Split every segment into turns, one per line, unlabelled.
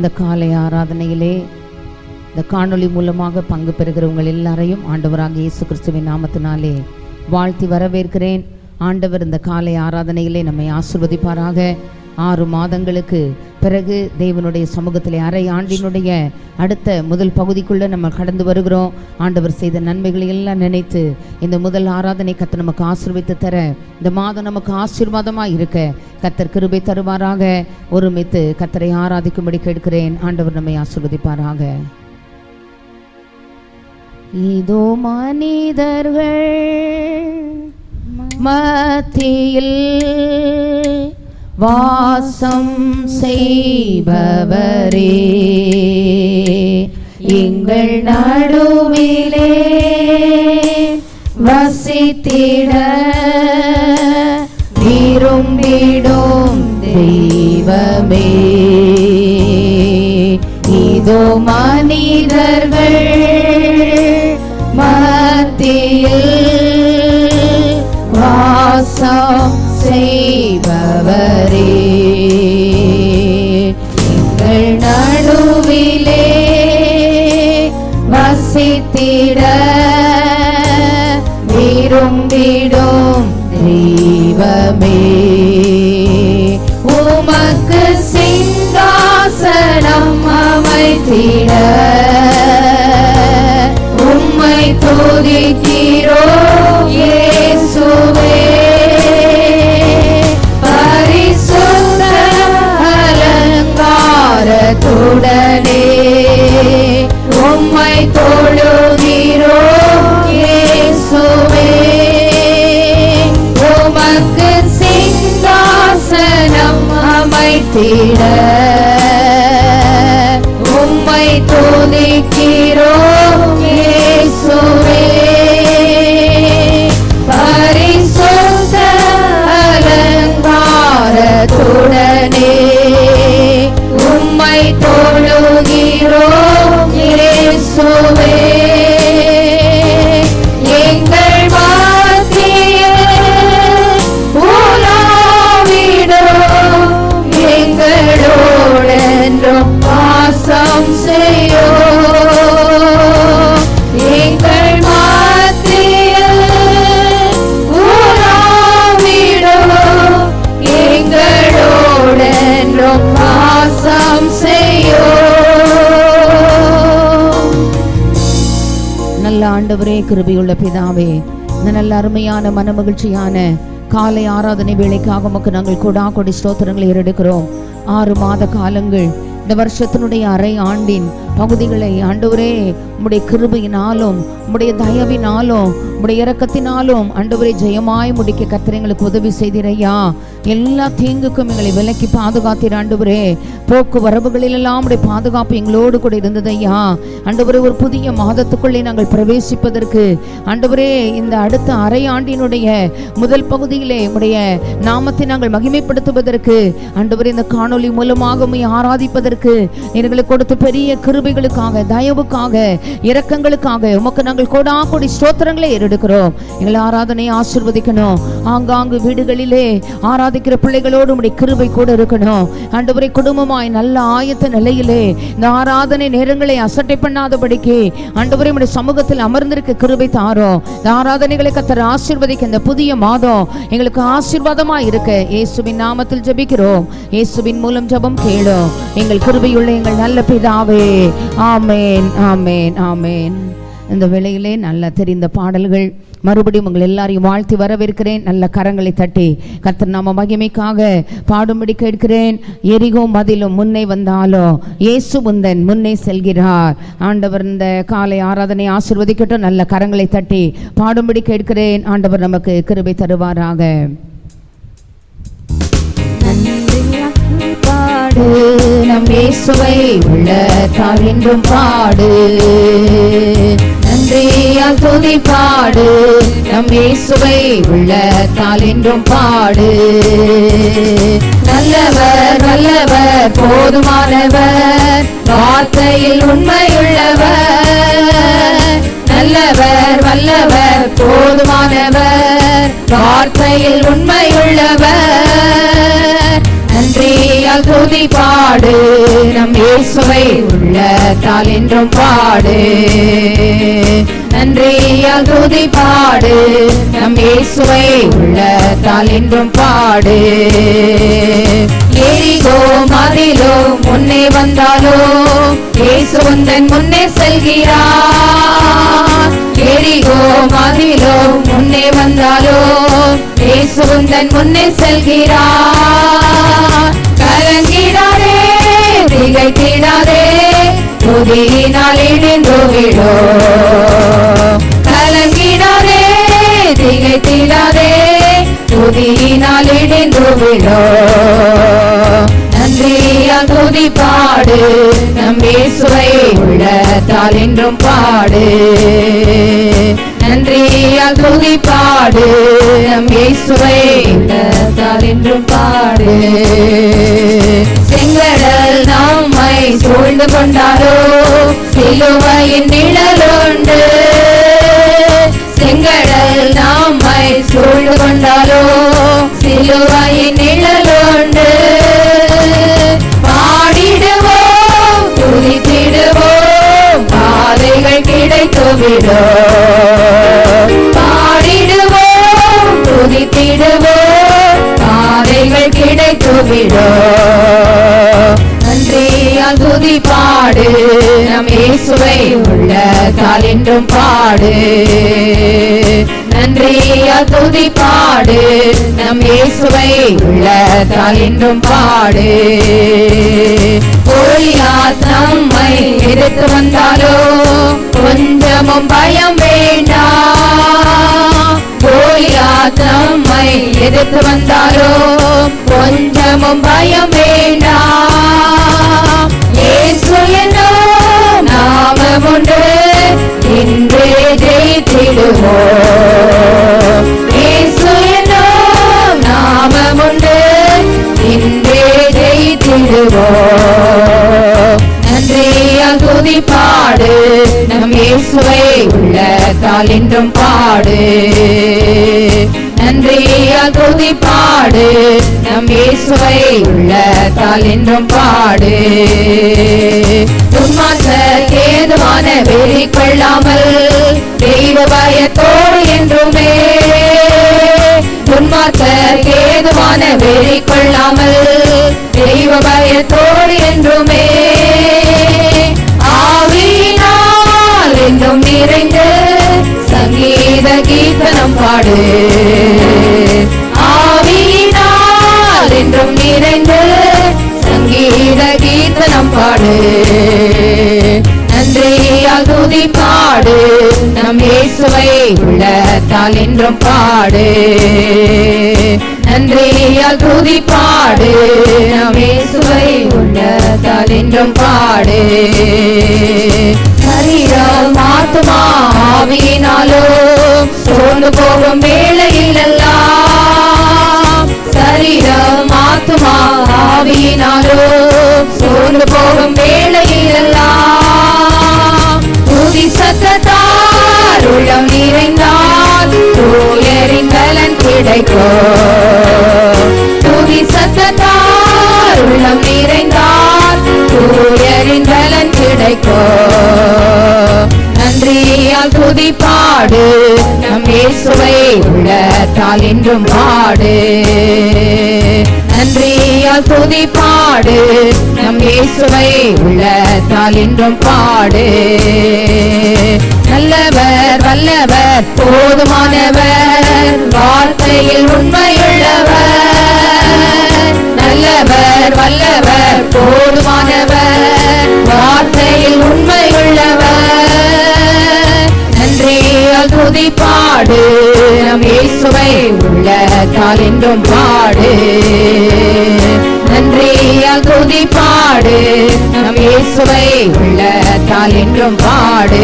இந்த காலை ஆராதனையிலே இந்த காணொளி மூலமாக பங்கு பெறுகிறவங்கள் எல்லாரையும் ஆண்டவராக இயேசு கிறிஸ்துவின் நாமத்தினாலே வாழ்த்தி வரவேற்கிறேன். ஆண்டவர் இந்த காலை ஆராதனையிலே நம்மை ஆசீர்வதிப்பாராக. 6 மாதங்களுக்கு பிறகு தேவனுடைய சமூகத்திலே அரை ஆண்டினுடைய அடுத்த முதல் பகுதிக்குள்ளே நம்ம கடந்து வருகிறோம். ஆண்டவர் செய்த நன்மைகளை எல்லாம் நினைத்து இந்த முதல் ஆராதனை கர்த்தர் நமக்கு ஆசீர்வதித்து தர, இந்த மாதம் நமக்கு ஆசீர்வாதமாக இருக்க கர்த்தர் கிருபை தருவாராக. ஒருமித்து கர்த்தரை ஆராதிக்கும்படி கேட்கிறேன். ஆண்டவர் நம்மை ஆசீர்வதிப்பாராக. இதோ மனிதர்கள் மத்தியில் வாசம் செய்பவரே, எங்கள் நடுவிலே வசித்திட விரும்பிடும் தெய்வமே. இதோ மனிதர்கள் மத்தியில் வாசம் செய்பவரே, எங்கள் நடுவிலே வசித்திட விரும்பிடும் தெய்வமே. உமக்கு சிங்காசனம் அமைத்திட உம்மை துதிக்கிறோம் இயேசுவே. பரிசுத்த அலங்காரத்துடனே உம்மை தொழுகிறோம் இயேசுவே. உமக்கு சிங்காசனம் அமைத்திட உம்மை துதிக்கிறோம் இயேசுவே. பரிசுத்த அலங்காரத்துடனே உம்மை தொழுகிறோம் இயேசுவே. எங்கள் மத்தியில் உலாவிடும் எங்களோடென்றும் வாசம் செய்யும். எங்கள் மத்தியில் உலாவிடும் எங்களோடென்றும் வாசம் செய்யும். நல்ல ஆண்டவரே, கிருபையுள்ள பிதாவே, இந்த நல்ல அருமையான மனமகிழ்ச்சியான காலை ஆராதனை வேளைக்காக உமக்கு நாங்கள் கொடி ஸ்தோத்திரங்களை ஏறெடுக்கிறோம். 6 மாத காலங்கள் இந்த வருஷத்தினுடைய அரை ஆண்டின் பகுதிகளை ஆண்டவரே உம்முடைய கிருபையினாலும் உம்முடைய தயவினாலும் உம்முடைய இரக்கத்தினாலும் ஆண்டவரே ஜெயமாய் முடிக்க கர்த்தர் எங்களுக்கு உதவி செய்தீரையா. எல்லா தீங்குக்கும் எங்களை விலக்கி பாதுகாத்தீர் ஆண்டவரே. போக்கு வரவுகளிலெல்லாம் உடைய பாதுகாப்பு எங்களோடு கூட இருந்ததையா. ஆண்டவரே, ஒரு புதிய மாதத்துக்குள்ளே நாங்கள் பிரவேசிப்பதற்கு ஆண்டவரே இந்த அடுத்த அரை ஆண்டினுடைய முதல் பகுதியிலே உடைய நாமத்தை நாங்கள் மகிமைப்படுத்துவதற்கு ஆண்டவரே இந்த காணொளி மூலமாக உம்மை ஆராதிப்பதற்கு எங்களுக்கு கொடுத்த பெரிய கிருபைகளுக்காக, தயவுக்காக, இரக்கங்களுக்காக உமக்கு நாங்கள் கொடி ஸ்தோத்திரங்களை ஏறெடுக்கிறோம். எங்களை ஆராதனையை ஆசீர்வதிக்கணும். ஆங்காங்கு வீடுகளிலே ஆராதிக்கிற பிள்ளைகளோடு உடைய கிருபை கூட இருக்கணும் ஆண்டவரே. குடும்பமாய் நல்ல ஆயத்த நிலையிலே இந்த ஆராதனை நேரங்களை அசட்டை பண்ணாதபடிக்கு ஆண்டவரே உடைய சமூகத்தில் அமர்ந்திருக்க கிருபை தாரோம். இந்த ஆராதனைகளை கர்த்தர் ஆசீர்வதிக்க இந்த புதிய மாதம் எங்களுக்கு ஆசீர்வாதமா இருக்க இயேசுவின் நாமத்தில் ஜெபிக்கிறோம். இயேசுவின் மூலம் ஜெபம் கேளும் எங்கள் கிருபையுள்ள எங்கள் நல்ல பிதாவே. ஆமேன், ஆமேன், ஆமேன். இந்த வேளையிலே நல்ல தெரிந்த பாடல்கள் மறுபடியும் உங்கள் எல்லாரையும் வாழ்த்தி வரவேற்கிறேன். நல்ல கரங்களை தட்டி கர்த்தர் நாம மகிமைக்காக பாடும்படி கேட்கிறேன். எரிகோ மதிலும் முன்னே வந்தாலும் இயேசு முந்தன் முன்னே செல்கிறார். ஆண்டவர் இந்த காலை ஆராதனை ஆசீர்வதிக்கட்டும். நல்ல கரங்களை தட்டி பாடும்படி கேட்கிறேன். ஆண்டவர் நமக்கு கிருபை தருவாராக. பாடு நம் இயேசுவை உள்ளத்தால் என்றும் பாடு, நன்றியால் துதி பாடு நம் இயேசுவை உள்ளத்தால் என்றும் பாடு. நல்லவர் நல்லவர் போதுமானவர், வார்த்தையில் உண்மையுள்ளவர். நல்லவர் வல்லவர் போதுமானவர், வார்த்தையில் உண்மையுள்ளவர். நன்றி நன்றியால் துதி பாடு நம் இயேசுவை உள்ளத்தால் என்றும் பாடு. நன்றியால் துதி பாடு நம் இயேசுவை உள்ளத்தால் என்றும் பாடு. எரிகோ மதிலோ முன்னே வந்தாலோ இயேசு உந்தன் முன்னே செல்கிறார். எரிகோ மதிலோ முன்னே வந்தாலோ இயேசு உந்தன் முன்னே செல்கிறார். கலங்கிடாதே திகைத்திடாதே துதியினால் இடிந்து விடோ. கலங்கிடாதே திகைத்திடாதே துதியினால் இடிந்து விடோ. நன்றியால் துதி பாடு நம் இயேசுவை உள்ளத்தால் என்றும் பாடு. நன்றியால் துதி பாடு நம் இயேசுவை உள்ளத்தால் என்றும் பாடு. செங்கடல் நம்மை சூழ்ந்து கொண்டாலோ சிலுவையின் நிழலுண்டு. செங்கடல் நம்மை சூழ்ந்து கொண்டாலோ சிலுவையின் நிழலுண்டு. பாடிடுவோம் துதித்திடுவோம் பாதைகள் கிடைத்துவிடோ. பாடிடுவோம் துதித்திடுவோம் பாதைகள் கிடைத்துவிடோ. நன்றியால் துதி பாடு நம் இயேசுவை உள்ளத்தால் என்றும் பாடு. நன்றியால் துதி பாடு நம் இயேசுவை உள்ளத்தால் என்றும் பாடு. கோலியாத் நம்மை எதிர்த்து வந்தாலோ கொஞ்சமும் பயம் வேண்டாம். கோலியாத் நம்மை எதிர்த்து வந்தாலோ கொஞ்சமும் பயம் வேண்டாம். இயேசு என்னும் நாமம் உண்டு இன்றே ஜெயித்திடுவோம். இயேசு என்னும் நாமம் உண்டு இன்றே ஜெயித்திடுவோம். நன்றியால் துதி பாடு நம் இயேசுவை உள்ளத்தால் என்றும் பாடு. நன்றியால் துதி பாடு நம் இயேசுவை உள்ளத்தால் என்றும் பாடு. துன்மார்க்கருக்கு ஏதுவான வெறி கொள்ளாமல் தெய்வ பயத்தோடு என்றுமே. துன்மார்க்கருக்கு ஏதுவான வெறி கொள்ளாமல் தெய்வ பயத்தோடு என்றுமே. ஆவியினால் என்றும் நிறைந்து சங்கீத கீர்த்தனம் பாடு. ஆவியினால் என்றும் நிறைந்து சங்கீத கீர்த்தனம் பாடு. நன்றியால் துதி பாடு நம் இயேசுவை உள்ளத்தால் என்றும் பாடு. நன்றியால் துதி பாடு நம் இயேசுவை உள்ளத்தால் என்றும் பாடு. சரீரம் ஆத்துமா ஆவியினாலோ சோர்ந்து போகும் வேளையில் எல்லாம். சரீரம் ஆத்துமா ஆவியினாலோ சோர்ந்து போகும் வேளையில் எல்லாம். துதி சத்தத்தால் உள்ளம் நிறைந்தால் தூயரின் பலன் கிடைக்கும். துதி சத்தத்தால் உள்ளம் நிறைந்தால் தூயரின் பலன் கிடைக்கும். நன்றியால் துதி பாடு நம் இயேசுவை உள்ளத்தால் என்றும் பாடு. நன்றியால் துதி பாடு நம் இயேசுவை உள்ளத்தால் என்றும் பாடு. நல்லவர் வல்லவர் போதுமானவர் வார்த்தையில் உண்மையுள்ளவர். நல்லவர் வல்லவர் போதுமானவர் வார்த்தையில் உண்மையுள்ளவர். நன்றியால் துதி பாடு நம் இயேசுவை உள்ளத்தால் என்றும் பாடு. நன்றியால் துதி பாடு நம் இயேசுவை உள்ளத்தால் என்றும் பாடு.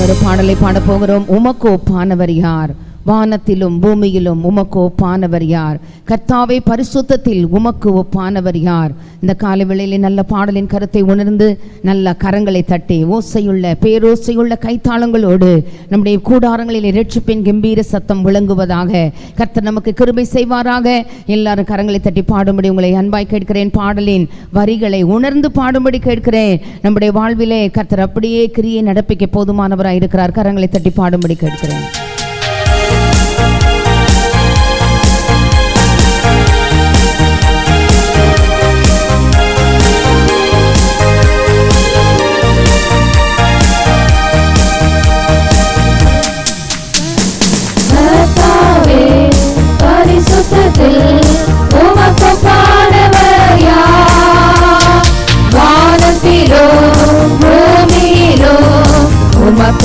ஒரு பாடலை பாட போகிறோம். உமக்கு ஒப்பானவர் யார், வானத்திலும் பூமியிலும் உமக்கு ஒப்பானவர் யார்? கர்த்தாவே, பரிசுத்தத்தில் உமக்கு ஒப்பானவர் யார்? இந்த காலை வேளையிலே நல்ல பாடலின் கருத்தை உணர்ந்து நல்ல கரங்களை தட்டி ஓசையுள்ள பேரோசையுள்ள கைத்தாளங்களோடு நம்முடைய கூடாரங்களில் இரட்சிப்பின் கம்பீர சத்தம் விளங்குவதாக கர்த்தர் நமக்கு கிருபை செய்வாராக. எல்லாரும் கரங்களை தட்டி பாடும்படி உங்களை அன்பாய் கேட்கிறேன். பாடலின் வரிகளை உணர்ந்து பாடும்படி கேட்கிறேன். நம்முடைய வாழ்விலே கர்த்தர் அப்படியே கிரியை நடப்பிக்க போதுமானவராய் இருக்கிறார். கரங்களை தட்டி பாடும்படி கேட்கிறேன்.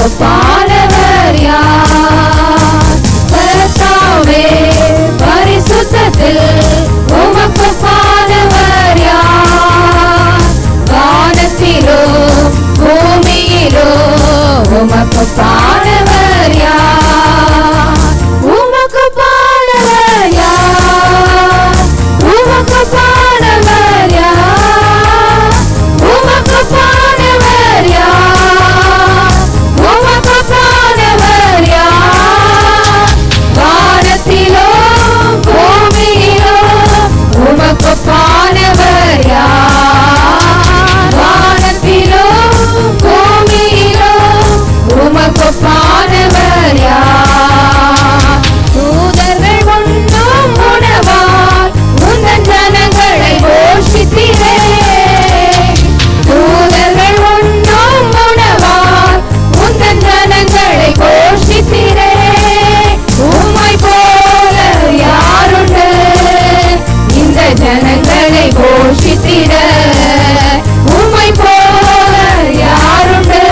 பாடவர் யார்? கர்த்தாவே, பரிசுத்தத்தில் உமக்கு பாடவர் யார்? வானத்திலோ பூமியிலோ உமக்கு பாடவர் யார்? உமக்கு பாடவர் யார்? உமக்கு பாடவர் யார்? உமக்கு பாடவர் யார்? பாடவர் யார்? வானத்திலோ பூமியிலோ உமக்கு பாடவர் யார்? தூதர்கள் உண்ணும் உணவால் உந்தன் ஜனங்களை போஷித்தீரே. தூதர்கள் உண்ணும் உணவால் உந்தன் ஜனங்களை போஷித்தீரே. உம்மை போல யாருண்டு இந்த ஜனங்களை போஷித்திட? உம்மை போல யாருண்டு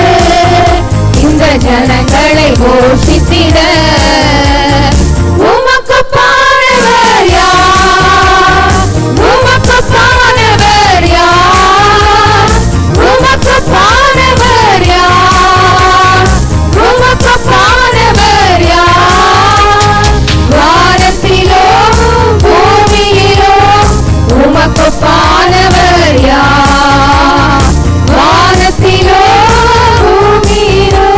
இந்த ஜனங்களை போஷித்திட? உமக்கு பாடவர் யார்? உமக்கு பாடவர் யார்? உமக்கு பாடவர் யார்? உமக்கு பாடவர் யார்? வானத்திலோ பூமியிலோ உமக்கு பாடவர் யார்? வானத்திலோ பூமியிலோ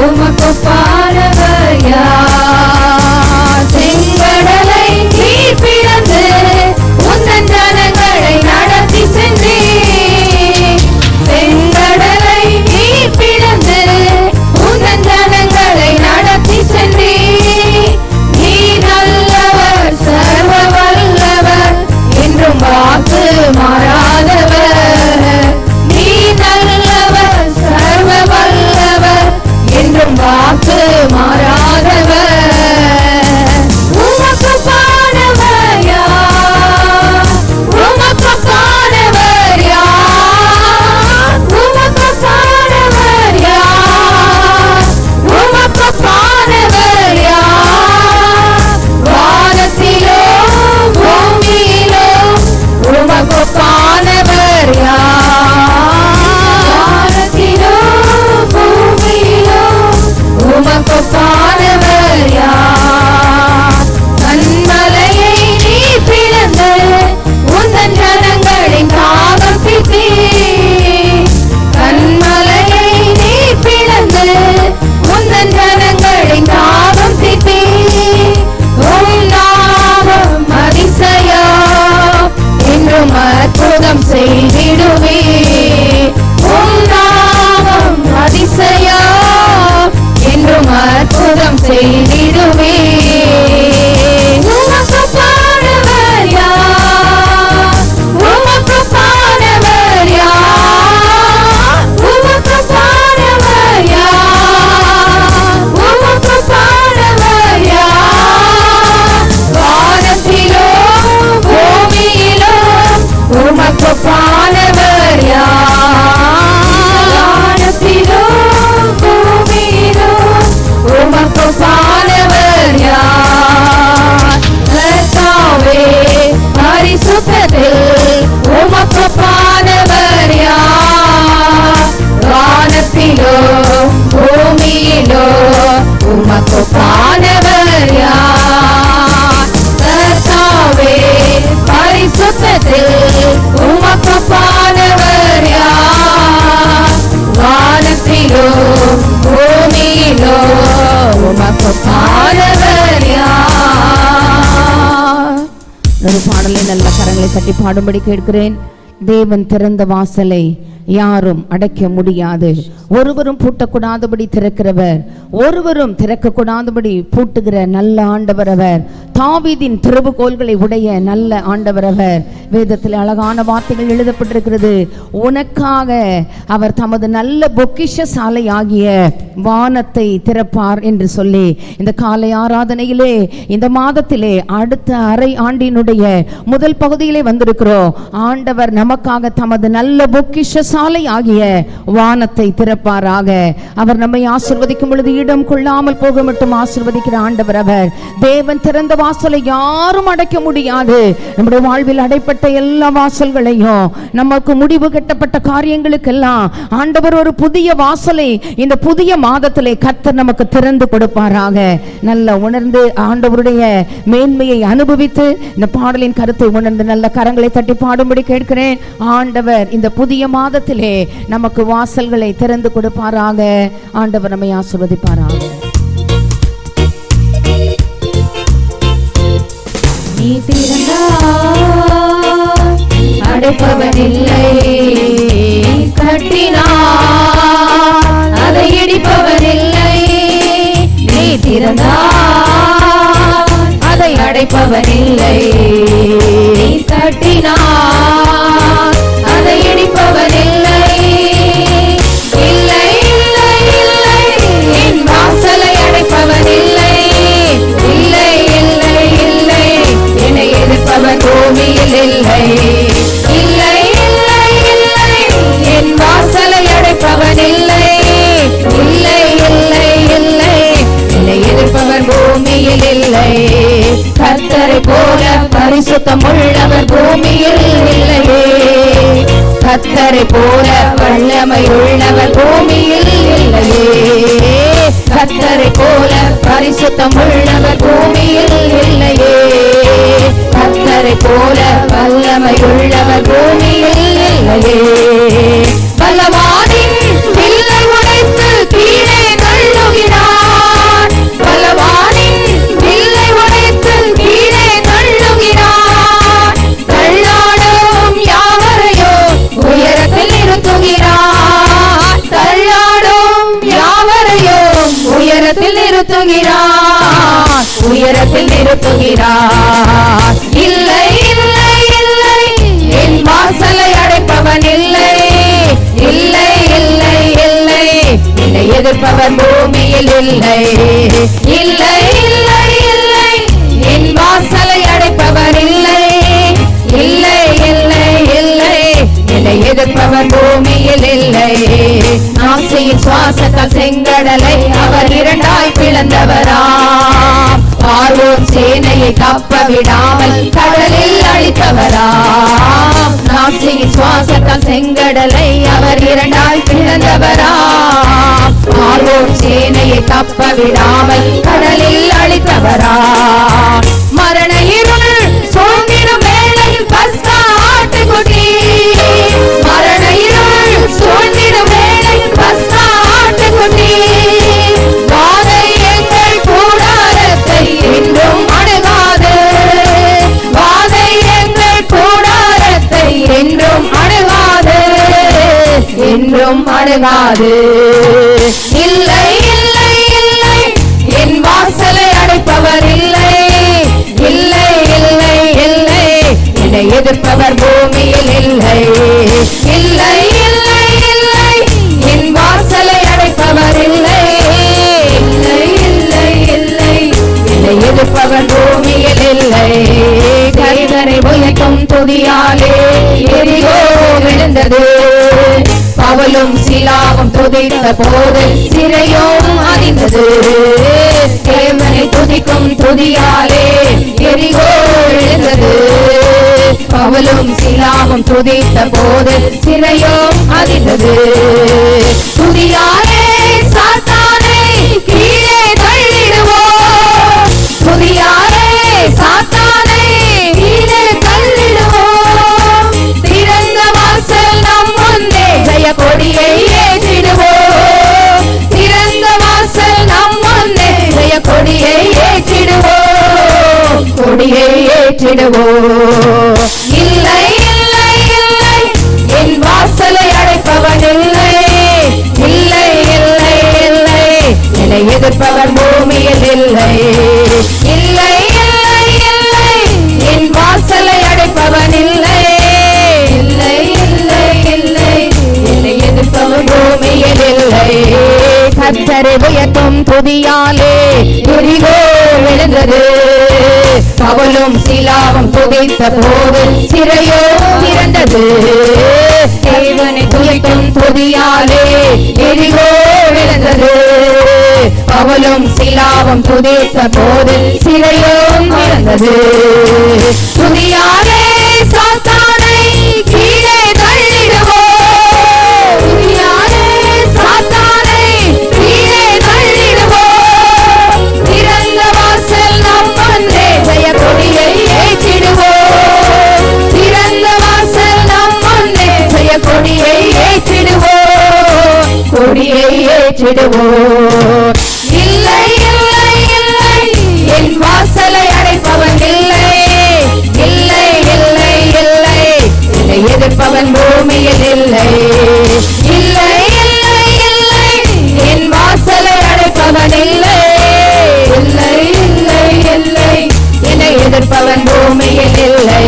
உமக்கு பாடவர் யார்? செங்கடலை நீர் பிளந்து உந்தன் ஜனங்களை நடத்தி சென்றீர். செங்கடலை நீர் பிளந்து உந்தன் ஜனங்களை நடத்தி சென்றீர். நீ நல்லவர், சர்வ வல்லவர், என்றும் வாக்கு மாறாதவர். நீ நல்லவர், சர்வ வல்லவர், என்றும் வாக்கு மாறாதவர். உமக்கு பாடவர் யார்? உமக்கு பாடவர் யார்? உமக்கு பாடவர் யார்? உமக்கு பாடவர் யார்? வானத்திலோ பூமியிலோ உமக்கு பாடவர் யார்? வானத்திலோ பூமியிலோ உமக்கு பாடவர் யார்? கண்மலையை நீ பிளந்து உந்தன் ஜனங்களின் தாகம் தீர்த்தீர். கண்மலையை நீ பிளந்து உந்தன் ஜனங்களின் தாகம் தீர்த்தீர். உம் நாமம் அதிசயம் என்றும் அற்புதம் செய்திடுவே. உம் நாமம் அதிசயம் என்றும் அற்புதம் செய்திடுவே. உமக்கு பாடவர் யார்? உமக்கு பாடவர் யார்? உமக்கு பாடவர் யார்? உமக்கு பாடவர் யார்? வானத்திலோ பூமியிலோ உமக்கு பாடவர்
தட்டி பாடும்படி கேட்கிறேன். தேவன் திறந்த வாசலை யாரும் அடைக்க முடியாது. ஒருவரும் பூட்டக்கூடாதபடி திறக்கிறவர், ஒருவரும் திறக்கக்கூடாதபடி பூட்டுகிற நல்ல ஆண்டவர் அவர். தாவீதின் திறவுகோல்களை உடைய நல்ல ஆண்டவர் அவர். வேதத்தில் அழகான வார்த்தைகள் எழுதப்பட்டிருக்கிறது. உனக்காக அவர் தமது நல்ல பொக்கிஷ சாலை ஆகிய வானத்தை திறப்பார் என்று சொல்லி இந்த காலை ஆராதனையிலே இந்த மாதத்திலே அடுத்த அரை ஆண்டினுடைய முதல் பகுதியிலே வந்திருக்கிறோம். ஆண்டவர் நமக்காக தமது நல்ல பொக்கிஷ சாலை ஆகிய வானத்தை திறப்பாராக. அவர் நம்மை ஆசீர்வதிக்கும் பொழுது இடம் கொள்ளாமல் போக மட்டும் ஆசீர்வதிக்கிற ஆண்டவர் அவர். தேவன் திறந்த வாசலை யாரும் அடைக்க முடியாது. நம்முடைய வாழ்வில் அடைப்பட்ட எல்லா வாசல்களையும், நமக்கு முடிவு கட்டப்பட்ட காரியங்களுக்கெல்லாம் ஆண்டவர் ஒரு புதிய வாசலை இந்த புதிய மாதத்திலே கர்த்தர் நமக்கு திறந்து கொடுப்பாராக. நல்ல உணர்ந்து ஆண்டவருடைய மேன்மையை அனுபவித்து இந்த பாடலின் கருத்தை உணர்ந்து நல்ல கரங்களை தட்டி பாடும்படி கேட்கிறேன். ஆண்டவர் இந்த புதிய மாதத்திலே நமக்கு வாசல்களை திறந்து கொடுப்பாராக. ஆண்டவர் நம்மை ஆசீர்வதிப்பாராக.
நீ திறந்தால் அடைப்பவனில்லை, கட்டினார் அதை இடிப்பவனில்லை. நீ திறந்தால் அதை அடைப்பவனில்லை, கட்டினார் அதை இடிப்பவனில்லை. இல்லை இல்லை இல்லை என் வாசலை அடைப்பவனில்லை. இல்லை இல்லை இல்லை என்னை எதிர்ப்பவன் பூமியில் இல்லை. இல்லை இல்லை இல்லை என் வாசலை அடைப்பவனில்லை. இல்லை இல்லை இல்லை என்னை எதிர்ப்பவர் பூமியில் இல்லை. கர்த்தரை போல பரிசுத்தம் உள்ளவர் பூமியில் இல்லையே. கர்த்தரை போல வல்லமை உள்ளவர் பூமியில் இல்லையே. கர்த்தரை போல பரிசுத்தம் உள்ளவர் பூமியில் இல்லையே. கர்த்தரை போல வல்லமை உள்ளவர் பூமியில் இல்லையே. பலவானின் வில்லை உடைத்து கீழே தள்ளுகிறார். பலவானின் வில்லை உடைத்து கீழே தள்ளுகிறார். தள்ளாடும் யாவரையோ உயரத்தில் நிறுத்துகிறார். தள்ளாடும் யாவரையோ உயரத்தில் நிறுத்துகிறார். உயரத்தில் நிறுத்துகிறார். இல்லை இல்லை இல்லை என் வாசலை அடைப்பவன் இல்லை. இல்லை இல்லை இல்லை என்னை எதிர்ப்பவன் பூமியில் இல்லை. இல்லை இல்லை இல்லை என் வாசலை அடைப்பவர் இல்லை. இல்லை இல்லை இல்லை என்னை எதிர்ப்பவர் பூமியில் இல்லை. நாசியின் சுவாசத்தால் செங்கடலை அவர் இரண்டாய் பிளந்தவராம். பார்வோன் சேனையை தப்ப விடாமல் கடலில் அழித்தவராம். நாசியின் சுவாசத்தால் செங்கடலை அவர் இரண்டாய் பிளந்தவராம். பார்வோன் சேனையை தப்ப விடாமல் கடலில் அழித்தவராம். மரண இருள் சூழ்ந்திடும் வேளையில் பஸ்கா ஆட்டுக்குட்டி. மரண இருள் சூழ்ந்திடும் வேளையில் பஸ்கா ஆட்டுக்குட்டி. வாதை எங்கள் கூடாரத்தை என்றும் அணுகாது. வாதை எங்கள் கூடாரத்தை என்றும் அணுகாது. என்றும் அணுகாது. இல்லை இல்லை இல்லை என் வாசலை அடைப்பவர் இல்லை. இல்லை இல்லை இல்லை என்னை எதிர்ப்பவர் பூமியில் இல்லை. இல்லை இல்லை இல்லை என் வாசலை அடைப்பவர் இல்லை. இல்லை இல்லை இல்லை என்னை எதிர்ப்பவர் பூமியில் இல்லை. கர்த்தரை உயர்த்தும் துதியாலே எரிகோ விழுந்தது. பவுலும் சீலாவும் துதித்த போது சிறையும் அறிந்தது. தேவனை துதிக்கும் துதியாலே எரிகோ விழுந்தது. பவுலும் சீலாவும் துதித்த போது சிறையும் அறிந்தது. துதியாலே சாத்தானை கீழே தள்ளிடுவோம். துதியாலே சாத்தானை கீழே தள்ளிடுவோம். திறந்த வாசல் நம் முன்னே ஜெய கொடியை ஏற்றிடுவோம். திறந்த வாசல் நம் முன்னே ஜெய கொடியை ஏற்றிடுவோம். கொடியை ஏற்றிடுவோம். இல்லை
கர்த்தரை உயர்த்தும் துதியாலே எரிகோ விழுந்தது. பவுலும் சீலாவும் துதித்த போது சிறையோ திறந்தது. தேவனை துதிக்கும் துதியாலே எரிகோ விழுந்தது. பவுலும் சீலாவும் துதித்த போது சிறையோ திறந்தது. துதியாலே சாத்தானை கீழே தள்ளிடுவோம். துதியாலே சாத்தானை கீழே தள்ளிடுவோம். திறந்த வாசல் நம் முன்னே ஜெய கொடியை ஏற்றிடுவோம். திறந்த வாசல் நம் முன்னே ஜெய கொடியை ஏற்றிடுவோம். கொடியை ஏற்றிடுவோம். இல்லை இல்லை இல்லை என் வாசலை அடைப்பவன் இல்லை. இல்லை இல்லை இல்லை என்னை எதிர்ப்பவன் பூமியில் இல்லை. இல்லை இல்லை இல்லை என் வாசலை அடைப்பவன் இல்லை. இல்லை இல்லை இல்லை என்னை எதிர்ப்பவன் பூமியில் இல்லை.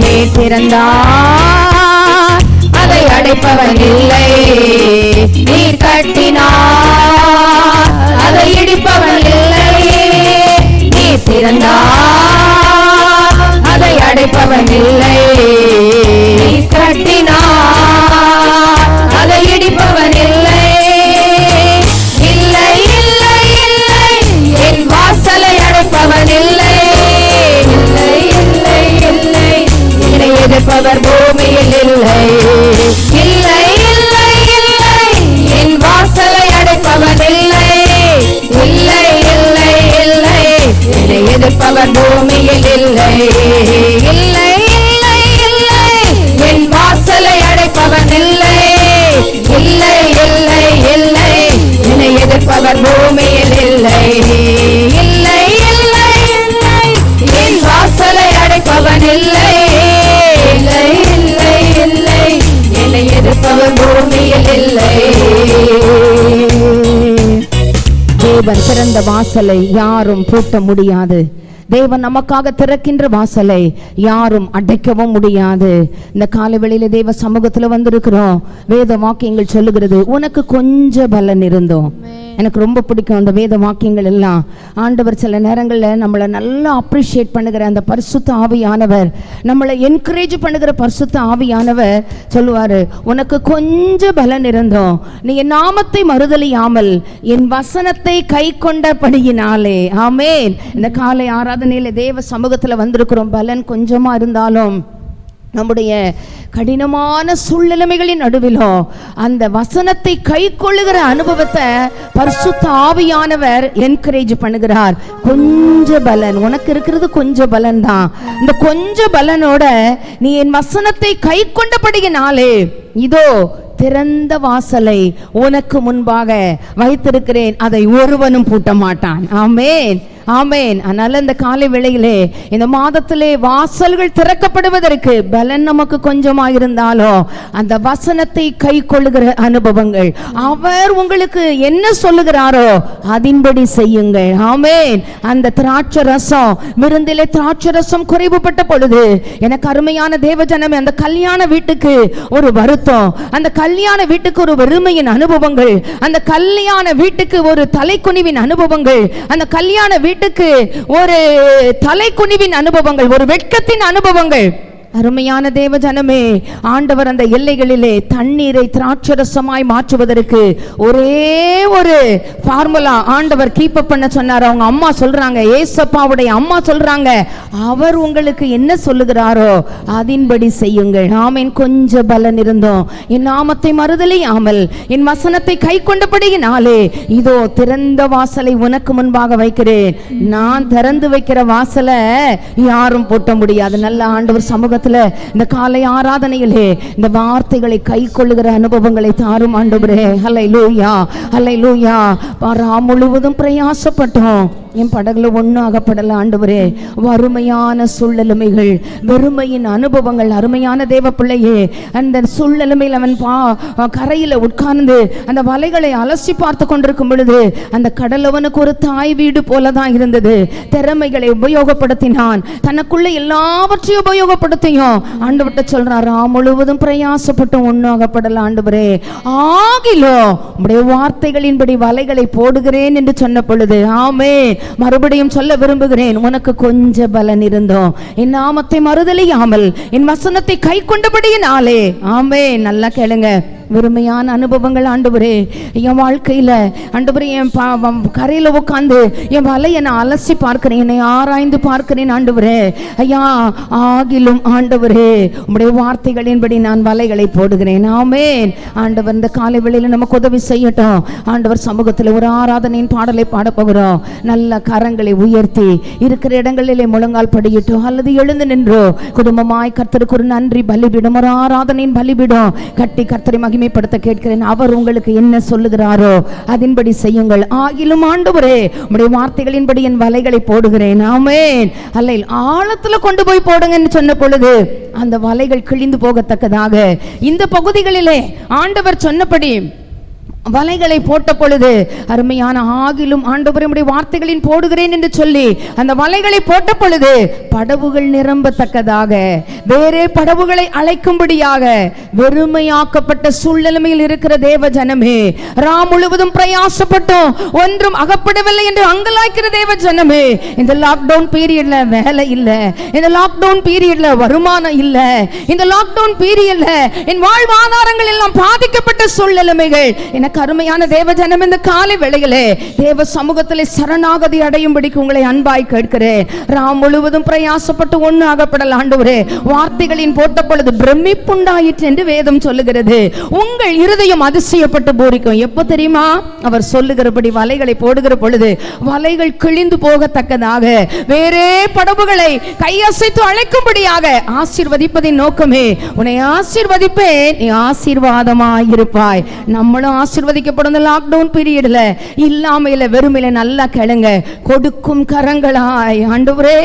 நீ திறந்தார் அதை அடைப்பவன் இல்லை. நீ கட்டினார் அதை இடிப்பவன் இல்லை. நீ திறந்தார் அதை அடைப்பவன் இல்லை. நீ கட்டினார் அதை இடிப்பவன் இல்லை. இல்லை இல்லை இல்லை என் வாசலை அடைப்பவன் இல்லை. இல்லை இல்லை இல்லை என்னை எதிர்ப்பவர் பூமியில் இல்லை. இல்லை இல்லை இல்லை என் வாசலை அடைப்பவன் இல்லை. இல்லை இல்லை இல்லை என்னை எதிர்ப்பவர் பூமியில் இல்லை. இல்லை இல்லை இல்லை என் வாசலை அடைப்பவன் இல்லை. இல்லை இல்லை இல்லை என்னை எதிர்ப்பவர் பூமியில் இல்லை. இல்லை இல்லை இல்லை என் வாசலை அடைப்பவன் இல்லை. இல்லை இல்லை இல்லை என்னை எதிர்ப்பவர் பூமியில் இல்லை. தேவன் திறந்த வாசலை யாரும் பூட்ட முடியாது. தேவன் நமக்காக திறக்கின்ற வாசலை யாரும் அடைக்கவும் முடியாது. இந்த காலவெளியில தேவ சமூகத்துல வந்திருக்கிறோம். வேத வாக்கியங்கள் சொல்லுகிறது, உனக்கு கொஞ்சம் பலன் இருந்தோம். எனக்கு ரொம்ப பிடிக்கும் அந்த வேத வாக்கியங்கள் எல்லாம். ஆண்டவர் சில நேரங்களில் நம்மளை நல்லா அப்ரிஷியேட் பண்ணுகிற அந்த பரிசுத்த ஆவியானவர், நம்மளை என்கரேஜ் பண்ணுகிற பரிசுத்த ஆவியானவர் சொல்லுவாரு, உனக்கு கொஞ்சம் பலன் இருந்தோம், நீ என் நாமத்தை மறுதலியாமல் என் வசனத்தை கை கொண்டபடியினாலே. ஆமென். இந்த காலை ஆராதனையில தேவ சமூகத்துல வந்திருக்கிறோம். பலன் கொஞ்சமா இருந்தாலும் நம்முடைய கடினமான சூழ்நிலைமைகளின் நடுவிலும் அந்த வசனத்தை கை கொள்ளுகிற அனுபவத்தை பரிசுத்த ஆவியானவர் என்கரேஜ் பண்ணுகிறார். கொஞ்ச பலன் உனக்கு இருக்கிறது, கொஞ்ச பலன் தான். இந்த கொஞ்ச பலனோட நீ என் வசனத்தை கை கொண்டபடியினாலே இதோ திறந்த வாசலை உனக்கு முன்பாக வைத்திருக்கிறேன், அதை ஒருவனும் பூட்ட மாட்டான். ஆமென் ஆமென். அதனால இந்த காலை வேளையிலே இந்த மாதத்திலே வாசல்கள் திறக்கப்படுவதற்கு பலன் நமக்கு கொஞ்சமா இருந்தாலும் அந்த வசனத்தை கை கொள்ளுகிற அனுபவங்கள், அவர் உங்களுக்கு என்ன சொல்லுகிறாரோ அதின்படி செய்யுங்கள். ஆமென். அந்த திராட்சை ரசம், விருந்திலே திராட்சை ரசம் குறைவுபட்ட பொழுது எனக்கு அருமையான தேவஜனமே, அந்த கல்யாண வீட்டுக்கு ஒரு வருத்தம், அந்த கல்யாண வீட்டுக்கு ஒரு வெறுமையின் அனுபவங்கள், அந்த கல்யாண வீட்டுக்கு ஒரு தலைக்குனிவின் அனுபவங்கள், அந்த கல்யாண வீட்டுக்கு ஒரு தலைக்குனிவின் அனுபவங்கள், ஒரு வெட்கத்தின் அனுபவங்கள். அருமையான தேவ ஜனமே, ஆண்டவர் அந்த எல்லைகளிலே தண்ணீரை திராட்சரசமாய் மாற்றுவதற்கு ஒரே ஒரு ஃபார்முலா ஆண்டவர் கீப் அப் பண்ண சொன்னார். அவங்க அம்மா சொல்றாங்க, ஏசப்பாவுடைய அம்மா சொல்றாங்க, அவர் உங்களுக்கு என்ன சொல்லுகிறாரோ அதின்படி செய்யுங்கள். ஆமென். கொஞ்சம் பலன் இருந்தோம், என் நாமத்தை மறுதலியாமல் என் வசனத்தை கை கொண்டபடியினாலே இதோ திறந்த வாசலை உனக்கு முன்பாக வைக்கிறேன். நான் திறந்து வைக்கிற வாசலை யாரும் பூட்ட முடியாது. நல்ல ஆண்டவர் சமூகத்தில் இந்த காலை ஆராதனையிலே இந்த வார்த்தைகளை கை கொள்ளுகிற அனுபவங்களை தாரும் ஆண்டவரே. ஹல்லேலூயா ஹல்லேலூயா. முழுவதும் பிரயாசப்பட்டோம், என் படகுல ஒன்றும் அகப்படல ஆண்டவரே. வறுமையான சூழ்நிலைமைகள், வெறுமையின் அனுபவங்கள். அருமையான தேவ பிள்ளையே, அந்த சூழ்நிலைமையில் அவன் கரையில உட்கார்ந்து அந்த வலைகளை அலசி பார்த்து கொண்டிருக்கும் பொழுது அந்த கடல் அவனுக்கு ஒரு தாய் வீடு போலதான் இருந்தது. திறமைகளை உபயோகப்படுத்தினான், தனக்குள்ள எல்லாவற்றையும் உபயோகப்படுத்தியும் ஆண்டவர்கிட்ட சொல்றான், முழுவதும் பிரயாசப்பட்டும் ஒன்றும் அகப்படல ஆண்டவரே, ஆகிலோ உம்முடைய வார்த்தைகளின்படி வலைகளை போடுகிறேன் என்று சொன்ன பொழுது, ஆமே, மறுபடியும் சொல்ல விரும்புகிறேன், உனக்கு கொஞ்ச பலன் இருந்தோம், என் நாமத்தை மறுதலியாமல் என் வசனத்தை கை கொண்டபடியினாலே. ஆமே, நல்லா கேளுங்க. வெறுமையான அனுபவங்கள் ஆண்டவரே என் வாழ்க்கையில. ஆண்டவரே, என் கரையில உட்கார்ந்து என் வலையை நான் அலசி பார்க்கிறேன், என்னை ஆராய்ந்து பார்க்கிறேன் ஆண்டவரே. ஐயா, ஆகிலும் ஆண்டவரே உம்முடைய வார்த்தைகளின்படி நான் வலைகளை போடுகிறேன். ஆமென். ஆண்டவர் இந்த காலை வேளையில நமக்கு உதவி செய்யட்டும். ஆண்டவர் சமூகத்தில் ஒரு ஆராதனையின் பாடலை பாட போகிறோம். நல்ல கரங்களை உயர்த்தி இருக்கிற இடங்களிலே முழங்கால் படியிட்டோம் அல்லது எழுந்து நின்றோ குடும்பமாய் கர்த்தருக்கு ஒரு நன்றி பலிபீடம், ஒரு ஆராதனையின் பலிபீடம் கட்டி கர்த்தரை மகிமைப்படுத்த கேட்கிறேன். அவர் உங்களுக்கு என்ன சொல்லுகிறாரோ அதன்படி செய்யுங்கள். ஆகிலும் ஆண்டவரே உம்முடைய வார்த்தைகளின்படி என் வலைகளை போடுகிறேன். ஆமென். அல்லேல் ஆழத்துல கொண்டு போய் போடுங்கன்னு சொன்ன பொழுது அந்த வலைகள் கிழிந்து போகத்தக்கதாக இந்த பகுதிகளிலே ஆண்டவர் சொன்னபடி வலைகளை போட்ட பொழுது அருமையான ஆகிலும் ஆண்டவரே உம்முடைய வார்த்தைகளின் போடுகிறேன் என்று சொல்லி அந்த வலைகளை போட்ட பொழுது படவுகள் நிரம்பத்தக்கதாக, வேறே படவுகளை அழைக்கும்படியாக வெறுமையாக்கப்பட்ட சூழ்நிலையில் இருக்கிற தேவ ஜனமே, முழுவதும் பிரயாசப்பட்டோம் ஒன்றும் அகப்படவில்லை என்று அங்கலாய்க்கிற தேவ ஜனமே, இந்த லாக்டவுன் பீரியட்ல வேலை இல்ல, இந்த லாக்டவுன் பீரியட்ல வருமானம் இல்ல, இந்த லாக்டவுன் பீரியட்ல என் வாழ்வாதாரங்கள் எல்லாம் பாதிக்கப்பட்ட சூழ்நிலைமைகள். எனக்கு அருமையான தேவ ஜனம், இந்த காலை வேளையிலே தேவ சமூகத்திலே சரணாகதி அடையும்படிக்கு உங்களை அன்பாய் கேட்கிறேன். முழுவதும் பிரயாசப்பட்டு ஒண்ணு ஆகப்படல ஆண்டவரே, வார்த்தைகளின் போட்ட பொழுது பிரமிப்புண்டாயிற்று என்று வேதம் சொல்லுகிறது. உங்கள் இருதயம் அதிசயப்பட்டு பூரிக்கும். எப்ப தெரியுமா? அவர் சொல்லுகிறபடி வலைகளை போடுகிற பொழுது வலைகள் கிழிந்து போகத்தக்கதாக, வேறே படவுகளை கையசைத்து அழைக்கும்படியாக ஆசீர்வதிப்பதின் நோக்கமே. உன்னை ஆசீர்வதிப்பேன், நீ ஆசீர்வாதமாய் இருப்பாய். நம்மளும் ஆசீர்வதிக்கப்படும் லாக்டவுன் பீரியட்ல இல்லாமையில வெறுமையில நல்லா கேளுங்க, கொடுக்கும் கரங்களாய் ஆண்டவரே,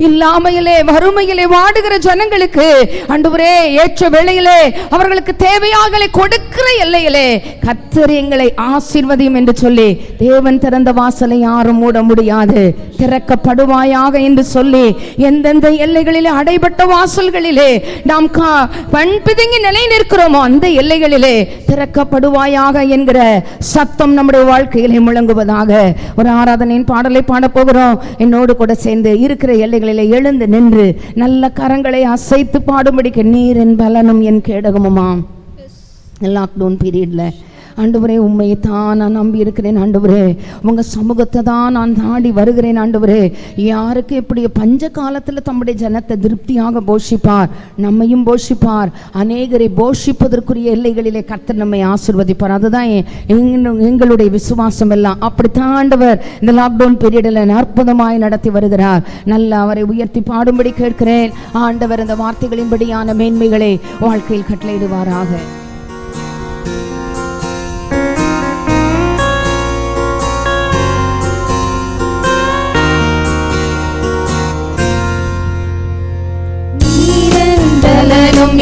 இல்லாமையிலே வறுமையிலே வாடுகிற ஜனங்களுக்கு ஆண்டவரே ஏற்ற வேளையிலே அவர்களுக்கு தேவையாகலை கொடுக்கிற எல்லையிலே கர்த்தர் எங்களை ஆசீர்வதியும் என்று சொல்லி தேவன் திறந்த வாசலை யாரும் மூட முடியாது, திறக்கப்படுவாயாக என்று சொல்லி எந்தெந்த எல்லைகளிலே அடைபட்ட வாசல்களிலே நாம் பிதுங்கி நிலை நிற்கிறோமோ அந்த எல்லைகளிலே திறக்கப்படுவாயாக என்கிற சத்தம் நம்முடைய வாழ்க்கையிலே முழங்குவதாக. ஒரு ஆராதனையின் பாடலை பாட போகிறோம். என்னோடு கூட சேர்ந்து இருக்கிற எல்லைகளிலே எழுந்து நின்று நல்ல கரங்களை அசைத்து பாடும்படிக்கு நீர் என் பலனும் என் கேடகமுமாம். லாக்டவுன் பீரியட்ல ஆண்டவரே உம்மை தான் நான் நம்பி இருக்கிறேன் ஆண்டவரே, உங்க சமூகத்தை தான் நான் தாடி வருகிறேன் ஆண்டவரே. யாருக்கு எப்படி பஞ்ச காலத்தில் தம்முடைய ஜனத்தை திருப்தியாக போஷிப்பார், நம்மையும் போஷிப்பார். அநேகரை போஷிப்பதற்குரிய எல்லைகளிலே கர்த்தர் நம்மை ஆசீர்வதிப்பார். அதுதான் எங்களுடைய விசுவாசம் எல்லாம். அப்படித்தான் ஆண்டவர் இந்த லாக்டவுன் பீரியடில் அற்புதமாய் நடத்தி வருகிறார். நல்லா அவரை உயர்த்தி பாடும்படி கேட்கிறேன். ஆண்டவர் இந்த வார்த்தைகளின்படியான மேன்மைகளை வாழ்க்கையில் கட்டளையிடுவாராக.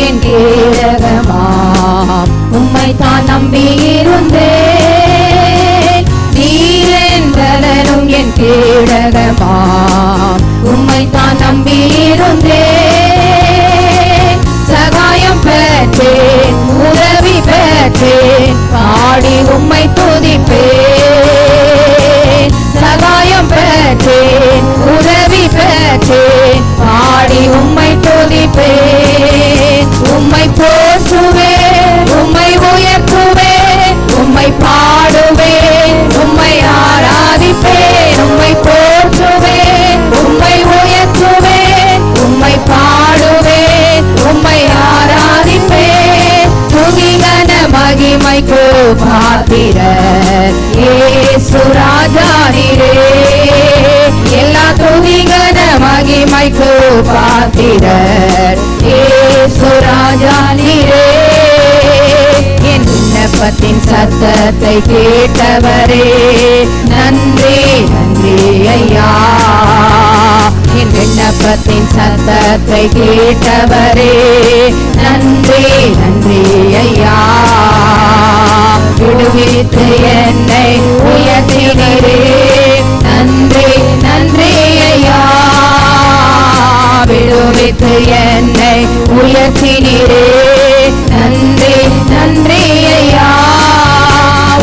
என் கேடகமாம் உம்மை தான் நம்பியிருந்தேன், நீரின் பலனும் என் கேடகமாம் உம்மை தான் நம்பியிருந்தேன். சகாயம் பெற்றேன், உதவி பெற்றேன், பாடி உம்மை துதிப்பேன். சகாயம் பெற்றேன், உதவி பெற்றேன், பாடி உம்மை துதிப்பேன். உம்மை போற்றுவேன், உம்மை உயர்த்துவேன், உம்மை பாடுவேன், உம்மை ஆராதிப்பேன். உம்மை போற்றுவேன், உம்மை உயர்த்துவேன், உம்மை பாடுவேன், உம்மை ஆராதிப்பேன். துதிகன மகிமைக்கு பாத்திரர் இயேசு ராஜா நீரே, எல்லா துதிகன மகிமைக்கு பாத்திரர் இயேசு ராஜா நீரே. என் விண்ணப்பத்தின் சத்தத்தை கேட்டவரே, நன்றி நன்றி நன்றி ஐயா. என் விண்ணப்பத்தின் சத்தத்தை கேட்டவரே நன்றி நன்றி ஐயா. விடுவித்து என்னை உயர்த்தினரே நன்றி நன்றி ஐயா. விடுவித்து என்னை உயர்த்தினரே நன்றி நன்றி ஐயா.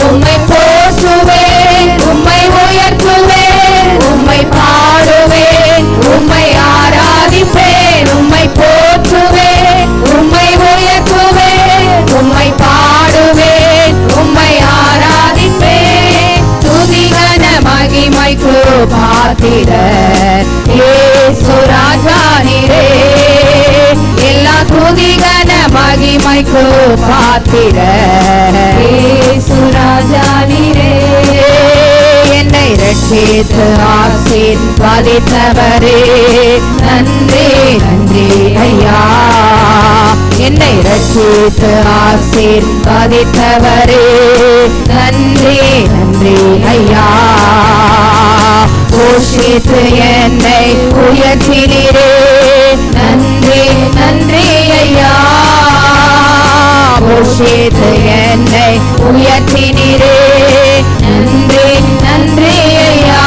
உம்மை போற்றுவேன், உம்மை உயர்த்துவேன், உம்மை பாடுவேன், உம்மை ஆராதிப்பேன். உம்மை போற்றுவேன், உம்மை உயர்த்துவேன், உம்மை பாடுவேன், உம்மை ஆராதிப்பேன். துதிகன மகிமைக்கு பாத்திரர் இயேசு ராஜா நீரே. எல்லா துதிகன மகிமைக்கு பாத்திரர் இயேசு ராஜா நீரே. என்னை ரட்சித்து ஆசீர்வதித்தவரே நன்றி நன்றி ஐயா. என்னை ரட்சித்து ஆசீர்வதித்தவரே நன்றி நன்றி ஐயா. போஷித்து என்னை உயர்த்தினீரே நன்றி நன்றி ஐயா. போஷித்து என்னை உயர்த்தினீரே நன்றி நன்றி ஐயா.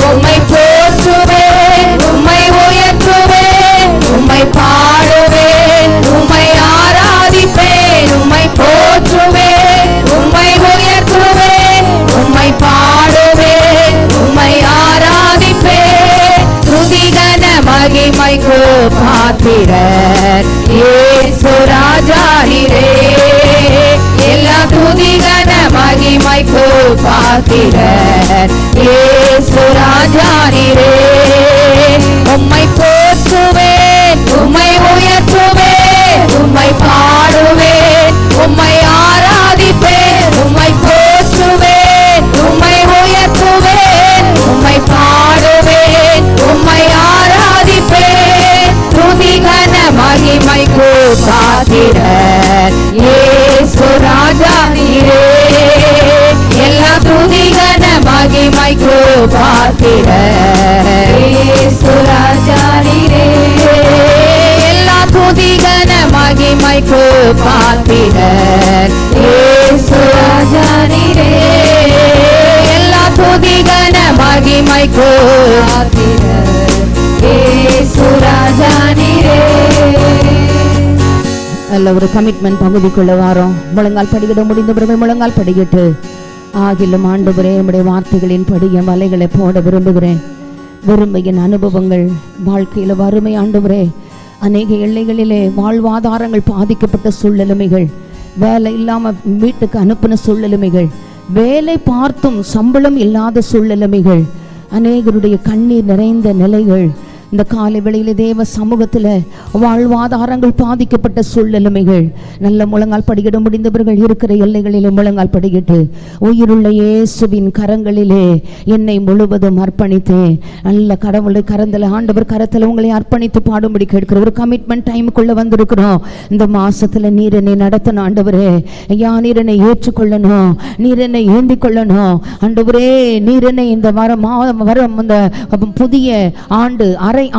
உம்மை போற்றுவேன், உம்மை உயர்த்துவேன், உம்மை பாடுவேன், உம்மை ஆராதிப்பேன். உம்மை போற்றுவேன், உம்மை உயர்த்துவேன், உம்மை பாடுவேன், உம்மை ஆராதிப்பேன். துதிகன மகிமைக்கு பாத்திரர் இயேசு ராஜா நீரே. எல்லா துதிகன மகிமைக்கு பாத்திரர் இயேசு ராஜா நீரே. உம்மை போற்றுவேன், உம்மை உயர்த்துவேன், உம்மை பாடுவேன், உம்மை ஆராதிப்பேன். உம்மை போற்றுவேன், உம்மை உயர்த்துவேன், உம்மை பாடுவேன், உம்மை ஆராதிப்பேன். துதிகன மகிமைக்கு பாத்திரர் இயேசு ராஜா நீரே. எல்லா துதிகன மகிமைக்கு பாத்திரர் இயேசு ராஜா நீரே. எல்லா துதிகன மகிமைக்கு பாத்திரர் இயேசு ராஜா நீரே. எல்லா துதிகன மகிமைக்கு பாத்திரர் இயேசு ராஜா நீரே.
நல்ல ஒரு கமிட்மெண்ட் பகுதிக்குள்ள வாரோம். முழங்கால் படிக்கிட முடிந்த பிறகு முழங்கால் படிக்கிட்டு ஆகிலும் ஆண்டவரே நம்முடைய வார்த்தைகளின் படி என் வலைகளை போட விரும்புகிறேன். விரும்பியின் அனுபவங்கள் வாழ்க்கையில் வறுமை ஆண்டவரே, அநேக எல்லைகளிலே வாழ்வாதாரங்கள் பாதிக்கப்பட்ட சூழ்நிலைமைகள், வேலை இல்லாமல் வீட்டுக்கு அனுப்பின சூழ்நிலைமைகள், வேலை பார்த்தும் சம்பளம் இல்லாத சூழ்நிலைமைகள், அநேகருடைய கண்ணீர் நிறைந்த நிலைகள், இந்த காலை வேளையிலே தேவ சமூகத்தில் வாழ்வாதாரங்கள் பாதிக்கப்பட்ட சூழ்நிலைமைகள், நல்ல முழங்கால் படிக்கிட முடிந்தவர்கள் இருக்கிற எல்லைகளிலே முழங்கால் படிக்கிட்டு உயிருள்ள இயேசுவின் கரங்களிலே என்னை முழுவதும் அர்ப்பணித்தேன். நல்ல கடவுளை கரத்தில் ஆண்டவர் கரத்தில் உங்களை அர்ப்பணித்து பாடும்படி கேட்கிற ஒரு கமிட்மெண்ட் டைமுக்குள்ள வந்திருக்கிறோம். இந்த மாசத்துல நீர் என்னை நடத்தணும் ஆண்டவரே. ஐயா, நீர் என்னை ஏற்றுக்கொள்ளணும், நீர் என்னை ஏந்திக் கொள்ளணும் ஆண்டவரே. நீர் என்னை இந்த வரம் இந்த புதிய ஆண்டு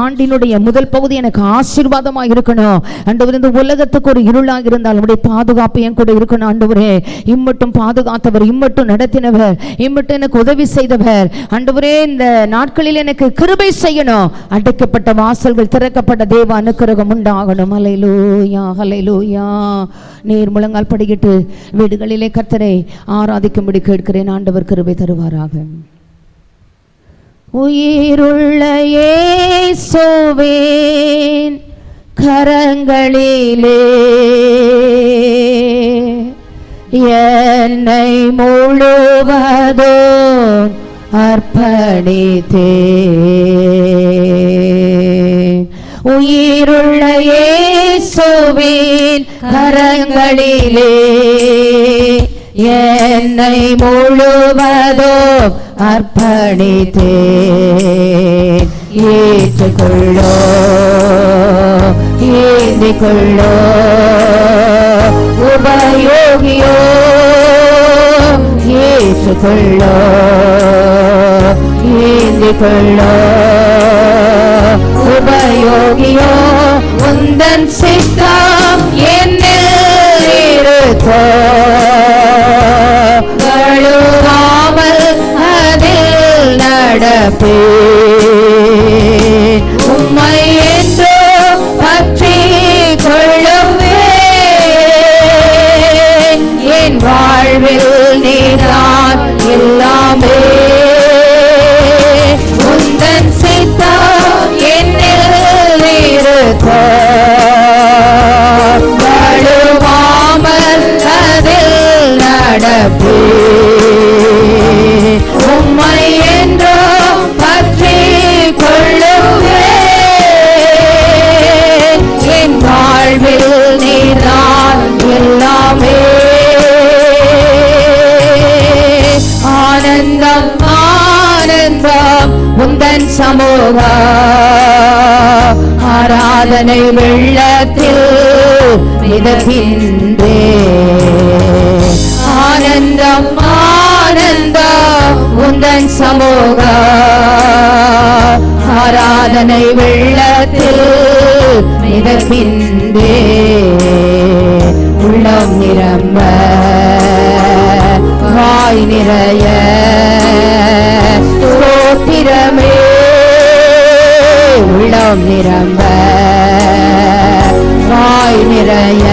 ஆண்டினுடைய முதல் பகுதி எனக்கு ஆசீர்வாதமாக இருக்கணும் ஆண்டவரே. இந்த உலகத்துக்கு ஒரு இருளாக இருந்தால் உடைய பாதுகாப்பு என் கூட இருக்கணும் ஆண்டவரே. இம்மட்டும் பாதுகாத்தவர், இம்மட்டும் நடத்தினவர், இம்மட்டும் எனக்கு உதவி செய்தவர் ஆண்டவரே. இந்த நாட்களில் எனக்கு கிருபை செய்யணும். அடைக்கப்பட்ட வாசல்கள் திறக்கப்பட்ட தேவ அனுக்கிரகம் உண்டாகணும். ஹல்லேலூயா, ஹல்லேலூயா. நீர் முழங்கால் படிக்கிட்டு வீடுகளிலே கர்த்தரை ஆராதிக்கும்படி கேட்கிறேன். ஆண்டவர் கிருபை தருவாராக. உயிருள்ள இயேசுவின் கரங்களிலே என்னை முழுவதும் அர்ப்பணித்தேன். உயிருள்ள இயேசுவின் கரங்களிலே என்னை முழுவதும் அர்ப்பணித்தேன். ஏற்றுக்கொள்ளோ, ஏந்திக்கொள்ளோ, உபயோகியோ, ஏற்றுக்கொள்ளோ,
ஏந்தி கொள்ளோ. உபயோகியோ உந்தன் சித்தம் என்னில் இருக்கோ. வழுவாமல் அதில் நடப்பேன். உம்மை என்று பற்றி கொள்ளுவேன். என் வாழ்வில் நீதான் எல்லாமே. உந்தன் சித்தம் என்னில் இருக்கோ. வழுவாமல் அதில் நடப்பேன். உம்மை என்று பற்றி கொள்ளுவேன். என் வாழ்வில் நீதான் எல்லாமே. ஆனந்தம் ஆனந்தம் உந்தன் சமூக ஆராதனை வெள்ளத்தில் மிதக்கின்றே. ஆனந்தம் ஆனந்தம் உந்தன் சமூக ஆராதனை வெள்ளத்தில் மிதக்கின்றே. உள்ளம் நிரம்ப வாய் நிறைய ஸ்தோத்திரமே. உள்ளம் நிரம்ப வாய் நிறைய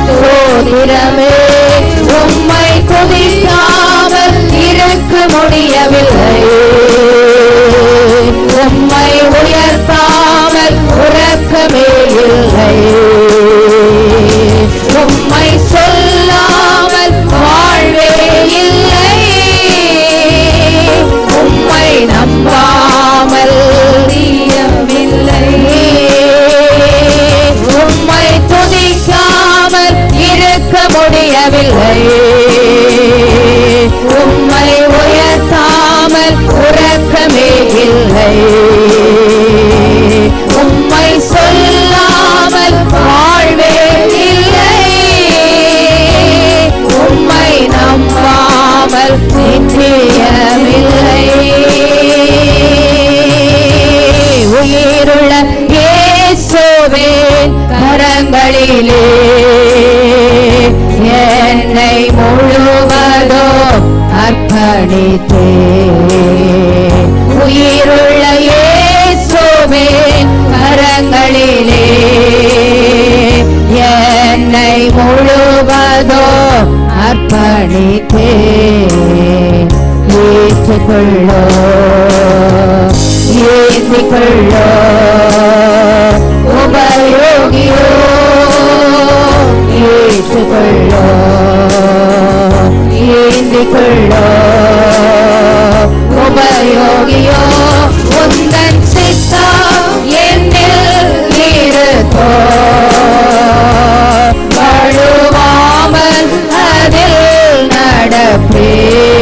ஸ்தோத்திரமே. உம்மை துதிக்காமல் இருக்க முடியவில்லை. உம்மை உயர்த்தாமல் உறக்கமே இல்லை. உம்மை சொல்லாமல் வாழ்வே இல்லை. உம்மை நம்பாமல் நீயவில்லை. உம்மை துதிக்காமல் இருக்க முடியவில்லை. உம்மை உயர்த்தாமல் உறக்கமே இல்லை. உம்மை சொல்லாமல் வாழ்வே இல்லை. உம்மை நம்பாமல் நிச்சயமில்லை. உயிருள்ள இயேசுவே கரங்களிலே என்னை முழுவதும் அர்ப்பணித்தே. உயிருள்ள இயேசுவே கரங்களிலே என்னை முழுவதும் அர்ப்பணித்தே. ஏற்றுக்கொள்ளோ ஏற்றிக்கொள்ளோ. உபயோகியோ ஏற்றுக்கொள்ளோ ஏந்திக்கொள்ளோ. உபயோகியோ உந்தன் சித்தம் என்னில் இருக்கோ. வழுவாமல் அதில் நடப்பேன்.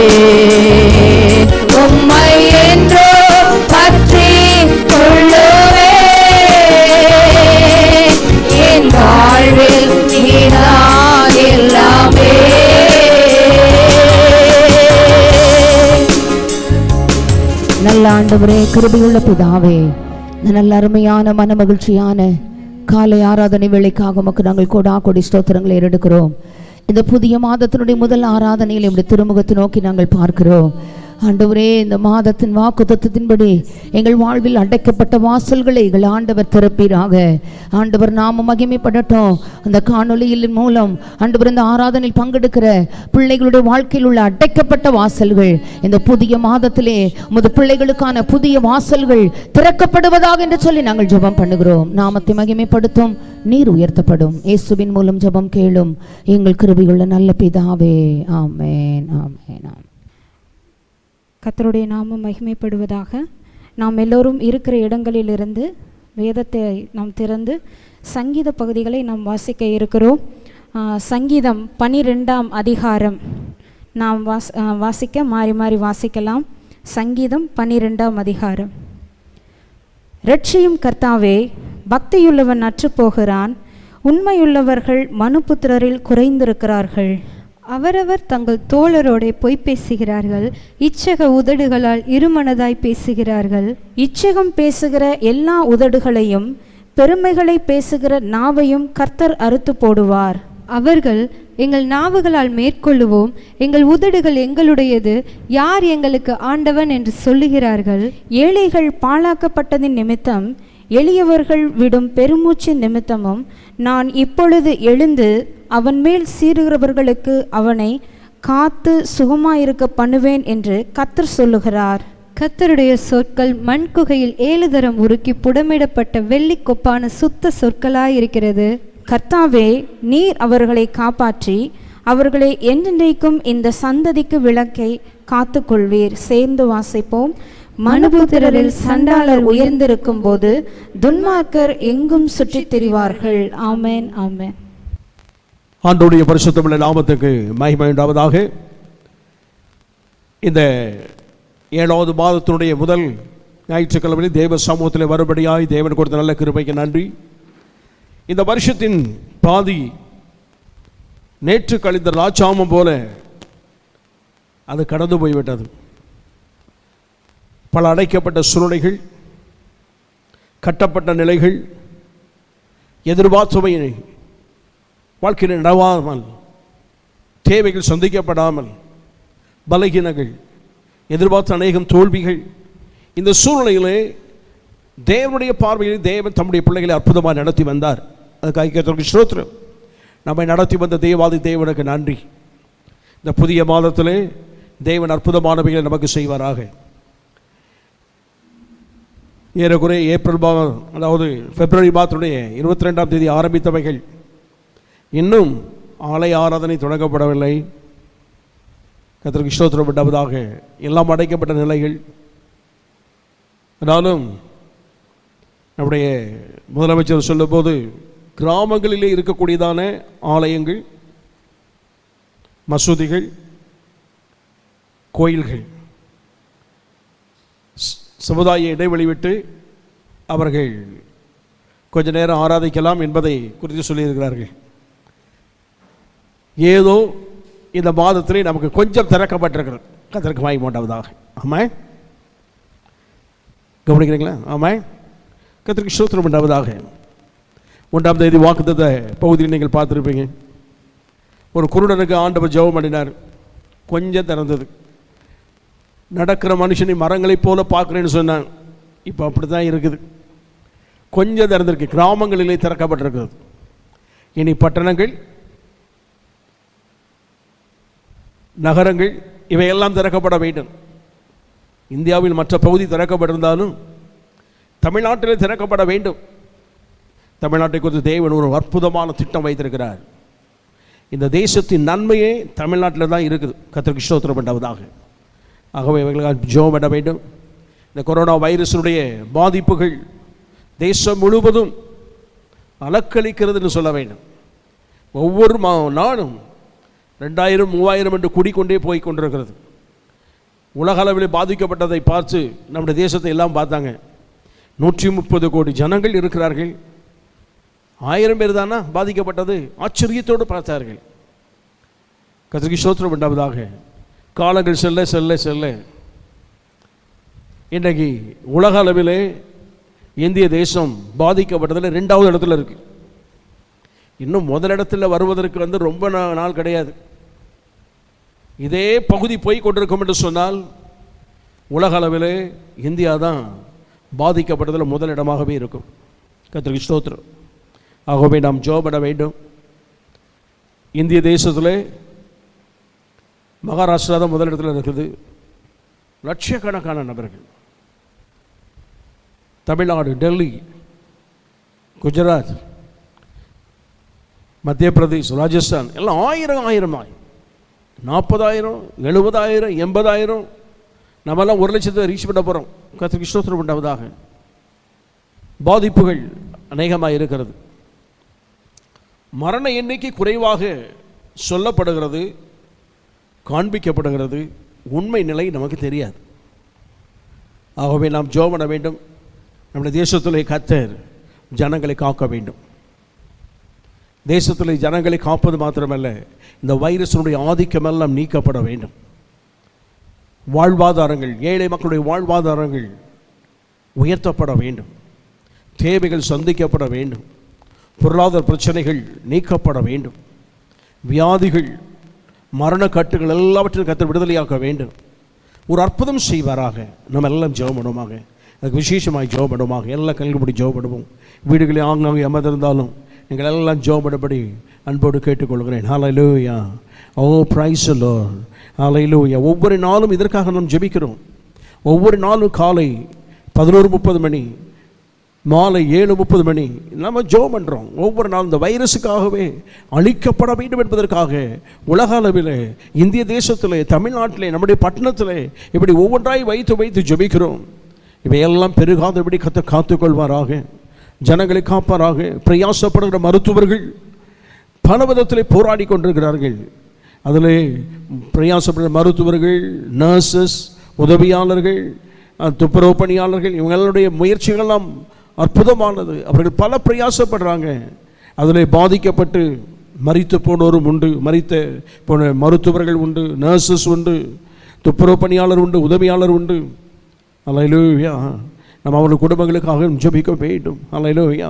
உம்மை என்று பற்றி கொள்ளுவேன். என் வாழ்வில் நீதான் எல்லாமே.
நல்ல ஆண்டவரே, கிருபையுள்ள பிதாவே, நல்ல அருமையான மன மகிழ்ச்சியான காலை ஆராதனை வேளைக்காக உமக்கு நாங்கள் கொடி ஸ்தோத்திரங்களை ஏறெடுக்கிறோம். இந்த புதிய மாதத்தினுடைய முதல் ஆராதனையில் இப்படி திருமுகத்தை நோக்கி நாங்கள் பார்க்கிறோம். ஆண்டவரே, இந்த மாதத்தின் வாக்குத்தத்தத்தின்படி எங்கள் வாழ்வில் அடைக்கப்பட்ட வாசல்களை எங்கள் ஆண்டவர் திறப்பீராக. ஆண்டவர் நாம மகிமைப்படட்டும். அந்த காணொலியின் மூலம் ஆண்டவர் இந்த ஆராதனையில் பங்கெடுக்கிற பிள்ளைகளுடைய வாழ்க்கையில் உள்ள அடைக்கப்பட்ட வாசல்கள் இந்த புதிய மாதத்திலே உமது பிள்ளைகளுக்கான புதிய வாசல்கள் திறக்கப்படுவதாக என்று சொல்லி நாங்கள் ஜெபம் பண்ணுகிறோம். நாமத்தை மகிமைப்படுத்தும், நீர் உயர்த்தப்படும். இயேசுவின் மூலம் ஜெபம் கேளும் எங்கள் கிருபையுள்ள நல்ல பிதாவே. ஆமென், ஆமென், ஆமென்.
கர்த்தருடைய நாமம் மகிமைப்படுவதாக. நாம் எல்லோரும் இருக்கிற இடங்களிலிருந்து வேதத்தை நாம் திறந்து சங்கீத பகுதிகளை நாம் வாசிக்க இருக்கிறோம். சங்கீதம் 12ஆம் அதிகாரம் நாம் வாசிக்க மாறி மாறி வாசிக்கலாம். சங்கீதம் 12ஆம் அதிகாரம். இரட்சியும் கர்த்தாவே, பக்தியுள்ளவன் அற்று போகிறான், உண்மையுள்ளவர்கள் மனுபுத்திரரில் குறைந்திருக்கிறார்கள்.
அவரவர் தங்கள் தோழரோடே பொய் பேசுகிறார்கள், இச்சக உதடுகளால் இருமனதாய் பேசுகிறார்கள்.
இச்சகம் பேசுகிற எல்லா உதடுகளையும் பெருமைகளை பேசுகிற நாவையும் கர்த்தர் அறுத்து போடுவார்.
அவர்கள் எங்கள் நாவுகளால் மேற்கொள்ளுவோம், எங்கள் உதடுகள் எங்களுடையது, யார் எங்களுக்கு ஆண்டவன் என்று சொல்லுகிறார்கள்.
ஏழைகள் பாழாக்கப்பட்டதின் நிமித்தம், எளியவர்கள் விடும் பெருமூச்சின் நிமித்தமும் நான் இப்பொழுது எழுந்து அவன் மேல் சீறுகிறவர்களுக்கு அவனை காத்து சுகமாயிருக்க பண்ணுவேன் என்று கர்த்தர் சொல்லுகிறார்.
கர்த்தருடைய சொற்கள் மண்குகையில் 7 தரம் உருக்கி புடமிடப்பட்ட வெள்ளி கொப்பான சுத்த சொற்களாயிருக்கிறது.
கர்த்தாவே, நீர் அவர்களை காப்பாற்றி அவர்களை என்றென்றைக்கும் இந்த சந்ததிக்கு விளக்கை காத்து கொள்வீர். சேர்ந்து வாசிப்போம். மனுபுத்திரரில் சண்டாளர் உயர்ந்திருக்கும் போது துன்மார்க்கர் எங்கும் சுற்றித் திரிவார்கள். ஆமென், ஆமென்.
ஆண்டவருடைய பரிசுத்தமுள்ள நாமத்துக்கு மகிமை உண்டாவதாக. இந்த 7வது மாதத்தினுடைய முதல் ஞாயிற்றுக்கிழமை தேவ சமூகத்தில் வரும்படியாய் தேவன் கொடுத்த நல்ல கிருபைக்கு நன்றி. இந்த வருஷத்தின் பாதி நேற்று கழிந்த ராஜாமம் போல அது கடந்து போய்விட்டது. பல அடைக்கப்பட்ட சூழ்நிலைகள், கட்டப்பட்ட நிலைகள், எதிர்பார்த்தவை வாழ்க்கையில் நடவாமல், தேவைகள் சந்திக்கப்படாமல், பலகீனங்கள், எதிர்பார்த்த அநேகம் தோல்விகள், இந்த சூழ்நிலையிலே தேவனுடைய பார்வையில் தேவன் தம்முடைய பிள்ளைகளை அற்புதமாக நடத்தி வந்தார். அதுக்காக கர்த்தருக்கு ஸ்தோத்திரம். நம்மை நடத்தி வந்த தேவாதி தேவனுக்கு நன்றி. இந்த புதிய மாதத்திலே தேவன் அற்புதமானவைகளை நமக்கு செய்வாராக. ஏறக்குறைய ஏப்ரல் மாதம், அதாவது பிப்ரவரி மாதத்துடைய 22ஆம் தேதி ஆரம்பித்தவைகள் இன்னும் ஆலய ஆராதனை தொடங்கப்படவில்லை. கர்த்தருக்கு ஸ்தோத்திரம் உண்டாவதாக. எல்லாம் அடைக்கப்பட்ட நிலைகள். ஆனாலும் நம்முடைய முதலமைச்சர் சொல்லும்போது கிராமங்களிலே இருக்கக்கூடியதான ஆலயங்கள், மசூதிகள், கோயில்கள் சமுதாய இடைவெளி விட்டு அவர்கள் கொஞ்ச நேரம் ஆராதிக்கலாம் என்பதை குறித்து சொல்லியிருக்கிறார்கள். ஏதோ இந்த மாதத்திலே நமக்கு கொஞ்சம் திறக்கப்பட்டிருக்கிறது. கர்த்தருக்கு மகிமை உண்டாவதாக. ஆமாம், கவனிக்கிறீங்களா? ஆமாம், கர்த்தருக்கு ஸ்தோத்திரம் உண்டாவதாக. 1ஆம் தேதி வாக்குத்தத்த பகுதியில் நீங்கள் பார்த்துருப்பீங்க. ஒரு குருடனுக்கு ஆண்டவர் ஜெபம் பண்ணினார். கொஞ்சம் திறந்தது. நடக்கிற மனுஷனை மரங்களைப் போல பார்க்குறேன்னு சொன்னாங்க. இப்போ அப்படி தான் இருக்குது. கொஞ்சம் திறந்திருக்கு. கிராமங்களிலே திறக்கப்பட்டிருக்கிறது. இனி பட்டணங்கள், நகரங்கள் இவையெல்லாம் திறக்கப்பட வேண்டும். இந்தியாவில் மற்ற பகுதி திறக்கப்பட்டிருந்தாலும் தமிழ்நாட்டிலே திறக்கப்பட வேண்டும். தமிழ்நாட்டை குறித்து தேவன் ஒரு அற்புதமான திட்டம் வைத்திருக்கிறார். இந்த தேசத்தின் நன்மையே தமிழ்நாட்டில் தான் இருக்குது. கர்த்தருக்கு ஸ்தோத்திரம் உண்டாவதாக. ஆகவே இவர்களுக்கு ஜெபம் பண்ண வேண்டும். இந்த கொரோனா வைரஸினுடைய பாதிப்புகள் தேசம் முழுவதும் அலக்களிக்கிறதுன்னு சொல்ல வேண்டும். ஒவ்வொரு நாளும் 2000, 3000 என்று கூடிக்கொண்டே போய் கொண்டிருக்கிறது. உலக அளவில் பாதிக்கப்பட்டதை பார்த்து நம்முடைய தேசத்தை எல்லாம் பார்த்தாங்க. 130 கோடி ஜனங்கள் இருக்கிறார்கள். 1000 பேர் தானா பாதிக்கப்பட்டது? ஆச்சரியத்தோடு பார்த்தார்கள். கர்த்தருக்கு ஸ்தோத்திரம் உண்டாவதாக. காலங்கள் செல்ல செல்ல செல்ல இன்றைக்கு உலக அளவிலே இந்திய தேசம் பாதிக்கப்பட்டதில் 2வது இடத்துல இருக்கு. இன்னும் முதலிடத்தில் வருவதற்கு ரொம்ப நாள் கிடையாது. இதே பகுதி போய் கொண்டிருக்கும் என்று சொன்னால் உலக அளவிலே இந்தியா தான் பாதிக்கப்பட்டதில் முதலிடமாகவே இருக்கும். கர்த்தருக்கு ஸ்தோத்திரம். ஆகவே நாம் ஜெபம் பண்ண வேண்டும். இந்திய தேசத்தில் மகாராஷ்டிரா தான் முதலிடத்தில் இருக்குது. லட்சக்கணக்கான நபர்கள். தமிழ்நாடு, டெல்லி, குஜராத், மத்திய பிரதேஷ், ராஜஸ்தான் எல்லாம் 1000 40,000, 70,000, 80,000. நம்மெல்லாம் 1,00,000 ரீச் பண்ண போகிறோம். கர்த்தருக்கு ஸ்தோத்திரம் உண்டாவதாக. பாதிப்புகள் அநேகமாக இருக்கிறது. மரண எண்ணிக்கை குறைவாக சொல்லப்படுகிறது, காண்பிக்கப்படுகிறது. உண்மை நிலை நமக்கு தெரியாது. ஆகவே நாம் ஜெபம் பண்ண வேண்டும். நம்முடைய தேசத்திலே கர்த்தர் ஜனங்களை காக்க வேண்டும். தேசத்தில் ஜனங்களை காப்பது மாத்திரமல்ல, இந்த வைரஸினுடைய ஆதிக்கம் எல்லாம் நீக்கப்பட வேண்டும். வாழ்வாதாரங்கள், ஏழை மக்களுடைய வாழ்வாதாரங்கள் உயர்த்தப்பட வேண்டும். தேவைகள் சந்திக்கப்பட வேண்டும். பொருளாதார பிரச்சனைகள் நீக்கப்பட வேண்டும். வியாதிகள், மரணக்கட்டுகள் எல்லாவற்றையும் கர்த்தர் விடுதலையாக்க வேண்டும். ஒரு அற்புதம் செய்வாராக. நம்ம எல்லாம் ஜெபம் பண்ணுவோமாக. அதுக்கு விசேஷமாக ஜெபம் பண்ணுவோமாக. எல்லாம் கல்விப்படி ஜெபம் பண்ணுவோம். வீடுகளில் ஆங்காங்கே அமர்ந்திருந்தாலும் நீங்கள் எல்லாம் ஜெபம் பண்ணபடி அன்போடு கேட்டுக்கொள்கிறேன். ஹல்லேலூயா. ஓ பிரைஸ் தி லார்ட். ஹல்லேலூயா. ஒவ்வொரு நாளும் இதற்காக நாம் ஜெபிக்கிறோம். ஒவ்வொரு நாளும் காலை 11:30 மணி, மாலை 7:30 மணி நம்ம ஜெபம் பண்ணுறோம். ஒவ்வொரு நாளும் இந்த வைரஸுக்காகவே அழிக்கப்பட வேண்டும் என்பதற்காக உலக அளவில், இந்திய தேசத்தில், தமிழ்நாட்டிலே, நம்முடைய பட்டணத்தில் இப்படி ஒவ்வொன்றாய் வைத்து வைத்து ஜெபிக்கிறோம். இவையெல்லாம் பெருகாதபடி கர்த்தர் காத்துக்கொள்வாராக. ஜனங்களை காப்பாராக. பிரயாசப்படுகிற மருத்துவர்கள் பல விதத்தில் போராடி கொண்டிருக்கிறார்கள். அதில் பிரயாசப்படுகிற மருத்துவர்கள், நர்சஸ், உதவியாளர்கள், துப்புரவு பணியாளர்கள், இவங்களுடைய முயற்சிகள்லாம் அற்புதமானது. அவர்கள் பல பிரயாசப்படுறாங்க. அதில் பாதிக்கப்பட்டு மரித்து போனோரும் உண்டு, மரித்த போன மருத்துவர்கள் உண்டு, நர்சஸ் உண்டு, துப்புரவு பணியாளர் உண்டு, உதவியாளர் உண்டு. அல்லேலூயா. நம்ம அவர்கள் குடும்பங்களுக்காக ஜெபிக்க வேண்டும். அல்லேலூயா.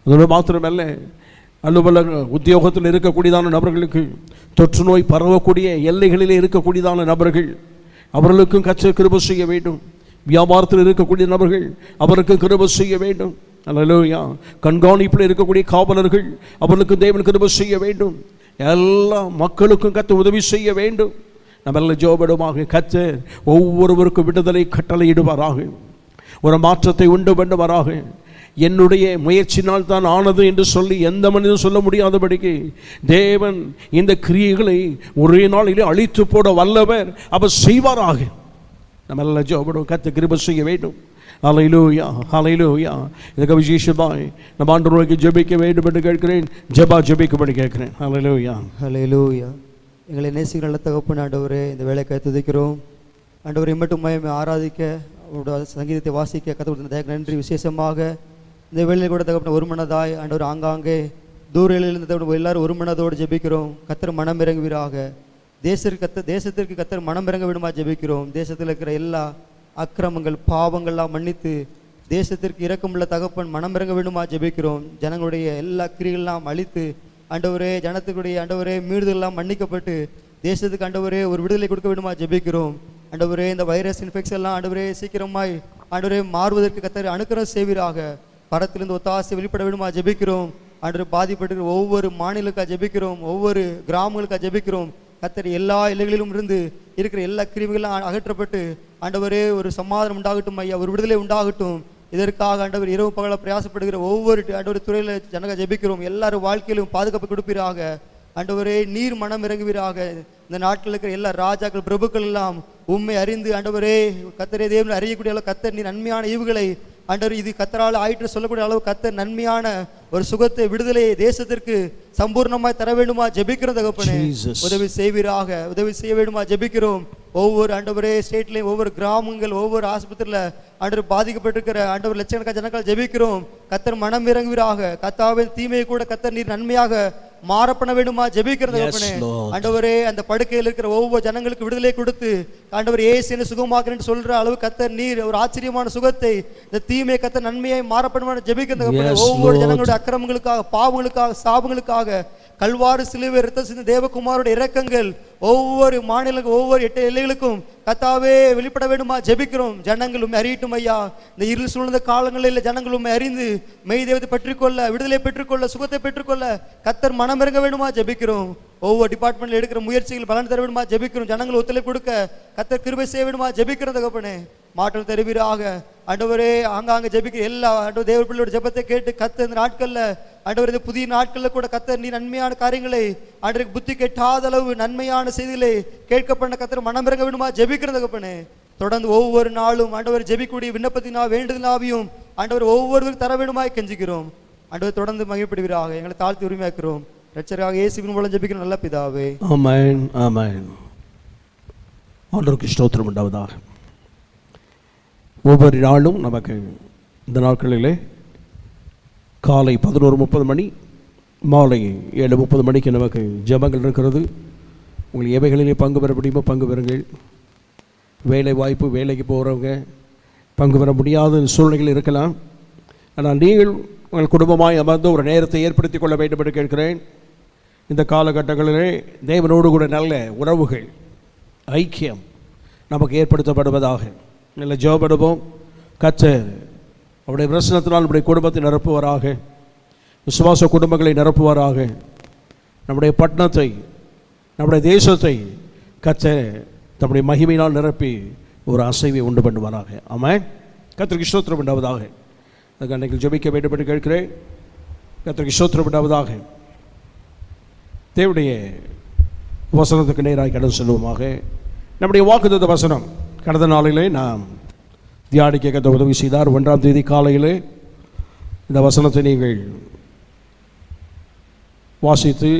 அதோடு மாத்திரமல்ல, அலுவலக உத்தியோகத்தில் இருக்கக்கூடியதான நபர்களுக்கு, தொற்று நோய் பரவக்கூடிய எல்லைகளிலே இருக்கக்கூடியதான நபர்கள், அவர்களுக்கும் கர்த்தர் கிருபை செய்ய வேண்டும். வியாபாரத்தில் இருக்கக்கூடிய நபர்கள், அவருக்கு கிருபை செய்ய வேண்டும். அல்லேலூயா. கண்காணிப்பில் இருக்கக்கூடிய காவலர்கள், அவர்களுக்கு தேவன் கிருபை செய்ய வேண்டும். எல்லா மக்களுக்கும் கர்த்தர் உதவி செய்ய வேண்டும். நம்ம எல்லாம் ஜெபமாக. கர்த்தர் ஒவ்வொருவருக்கும் விடுதலை கட்டளையிடுவாராக. ஒரு மாற்றத்தை உண்டு பண்ணுவாராக. என்னுடைய முயற்சினால் தான் ஆனது என்று சொல்லி எந்த மனிதனும் சொல்ல முடியாதபடிக்கு தேவன் இந்த கிரியைகளை ஒரே நாளிலே அழித்து போட வல்லவர். அவர் செய்வாராக. நம்ம எல்லாம் ஜெபம் கர்த்தர் கிருபை செய்ய வேண்டும். ஹல்லேலூயா. ஹல்லேலூயா. இதுக்கு விசேஷமாய் நம்ம ஆண்டவருக்கு ஜெபிக்க வேண்டும் என்று கேட்கிறேன். ஜெபிக்கும்படி கேட்கிறேன். ஹல்லேலூயா.
ஹல்லேலூயா. எங்களை நேசிக்கிற நல்ல தகப்பன் ஆண்டவரே, இந்த வேலைக்காக துதிக்கிறோம் ஆண்டவரை. மட்டும் ஆராதிக்க, அவருடைய சங்கீதத்தை வாசிக்க கற்றுக் கொடுத்த தயக்கு நன்றி. விசேஷமாக இந்த வேலையில் கூட தகப்பன ஒரு மனதாய் ஆண்டவர் ஆங்காங்கே தூரிலிருந்து இருந்த எல்லாரும் ஒரு மனதோடு ஜெபிக்கிறோம். கர்த்தர் மனம் இறங்குவீராக. தேசத்திற்கு கர்த்தர் மனம் இறங்க விடுமா ஜெபிக்கிறோம். தேசத்தில் இருக்கிற எல்லா அக்கிரமங்கள், பாவங்கள்லாம் மன்னித்து தேசத்திற்கு இரக்கமுள்ள தகப்பன் மனம் இறங்க விடுமா ஜெபிக்கிறோம். ஜனங்களுடைய எல்லா கிரிகள்லாம் அழித்து ஆண்டவரே, ஜனத்துக்குடைய ஆண்டவரே மீறுதெல்லாம் மன்னிக்கப்பட்டு தேசத்துக்கு ஆண்டவரே ஒரு விடுதலை கொடுக்க விடுமா ஜெபிக்கிறோம். ஆண்டவரே, இந்த வைரஸ் இன்ஃபெக்ஷன் எல்லாம் ஆண்டவரே சீக்கிரமாய் ஆண்டவரே மாறுவதற்கு கர்த்தர் அனுக்கிரகம் செய்வீராக. பரத்திலிருந்து ஒத்தாசை வெளிப்பட விடுமா ஜெபிக்கிறோம். ஆண்டவரே, பாதிப்பட்டு ஒவ்வொரு மாநிலக்காக ஜெபிக்கிறோம், ஒவ்வொரு கிராமங்களுக்காக ஜெபிக்கிறோம். கர்த்தர் எல்லா எல்லைகளிலும் இருந்து இருக்கிற எல்லா கிருமிகளும் அகற்றப்பட்டு ஆண்டவரே ஒரு சமாதானம் உண்டாகட்டும் ஐயா, ஒரு விடுதலை உண்டாகட்டும். இதற்காக ஆண்டவர் இரவு பகல பிரயாசப்படுகிற ஒவ்வொரு ஆண்டவர் துறையில் ஜனங்க ஜெபிக்கிறோம். எல்லாரும் வாழ்க்கையிலும் பாதுகாப்பு கொடுப்பீராக. ஆண்டவரே, நீர் மனம் இறங்குவீராக. இந்த நாட்டில் இருக்கிற எல்லா ராஜாக்கள், பிரபுக்கள் எல்லாம் உண்மை அறிந்து ஆண்டவரே கர்த்தரே தேவன் அறியக்கூடிய அளவு கர்த்தர் நீர் நன்மையான ஈவுகளை ஆண்டவர் இது கர்த்தரால் ஆயிற்று சொல்லக்கூடிய அளவு கர்த்தர் நன்மையான ஒரு சுகத்தை, விடுதலை தேசத்திற்கு சம்பூர்ணமாய் தர வேண்டுமா ஜெபிக்கிற தகப்பனே, உதவி செய்வீராக. உதவி செய்ய வேண்டுமா ஜெபிக்கிறோம். ஒவ்வொரு ஆண்டவரே ஸ்டேட்லையும், ஒவ்வொரு கிராமங்கள், ஒவ்வொரு ஆஸ்பத்திரியில் ஆண்டவர் பாதிக்கப்பட்டிருக்கிற ஆண்டவர் லட்சக்கணக்கான ஜனங்கள் ஜெபிக்கிறோம். கர்த்தர் மனம் இறங்குவீராக. கர்த்தாவின் தீமையை கூட கர்த்தர் நீர் நன்மையாக மாறப்பட வேண்டுமா ஜெபிக்கிறது தகப்பனே. ஆண்டவரே, அந்த படுக்கையில் இருக்கிற ஒவ்வொரு ஜனங்களுக்கு விடுதலை கொடுத்து ஆண்டவர் இயேசுவை சுகமாக்குறேன்னு சொல்ற அளவு கர்த்தர் நீர் ஒரு ஆச்சரியமான சுகத்தை, இந்த தீமையை கர்த்தர் நன்மையாய் மாறப்படுமா ஜெபிக்கிறது தகப்பனே. ஒவ்வொரு ஜனங்களுடைய அக்கிரமங்களுக்காக, பாவங்களுக்காக, சாபங்களுக்காக கல்வாரி சிலுவை இரத்த சிந்த தேவகுமாரோட இரக்கங்கள் ஒவ்வொரு மாநிலங்களுக்கும், ஒவ்வொரு 8 எல்லைகளுக்கும் கர்த்தாவே வெளிப்பட வேண்டுமா ஜெபிக்கிறோம். ஜனங்களும் அறியட்டும் ஐயா. இந்த இருள் சூழ்ந்த காலங்களில் ஜனங்களும் அறிந்து மெய் தெய்வத்தை பெற்றுக்கொள்ள, விடுதலை பெற்றுக்கொள்ள, சுகத்தை பெற்றுக்கொள்ள கர்த்தர் மனம் இறங்க வேண்டுமா ஜெபிக்கிறோம். ஒவ்வொரு டிபார்ட்மெண்ட்ல எடுக்கிற முயற்சிகள் பலன் தர வேண்டுமா ஜெபிக்கிறோம். ஜனங்கள் ஒத்துழைப்பு கொடுக்க கர்த்தர் கிருபை செய்ய வேண்டுமா ஜெபிக்கிறது தகப்பனே. மாற்றல் தருவீராக. ஆண்டவரே, ஆங்காங்க ஜெபிக்கிற எல்லா ஆண்டவர் தேவ பிள்ளையோட ஜெபத்தை கேட்டு கர்த்தர் இந்த நாட்கள்ல ஆண்டவர் இந்த புதிய நாட்கள்ல கூட கர்த்தர் நீ நன்மையான காரியங்களை ஆண்டவருக்கு புத்தி கெட்டாத அளவு நன்மையான செய்திகளை கேட்கப்பட்ட கர்த்தர் மனம் இறங்க வேண்டுமா ஜெபிக்கிறது தகப்பனே. தொடர்ந்து ஒவ்வொரு நாளும் ஆண்டவர் ஜெபிக்கூடிய விண்ணப்பத்தினா வேண்டுதலாவையும் ஆண்டவர் ஒவ்வொருவரும் தர வேண்டுமாய் கெஞ்சிக்கிறோம். ஆண்டவர் தொடர்ந்து மகிழ்ப்படுவீராக. எங்களை தாழ்த்தி உரிமையாக்கிறோம். ரட்சகராக இயேசுவின் மூலம் ஜெபிக்கிற நல்ல பிதாவே,
ஆமென். ஆமென். ஆண்டவருக்கு ஸ்தோத்திரம் உண்டாவதாக. ஒவ்வொரு நாளும் நமக்கு இந்த நாட்களிலே காலை 11:30 மணி, மாலை 7:30 மணிக்கு நமக்கு ஜெபங்கள் இருக்கிறது. உங்களுக்கு எவைகளிலே பங்கு பெற முடியுமோ பங்கு பெறுங்கள். வேலை வாய்ப்பு, வேலைக்கு போகிறவங்க பங்கு பெற முடியாத சூழ்நிலைகள் இருக்கலாம். ஆனால் நீங்கள் உங்கள் குடும்பமாய் அமர்ந்து ஒரு நேரத்தை ஏற்படுத்தி கொள்ள வேண்டும் என்று கேட்கிறேன். இந்த காலகட்டங்களிலே தேவனோடு கூட நல்ல உறவுகள், ஐக்கியம் நமக்கு ஏற்படுத்தப்படுவதாக. நல்ல ஜெபப்படுவோம். கர்த்தர் அவருடைய பிரசனத்தினால் நம்முடைய குடும்பத்தை நிரப்புவாராக, விசுவாச குடும்பங்களை நிரப்புவாராக. நம்முடைய பட்டணத்தை, நம்முடைய தேசத்தை கர்த்தர் தம்முடைய மகிமையினால் நிரப்பி ஒரு அசைவை உண்டு பண்ணுவாராக. ஆமென். கர்த்தருக்கு ஸ்தோத்திரம் உண்டாவதாக. அதுக்கு அன்றைக்கு ஜெபிக்க வேண்டும் என்று கேட்கிறேன். கர்த்தருக்கு ஸ்தோத்திரம் உண்டாவதாக. தேவனுடைய வசனத்துக்கு நேராக கடந்து செல்வோமாக. நம்முடைய வாக்குத்தத்த வசனம் கடந்த நாளிலே நாம் தியானிக்க கர்த்தர் உதவி செய்தார். 1ஆம் தேதி காலையிலே இந்த வசனத்தை நீங்கள் வாசித்து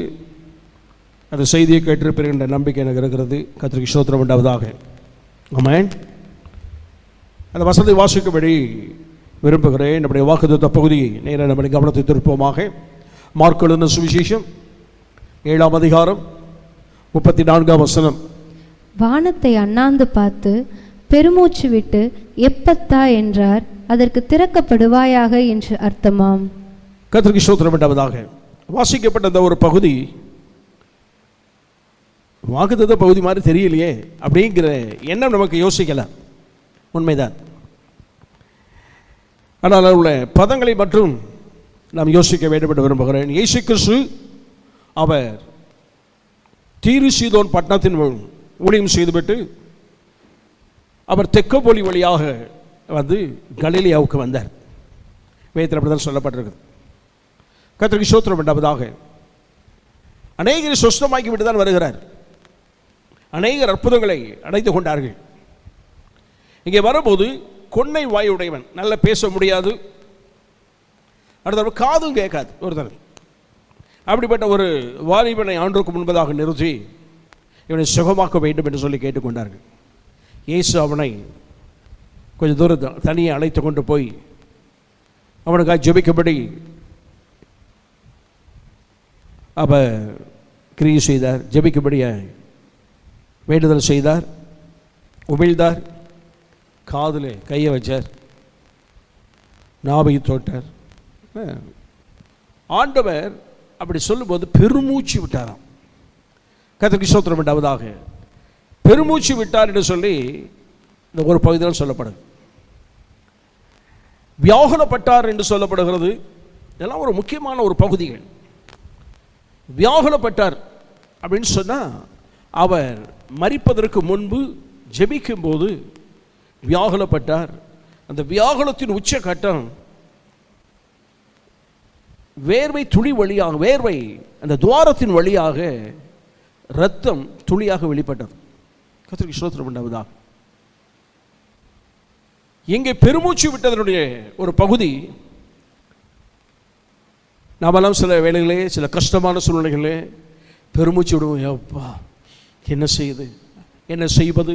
அந்த செய்தியை கேட்டிருப்பீர்கள் என்ற நம்பிக்கை எனக்கு இருக்கிறது. கர்த்தருக்கு ஸ்தோத்திரம் உண்டாவதாக. ஆமென். அந்த வசனத்தை வாசிக்கும்படி விரும்புகிறேன். நம்முடைய வாக்குத்தத்த பகுதியை நேராக நம்முடைய கவனத்தை திருப்போமாக. மார்க் எழுதின சுவிசேஷம் 7ஆம் அதிகாரம் 34ஆம் வசனம்.
வானத்தை அண்ணாந்து பார்த்து பெருமூச்சு விட்டு எப்பத்தா என்றார், அதற்கு திறக்கப்படுவாயாக என்று அர்த்தமாம்.
கர்த்தருக்கு ஸ்தோத்திரம் உண்டாவதாக. வாசிக்கப்பட்ட அந்த ஒரு பகுதி வாக்குத்தத்த பகுதி மாதிரி தெரியலையே அப்படிங்கிற எண்ணம் நமக்கு யோசிக்கலாம். உண்மைதான். ஆனால் உள்ள பதங்களை மட்டும் நாம் யோசிக்க வேண்டும் என்று விரும்புகிறேன். இயேசு கிறிஸ்து அவர் தீரு சீதோன் பட்டணத்தின் ஊழியம் செய்துவிட்டு அவர் தெக்கப்போலி வழியாக வந்து கலிலேயாவுக்கு வந்தார். வேதத்தில் அப்படிதான் சொல்லப்பட்டிருக்கு. கர்த்தருக்கு ஸ்தோத்திரம் உண்டாவதாக. அநேகரை சொஸ்தமாக்கி விட்டு தான் வருகிறார். அநேகர் அற்புதங்களை அடைந்து கொண்டார்கள். இங்கே வரும்போது கொன்னை வாயுடையவன், நல்ல பேச முடியாது, அடுத்த காதும் கேட்காது ஒருத்தர். அப்படிப்பட்ட ஒரு வாலிபனை ஆண்டுக்கு முன்பதாக நிறுத்தி இவனை சுகமாக்க வேண்டும் என்று சொல்லி கேட்டுக்கொண்டார்கள். இயேசு அவனை கொஞ்சம் தூரம் தனியே அழைத்து கொண்டு போய் அவனுக்காக ஜெபிக்கும்படி அவர் கிரியை செய்தார். ஜெபிக்கும்படி வேண்டுதல் செய்தார். உமிழ்ந்தார். காதில் கையை வச்சார். நாவை தொட்டார். ஆண்டவர் அப்படி சொல்லும்போது பெருமூச்சு விட்டாராம். கர்த்தருக்கு ஸ்தோத்திரம் உண்டாவதாக. பெருமூச்சு விட்டார் என்று சொல்லி இந்த ஒரு பகுதியில் சொல்லப்படுது. வியாகுலப்பட்டார் என்று சொல்லப்படுகிறது. இதெல்லாம் ஒரு முக்கியமான ஒரு பகுதிகள். வியாகுலப்பட்டார் அப்படின்னு சொன்னால் அவர் மரிப்பதற்கு முன்பு ஜெபிக்கும் போது வியாகுலப்பட்டார். அந்த வியாகுலத்தின் உச்ச கட்டம் வேர்வை துளி வழியாக, வேர்வை அந்த துவாரத்தின் வழியாக இரத்தம் துளியாக வெளிப்பட்டது. கர்த்தருக்கு ஸ்தோத்திரம் உண்டாவதாக. இங்கே பெருமூச்சு விட்டதனுடைய ஒரு பகுதி. நாமெல்லாம் சில வேளைகளே, சில கஷ்டமான சூழ்நிலைகளே பெருமூச்சு விடுவோம். அப்பா என்ன செய்யுது, என்ன செய்வது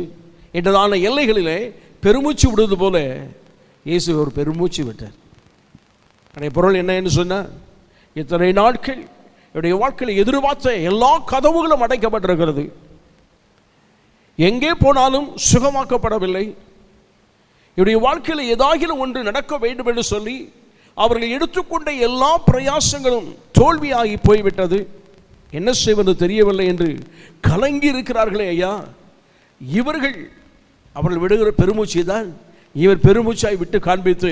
என்றதான எல்லைகளிலே பெருமூச்சு விடுவது போல இயேசு ஒரு பெருமூச்சு விட்டார். அதே பொருள் என்ன என்று சொன்னால், இத்தனை நாட்கள் என்னுடைய வாழ்க்கையில் எதிர்பார்த்த எல்லா கதவுகளும் அடைக்கப்பட்டிருக்கிறது. எங்கே போனாலும் சுகமாக்கப்படவில்லை. என்னுடைய வாழ்க்கையில் ஏதாகிலும் ஒன்று நடக்க வேண்டும் என்று சொல்லி அவர்கள் எடுத்துக்கொண்ட எல்லா பிரயாசங்களும் தோல்வியாகி போய்விட்டது. என்ன செய்வது தெரியவில்லை என்று கலங்கி இருக்கிறார்களே ஐயா. இவர்கள் அவர்கள் விடுகிற பெருமூச்சை தான் இவர் பெருமூச்சாய் விட்டு காண்பித்து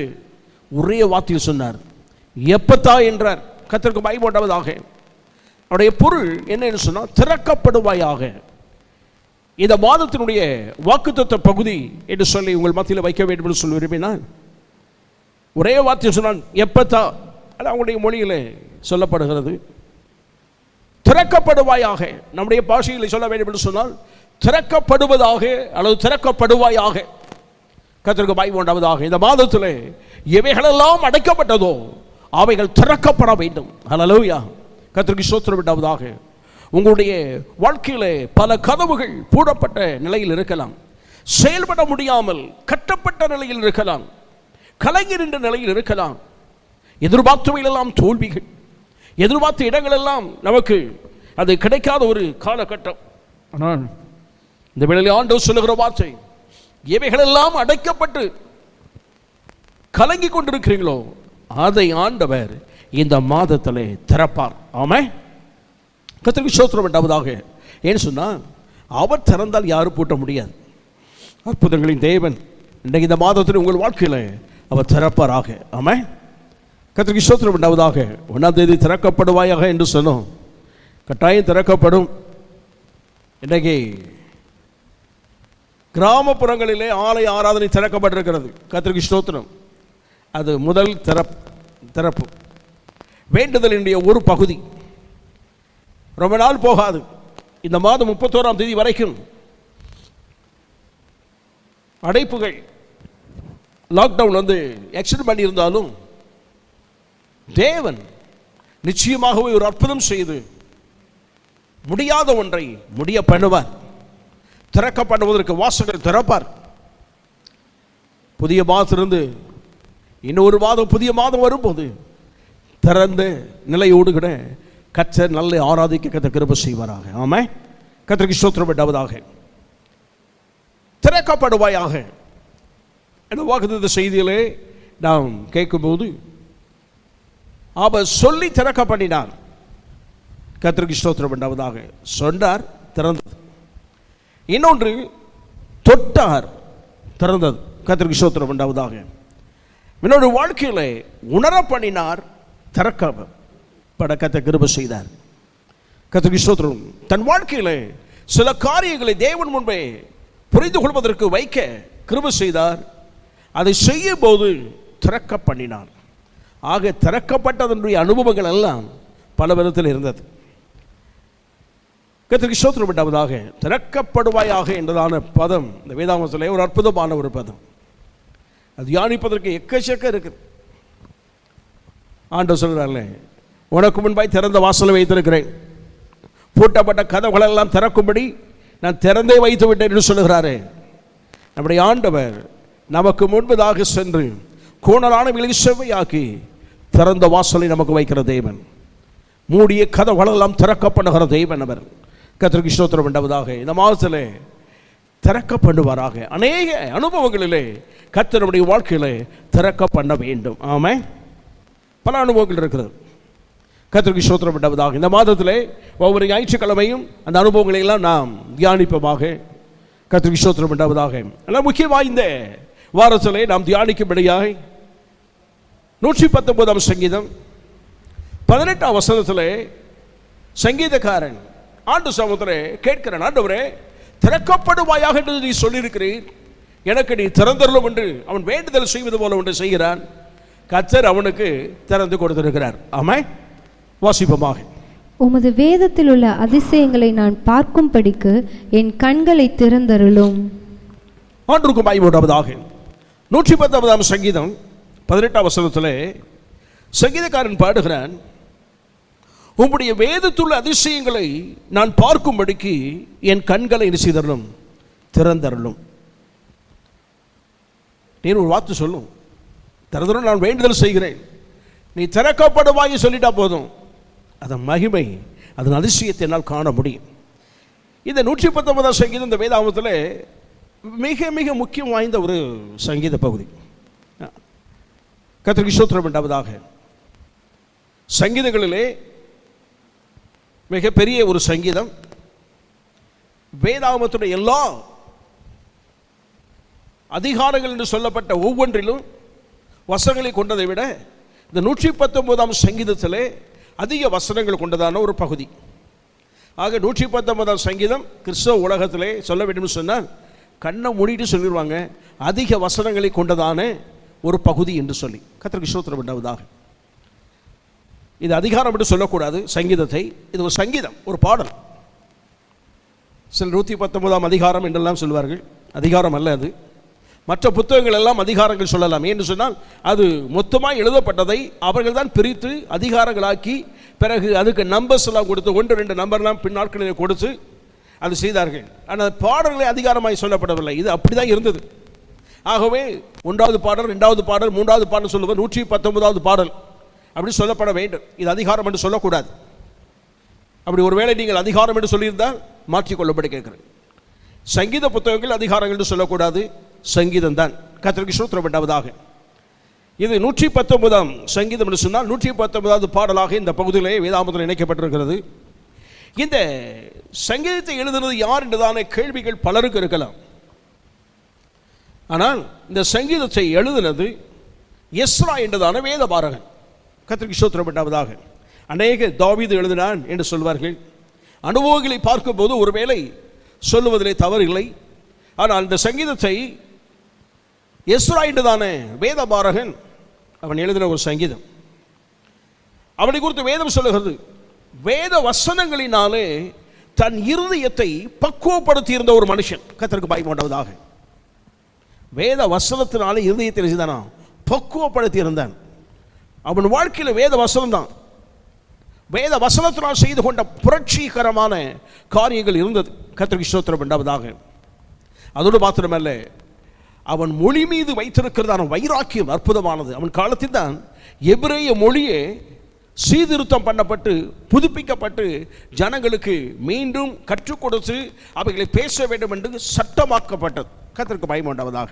ஒரே வார்த்தையில் சொன்னார், எப்பத்தா என்றார். கர்த்தருக்கு மகிமை உண்டாவதாக. அவருடைய பொருள் என்ன என்று சொன்னால், திறக்கப்படுவாயாக. இந்த மாதத்தினுடைய வாக்குத்தத்த பகுதி என்று சொல்லி உங்கள் மத்தியில் வைக்க வேண்டும் என்று சொல்லி விரும்பினால் ஒரே வார்த்தை சொன்னான், எப்பத்தா. அது அவங்களுடைய மொழியில் சொல்லப்படுகிறது. திறக்கப்படுவாயாக. நம்முடைய பாஷையில் சொல்ல வேண்டும் என்று சொன்னால் திறக்கப்படுவதாக அல்லது திறக்கப்படுவாயாக. கர்த்தருக்கு மகிமை உண்டாவதாக. இந்த மாதத்தில் எவைகளெல்லாம் அடைக்கப்பட்டதோ அவைகள் திறக்கப்பட வேண்டும். ஹல்லேலூயா. கர்த்தருக்கு ஸ்தோத்திரம் உண்டாவதாக. உங்களுடைய வாழ்க்கையில் பல கதவுகள் பூட்டப்பட்ட நிலையில் இருக்கலாம். செயல்பட முடியாமல் கட்டப்பட்ட நிலையில் இருக்கலாம். கலங்கி நின்ற நிலையில் இருக்கலாம். எதிர்பார்த்தவையெல்லாம் தோல்விகள். எதிர்பார்த்த இடங்கள் எல்லாம் நமக்கு அது கிடைக்காத ஒரு காலகட்டம். ஆனால் இந்த வேளையில் ஆண்டவர் சொல்லுகிற வார்த்தை, எவைகளெல்லாம் அடைக்கப்பட்டு கலங்கி கொண்டிருக்கிறீங்களோ அதை ஆண்டவர் இந்த மாதத்திலே திறப்பார். ஆமென். கர்த்தருக்கு ஸ்தோத்திரம் உண்டாவதாக. ஏன்னு சொன்னால் அவர் திறந்தால் யாரும் பூட்ட முடியாது. அற்புதங்களின் தேவன் இன்றைக்கு இந்த மாதத்தில் உங்கள் வாழ்க்கையில் அவர் திறப்பாராக. ஆமென். கர்த்தருக்கு ஸ்தோத்திரம் உண்டாவதாக. 1ஆம் தேதி திறக்கப்படுவாயாக என்று சொன்னோம். கட்டாயம் திறக்கப்படும். இன்றைக்கு கிராமப்புறங்களிலே ஆலய ஆராதனை திறக்கப்பட்டிருக்கிறது. கர்த்தருக்கு ஸ்தோத்திரம். அது முதல் திறப்பு. வேண்டுதலினுடைய ஒரு பகுதி. ரொம்ப நாள் போகாது. இந்த மாதம் 31ஆம் தேதி வரைக்கும் அடைப்புகள், லாக்டவுன் எக்ஸ்டெண்ட் பண்ணியிருந்தாலும் தேவன் நிச்சயமாகவே ஒரு அற்புதம் செய்து முடியாத ஒன்றை முடிய பண்ணுவார். திறக்கப்படுவதற்கு வாசல்கள் திறப்பார். புதிய மாதத்திலிருந்து இன்னொரு மாதம், புதிய மாதம் வரும்போது திறந்த நிலையோடு கூட கர்த்தர் நல்ல ஆராதிக்க கர்த்தர் கிருபை செய்வாராக. ஆமென். கர்த்தருக்கு ஸ்தோத்திரம் உண்டாவதாக. திறக்கப்படுவாயாக என்ற வாக்குத்தத்த செய்தியிலே நாம் கேட்கும்போது அவர் சொல்லி திறக்க பண்ணினார். கர்த்தருக்கு ஸ்தோத்திரம் உண்டாவதாக. சொன்னார், திறந்தது. இன்னொன்று தொட்டார், திறந்தது. கர்த்தருக்கு ஸ்தோத்திரம் உண்டாவதாக. இன்னொரு வாழ்க்கையிலே உணர பண்ணினார், திறக்கப்பட கர்த்தர் கிருபை செய்தார். கர்த்தருக்கு ஸ்தோத்திரம். தன் வாழ்க்கையிலே சில காரியங்களை தேவன் முன்பே புரிந்து கொள்வதற்கு வைக்க கிருபை செய்தார். அதை செய்யும் போது திறக்க பண்ணினார். ஆக திறக்கப்பட்டதனுடைய அனுபவங்கள் எல்லாம் பல விதத்தில் இருந்தது. கர்த்தருக்கு ஸ்தோத்திரம் உண்டாவதாக. திறக்கப்படுவாயாக என்றதான பதம் இந்த வேதாகமத்திலே ஒரு அற்புதமான ஒரு பதம். அது தியானிப்பதற்கு எக்கச்சக்க இருக்கு. ஆண்டவர் சொல்கிறார்ல, உனக்கு முன்பாய் திறந்த வாசலை வைத்திருக்கிறேன், பூட்டப்பட்ட கதவுகளெல்லாம் திறக்கும்படி நான் திறந்தே வைத்து விட்டேன் என்று சொல்லுகிறாரே. நம்முடைய ஆண்டவர் நமக்கு முன்பதாக சென்று கோணலான விலை செவ்வையாக்கி திறந்த வாசலை நமக்கு வைக்கிற தேவன். மூடிய கதவுகளெல்லாம் திறக்கப்படுகிற தேவன் அவர். கர்த்தருக்கு ஸ்தோத்திரம் உண்டாவதாக. இந்த மாதத்திலே திறக்கப்படுவாராக. அநேக அனுபவங்களிலே கர்த்தருடைய வாழ்க்கையிலே திறக்க பண்ண வேண்டும். ஆமென். பல அனுபவங்கள் இருக்கிறது. கர்த்தருக்கு ஸ்தோத்திரம் உண்டாவதாக. இந்த மாதத்திலே ஒவ்வொரு ஞாயிற்றுக்கிழமையும் அந்த அனுபவங்களை எல்லாம் நாம் தியானிப்போமாக. கர்த்தருக்கு ஸ்தோத்திரம் உண்டாவதாக. ஆனால் முக்கியமாக இந்த வாரத்திலே நாம் தியானிக்கும்படியாக 119ஆம் சங்கீதம் 18ஆம் வசனத்திலே சங்கீதக்காரன் ஆண்டு சமூகத்திலே கேட்கிறான், ஆண்டவரே திறக்கப்படுவாயாக என்று நீ சொல்லியிருக்கிறீர், எனக்கு நீ திறந்தருளும் என்று அவன் வேண்டுதல் செய்வது போல ஒன்று செய்கிறான். கர்த்தர் அவனுக்கு திறந்து கொடுத்திருக்கிறார். ஆமென். வாசிப்போமாக.
உமது வேதத்தில் உள்ள அதிசயங்களை நான் பார்க்கும்படிக்கு என் கண்களை திறந்தருளும்.
ஆண்டுக்கு மகிமையுண்டாவதாக. 119ஆம் சங்கீதம் 18ஆம் வசனத்திலே சங்கீதக்காரன் பாடுகிறான், உம்முடைய வேதத்துள்ள அதிசயங்களை நான் பார்க்கும்படிக்கு என் கண்களை என்ன செய்தருளும், திறந்தருளும். நீ ஒரு வார்த்தை சொல்லும், திறந்தருளும், நான் வேண்டுதல் செய்கிறேன், நீ திறக்கப்படுவாய் சொல்லிட்டா போதும், அதன் மகிமை, அதன் அதிசயத்தை என்னால் காண முடியும். இந்த 119ஆம் சங்கீதம் இந்த வேதாகமத்தில் மிக மிக முக்கியம் வாய்ந்த ஒரு சங்கீத பகுதி. கர்த்தருக்கு ஸ்தோத்திரம் உண்டாவதாக. சங்கீதங்களிலே மிகப்பெரிய ஒரு சங்கீதம். வேதாகமத்துடைய எல்லா அதிகாரங்கள் என்று சொல்லப்பட்ட ஒவ்வொன்றிலும் வசனங்களை கொண்டதை விட இந்த 119ஆம் சங்கீதத்திலே அதிக வசனங்கள் கொண்டதான ஒரு பகுதி. ஆக 119ஆம் சங்கீதம் கிறிஸ்தவ உலகத்திலே சொல்ல வேண்டும் சொன்னால் கண்ணை மூடிட்டு சொல்லிடுவாங்க, அதிக வசனங்களை கொண்டதான ஒரு பகுதி என்று சொல்லி. கர்த்தருக்கு ஸ்தோத்திரம் உண்டாவதாக. இது அதிகாரம் என்று சொல்லக்கூடாது சங்கீதத்தை. இது ஒரு சங்கீதம், ஒரு பாடல். சில 119ஆம் அதிகாரம் என்றெல்லாம் சொல்வார்கள். அதிகாரம் அல்ல அது. மற்ற புத்தகங்கள் எல்லாம் அதிகாரங்கள் சொல்லலாம். ஏன்னு சொன்னால் அது மொத்தமாக எழுதப்பட்டதை அவர்கள் தான் பிரித்து அதிகாரங்களாக்கி பிறகு அதுக்கு நம்பர்ஸ் எல்லாம் கொடுத்து 1-2 நம்பர்லாம் பின்னாட்களில் கொடுத்து அது செய்தார்கள். ஆனால் பாடல்களை அதிகாரமாய் சொல்லப்படவில்லை. இது அப்படி தான் இருந்தது. ஆகவே 1வது பாடல், 2வது பாடல், 3வது பாடல் சொல்லுவது 119வது பாடல். அப்படி சொல்லப்பட வேண்டும். இது அதிகாரம் என்று சொல்லக்கூடாது. அப்படி ஒருவேளை நீங்கள் அதிகாரம் என்று சொல்லியிருந்தால் மாற்றிக்கொள்ளப்படி கேட்கிறேன். சங்கீத புத்தகங்கள் அதிகாரங்கள் என்று சொல்லக்கூடாது, சங்கீதம் தான். கர்த்தருக்கு ஸ்தோத்திரம் உண்டாவதாக. இது 119ஆம் சங்கீதம் என்று சொன்னால் 119வது பாடலாக இந்த பகுதியிலே வேதாகமத்தில் இணைக்கப்பட்டிருக்கிறது. இந்த சங்கீதத்தை எழுதுவது யார் என்றுதான கேள்விகள் பலருக்கு இருக்கலாம். ஆனால் இந்த சங்கீதத்தை எழுதினது எஸ்ரா என்றதான வேதபாரகன். கர்த்தருக்கு ஸ்தோத்திரம் உண்டாவதாக. அநேக தாவீது எழுதினான் என்று சொல்வார்கள். அனுபவங்களை பார்க்கும்போது ஒருவேளை சொல்லுவதிலே தவறு இல்லை. ஆனால் இந்த சங்கீதத்தை எஸ்ரா என்றதான வேதபாரகன் அவன் எழுதின ஒரு சங்கீதம். அவனை குறித்து வேதம் சொல்லுகிறது, வேத வசனங்களினாலே தன் இருதயத்தை பக்குவப்படுத்தி இருந்த ஒரு மனுஷன். கர்த்தருக்கு பயப்படாததாக. வேத வசனத்தினாலே இருதயத்தை செய்தானா பக்குவப்படுத்தி இருந்தான். அவன் வாழ்க்கையில் வேத வசனம் தான். வேத வசனத்தினால் செய்து கொண்ட புரட்சிகரமான காரியங்கள் இருந்தது. கர்த்தருக்கு ஸ்தோத்திரம் உண்டாவதாக. அதோடு மாத்திரமல்ல, அவன் மொழி மீது வைத்திருக்கிறதான வைராக்கியம் அற்புதமானது. அவன் காலத்தில் தான் எபிரேய மொழியே சீர்திருத்தம் பண்ணப்பட்டு புதுப்பிக்கப்பட்டு ஜனங்களுக்கு மீண்டும் கற்றுக் கொடுத்து அவைகளை பேச வேண்டும் என்று சட்டமாக்கப்பட்டது. கர்த்தருக்கு பயம் உண்டாவதாக.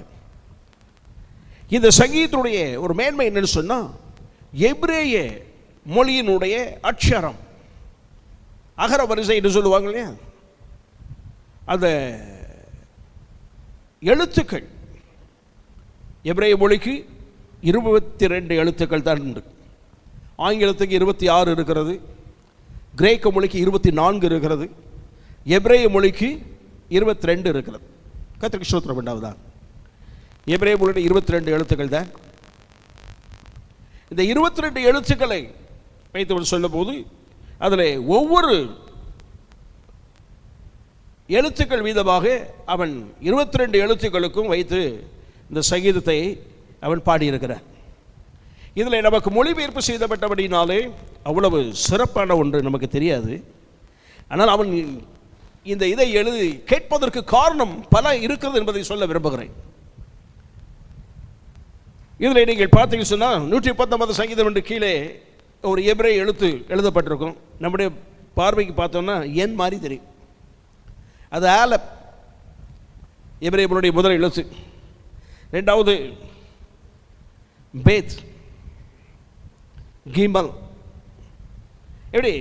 இந்த சங்கீதத்துடைய ஒரு மேன்மை என்னன்னு சொன்னால், எபிரேய மொழியினுடைய அட்சரம் அகர வரிசை என்று சொல்லுவாங்க இல்லையா, அந்த எழுத்துக்கள் எபிரேய மொழிக்கு 22 எழுத்துக்கள் தான் உண்டு. ஆங்கிலத்துக்கு 26 இருக்கிறது, கிரேக்க மொழிக்கு 24 இருக்கிறது, எபிரேய மொழிக்கு 22 இருக்கிறது. கர்த்தருக்கு ஸ்தோத்திரம் உண்டாவதாக. எபிரேய மொழியில் 22 எழுத்துக்கள் தான். இந்த 22 எழுத்துக்களை வைத்து சொல்லும் போது அதில் ஒவ்வொரு எழுத்துக்கள் வீதமாக அவன் 22 எழுத்துக்களுக்கும் வைத்து இந்த சங்கீதத்தை அவன் பாடியிருக்கிறான். இதில் நமக்கு மொழிபெயர்ப்பு செய்யப்பட்டபடினாலே அவ்வளவு சிறப்பான ஒன்று நமக்கு தெரியாது. ஆனால் அவன் இந்த இதை எழுதி கேட்பதற்கு காரணம் பல இருக்கிறது என்பதை சொல்ல விரும்புகிறேன். இதில் நீங்கள் பார்த்தீங்கன்னு சொன்னால் 119 சங்கீதம் என்று கீழே ஒரு எபிரேய எழுத்து எழுதப்பட்டிருக்கும். நம்முடைய பார்வைக்கு பார்த்தோம்னா என் மாதிரி தெரியும். அது ஆலப், எபிரேயனுடைய முதல் எழுத்து. ரெண்டாவது பேத், கீமல். எப்படி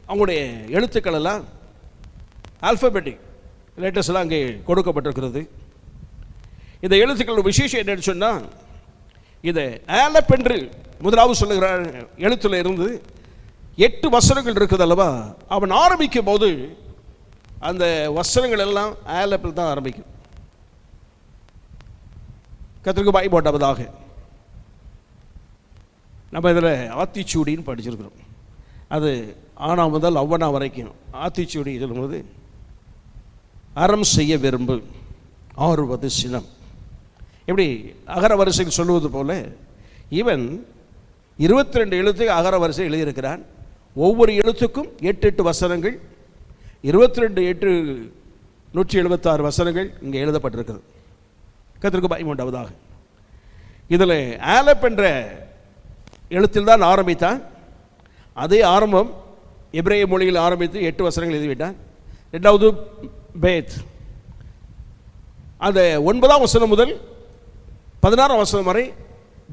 அவங்களுடைய எழுத்துக்கள் எல்லாம் ஆல்பபெட்டிக் லெட்டர்ஸ் எல்லாம் அங்கே கொடுக்கப்பட்டிருக்கிறது. இந்த எழுத்துக்கள் விசேஷம் என்னன்னு சொன்னால், இதை ஆலப் என்று முதலாவது சொல்லுகிற எழுத்துல இருந்து 8 வசனங்கள் இருக்குது அல்லவா. அவன் ஆரம்பிக்கும் போது அந்த வசனங்கள் எல்லாம் ஆலப்பில் தான் ஆரம்பிக்கும். கர்த்தருக்கு பயப்படாததாக. நம்ம இதில் ஆத்திச்சூடின்னு படிச்சிருக்கிறோம். அது ஆனா முதல் அவ்வனா வரைக்கும் ஆத்திச்சூடி சொல்லும்போது, அறம் செய்ய விரும்பு, ஆறுவது சினம். எப்படி அகர வரிசையில் சொல்லுவது போல இவன் 22 எழுத்துக்கு அகர வரிசை எழுதியிருக்கிறான். ஒவ்வொரு எழுத்துக்கும் 8 வசனங்கள், 22 8 176 வசனங்கள் இங்கே எழுதப்பட்டிருக்கிறது. கர்த்தருக்கு பயம் உண்டாவதாக. இதில் ஆலப் என்ற எழுத்தில் தான் ஆரம்பித்தான். அதே ஆரம்பம் எபிரேய மொழியில் ஆரம்பித்து 8 வசனங்கள் எழுதிவிட்டான். ரெண்டாவது பேத், அந்த 9ஆம் வசனம் முதல் 16ஆம் வசனம் வரை